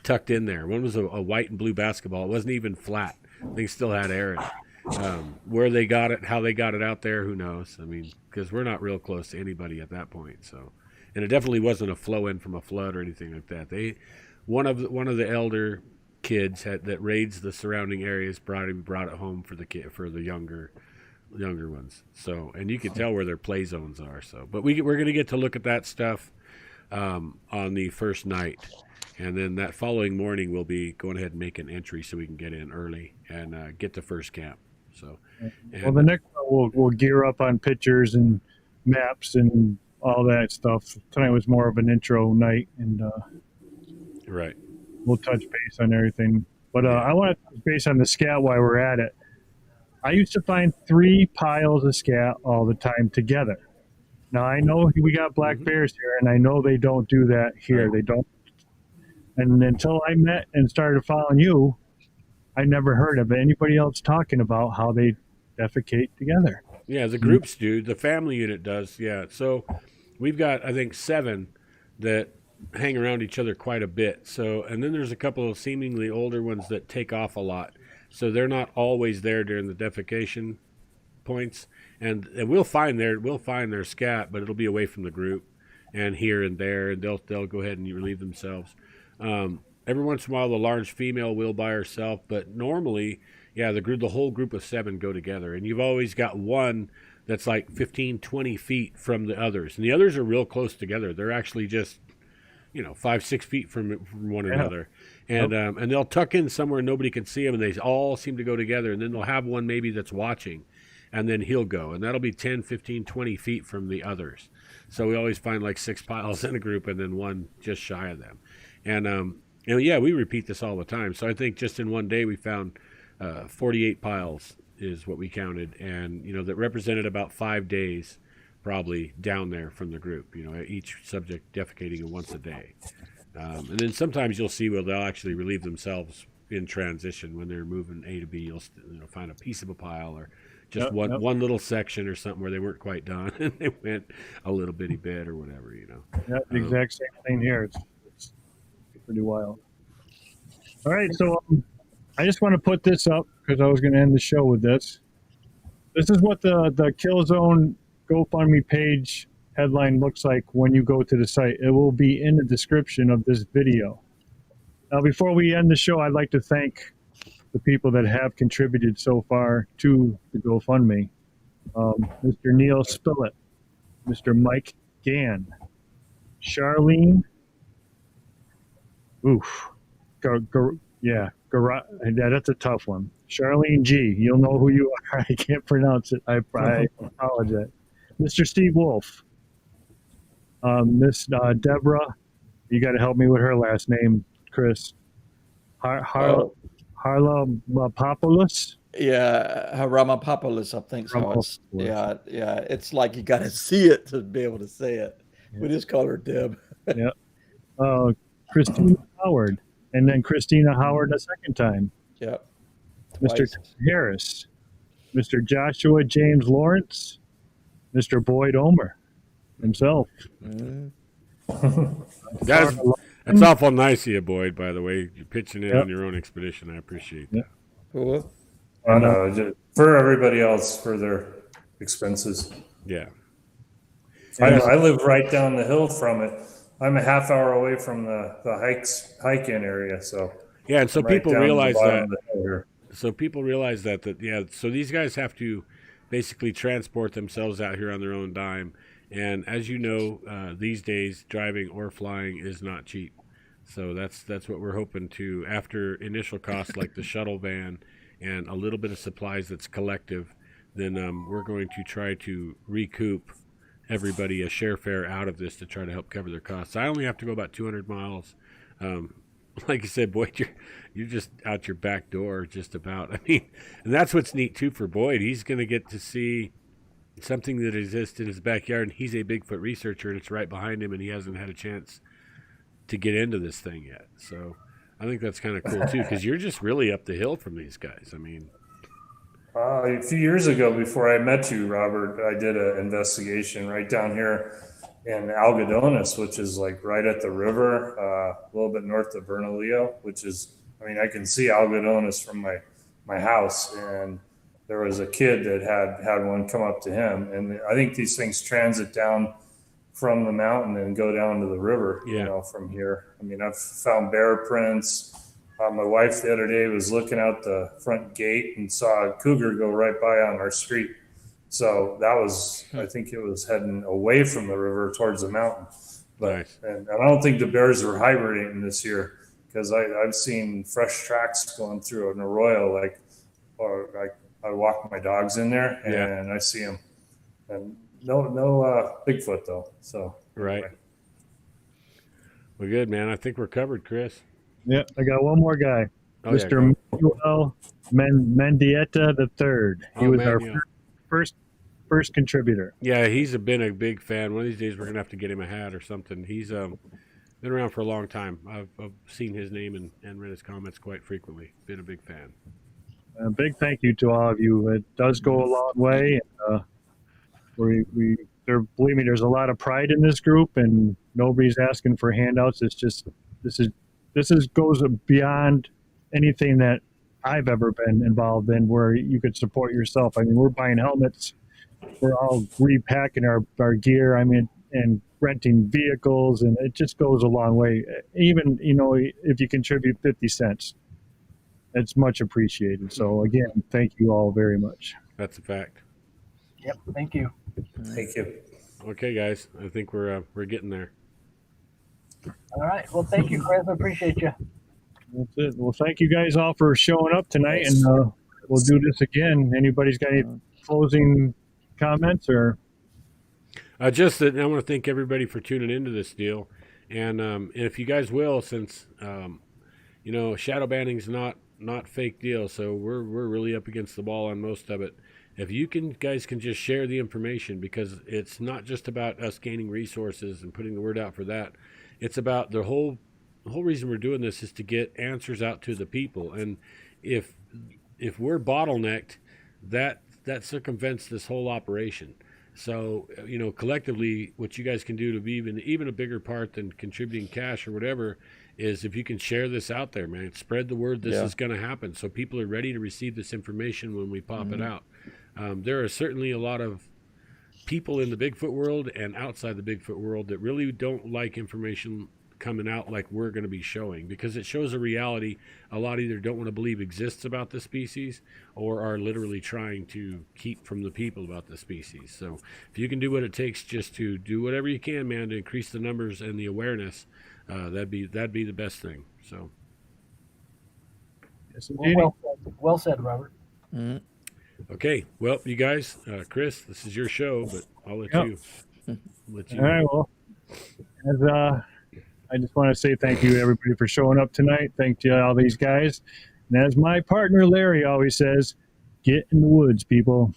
tucked in there. One was a white and blue basketball. It wasn't even flat. They still had air in it. Where they got it, how they got it out there, who knows? I mean, because we're not real close to anybody at that point. So, and it definitely wasn't a flow in from a flood or anything like that. One of the elder kids that raids the surrounding areas brought it home for the younger ones. So, and you can tell where their play zones are. So, but we're going to get to look at that stuff on the first night. And then that following morning, we'll be going ahead and make an entry so we can get in early and get to first camp. So,
the next one we'll gear up on pictures and maps and all that stuff. Tonight was more of an intro night, and
Right.
we'll touch base on everything. But I want to touch base on the scat while we're at it. I used to find 3 piles of scat all the time together. Now, I know we got black bears here, and I know they don't do that here.
Right.
They don't. And until I met and started following you, I never heard of anybody else talking about how they defecate together.
Yeah, the groups do. The family unit does. Yeah. So we've got, I think, 7 that hang around each other quite a bit. So, and then there's a couple of seemingly older ones that take off a lot. So they're not always there during the defecation points. And we'll find their scat, but it'll be away from the group and here and there, and they'll go ahead and relieve themselves. Every once in a while, the large female will by herself, but normally, yeah, the whole group of 7 go together, and you've always got one that's like 15, 20 feet from the others, and the others are real close together. They're actually just 5, 6 feet from one another, and they'll tuck in somewhere nobody can see them, and they all seem to go together, and then they'll have one maybe that's watching, and then he'll go, and that'll be 10, 15, 20 feet from the others. So we always find like 6 piles in a group, and then one just shy of them, and yeah, we repeat this all the time. So I think just in one day we found 48 piles is what we counted, and that represented about 5 days probably down there from the group, each subject defecating once a day. And then sometimes you'll see where they'll actually relieve themselves in transition when they're moving A to B. You'll find a piece of a pile or just one little section or something where they weren't quite done and they went a little bitty bit or whatever.
Yeah, the exact same thing here. It's pretty wild. All right, so I just want to put this up because I was going to end the show with this. This is what the Kill Zone GoFundMe page headline looks like when you go to the site. It will be in the description of this video. Now, before we end the show, I'd like to thank the people that have contributed so far to the GoFundMe. Mr. Neil Spillett, Mr. Mike Gann, Charlene. Oof. Yeah, that's a tough one. Charlene G. You'll know who you are. I can't pronounce it. I apologize. Mr. Steve Wolf. Miss Deborah. You got to help me with her last name, Chris. Harla Papoulos.
Yeah, Ramapopoulos, I think so. It's, yeah. It's like you got to see it to be able to say it. Yeah. We just call her Deb.
Yeah. Christina Howard. And then Christina Howard a second time.
Yep.
Mr. Harris. Mr. Joshua James Lawrence. Mr. Boyd Omer himself.
That's awful nice of you, Boyd, by the way. You're pitching in on your own expedition. I appreciate that.
Cool.
I know, for everybody else for their expenses.
Yeah.
I live right down the hill from it. I'm a half hour away from the hike-in area, so
yeah, and so people realize that. So people realize that so these guys have to basically transport themselves out here on their own dime, and as you know, these days driving or flying is not cheap. So that's what we're hoping to, after initial costs like the shuttle van and a little bit of supplies that's collective, then we're going to try to recoup everybody a share fare out of this to try to help cover their costs. I only have to go about 200 miles. Like you said, Boyd, you're just out your back door just about. I mean, and that's what's neat too for Boyd. He's going to get to see something that exists in his backyard, and he's a Bigfoot researcher, and it's right behind him, and he hasn't had a chance to get into this thing yet. So I think that's kind of cool too, because you're just really up the hill from these guys. I mean,
a few years ago, before I met you, Robert, I did an investigation right down here in Algodones, which is like right at the river, a little bit north of Bernalillo, which is, I can see Algodones from my house. And there was a kid that had one come up to him. And I think these things transit down from the mountain and go down to the river, from here. I've found bear prints. My wife the other day was looking out the front gate and saw a cougar go right by on our street. So that was, I think it was heading away from the river towards the mountain. But
nice.
And I don't think the bears are hibernating this year, because I've seen fresh tracks going through an arroyo, I walk my dogs in there and I see them. And no Bigfoot though. So
Right.
anyway.
Well, good, man. I think we're covered, Chris.
Yeah, I got one more guy,
Oh, yeah,
Mr.
go.
Manuel Mendieta III. He
Oh,
was
man,
our
yeah.
first contributor.
Yeah, been a big fan. One of these days we're gonna have to get him a hat or something. He's been around for a long time. I've seen his name and read his comments quite frequently. Been a big fan.
A big thank you to all of you. It does go a long way. Believe me, there's a lot of pride in this group, and nobody's asking for handouts. It's just this is goes beyond anything that I've ever been involved in, where you could support yourself. I mean, we're buying helmets, we're all repacking our gear. I mean, and renting vehicles, and it just goes a long way. Even if you contribute 50 cents, it's much appreciated. So again, thank you all very much.
That's a fact.
Yep. Thank you.
Thank you.
Okay, guys. I think we're getting there.
All right. Well, thank you, Chris. I appreciate you.
That's it. Well, thank you guys all for showing up tonight, and we'll do this again. Anybody's got any closing comments or?
Just that I want to thank everybody for tuning into this deal, and if you guys will, since shadow banning's not fake deal, so we're really up against the wall on most of it. If you guys can just share the information, because it's not just about us gaining resources and putting the word out for that. It's about the whole reason we're doing this is to get answers out to the people. And if we're bottlenecked, that circumvents this whole operation. So, collectively, what you guys can do to be even a bigger part than contributing cash or whatever is if you can share this out there, man. Spread the word this is going to happen, so people are ready to receive this information when we pop it out. There are certainly a lot of people in the Bigfoot world and outside the Bigfoot world that really don't like information coming out like we're going to be showing, because it shows a reality a lot either don't want to believe exists about the species or are literally trying to keep from the people about the species. So if you can do what it takes just to do whatever you can, man, to increase the numbers and the awareness, that'd be the best thing. So
Yes,
Well said, Robert.
Mm-hmm.
okay, well, you guys, Chris, this is your show, but I'll let you.
All right. Well, I just want to say thank you, everybody, for showing up tonight. Thank you, all these guys. And as my partner Larry always says, get in the woods, people.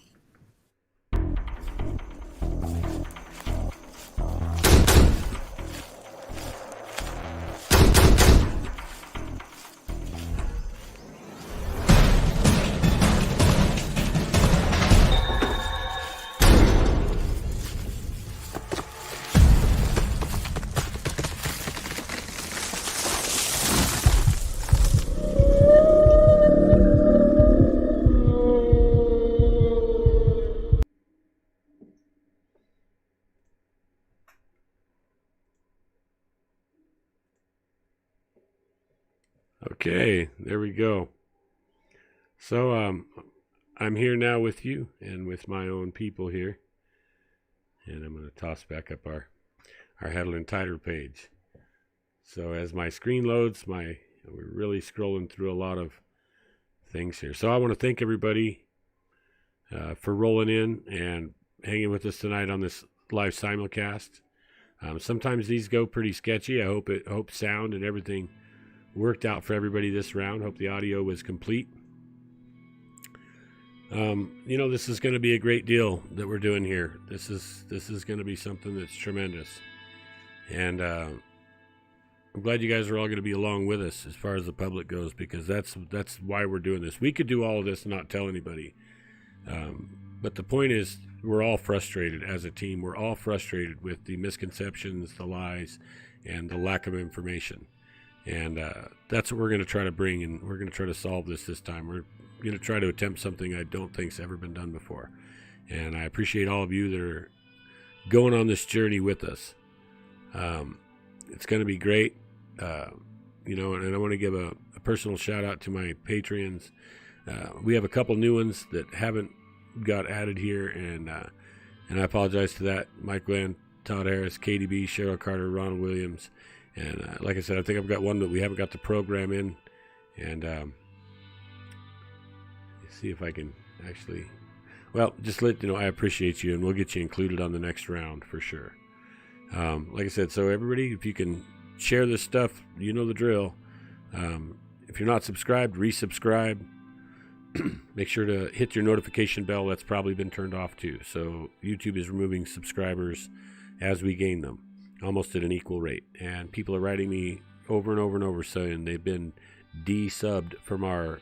Okay, there we go. So I'm here now with you and with my own people here. And I'm going to toss back up our Heddle and Tighter page. So as my screen loads, we're really scrolling through a lot of things here. So I want to thank everybody for rolling in and hanging with us tonight on this live simulcast. Sometimes these go pretty sketchy. I hope sound and everything worked out for everybody this round. Hope the audio was complete. This is going to be a great deal that we're doing here. This is going to be something that's tremendous, and I'm glad you guys are all going to be along with us as far as the public goes, because that's why we're doing this. We could do all of this and not tell anybody, but the point is we're all frustrated as a team. We're all frustrated with the misconceptions, the lies, and the lack of information. And that's what we're going to try to bring, and we're going to try to solve this time. We're going to try to attempt something I don't think's ever been done before. And I appreciate all of you that are going on this journey with us. It's going to be great, and I want to give a personal shout out to my Patreons. We have a couple new ones that haven't got added here, and I apologize to that. Mike Glenn, Todd Harris, KDB, Cheryl Carter, Ronald Williams. And like I said, I think I've got one that we haven't got the program in. And see if I can actually... Well, just let you know I appreciate you, and we'll get you included on the next round for sure. Like I said, so everybody, if you can share this stuff, you know the drill. If you're not subscribed, resubscribe. Make sure to hit your notification bell. That's probably been turned off too. So YouTube is removing subscribers as we gain them, almost at an equal rate. And people are writing me over and over and over saying they've been de-subbed from our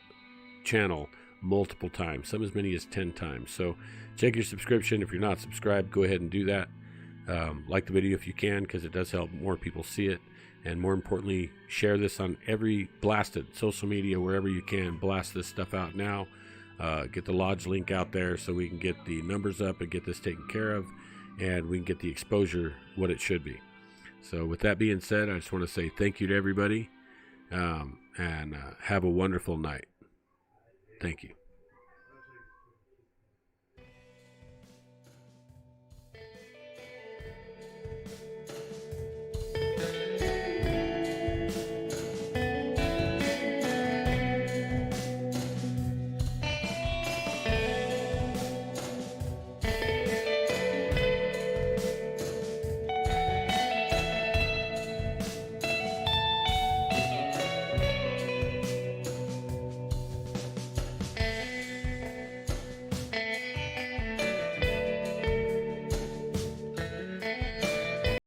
channel multiple times, some as many as 10 times. So check your subscription. If you're not subscribed, go ahead and do that. Like the video if you can, because it does help more people see it. And more importantly, share this on blasted social media wherever you can. Blast this stuff out now. Get the lodge link out there so we can get the numbers up and get this taken care of, and we can get the exposure what it should be. So with that being said, I just want to say thank you to everybody, and have a wonderful night. Thank you.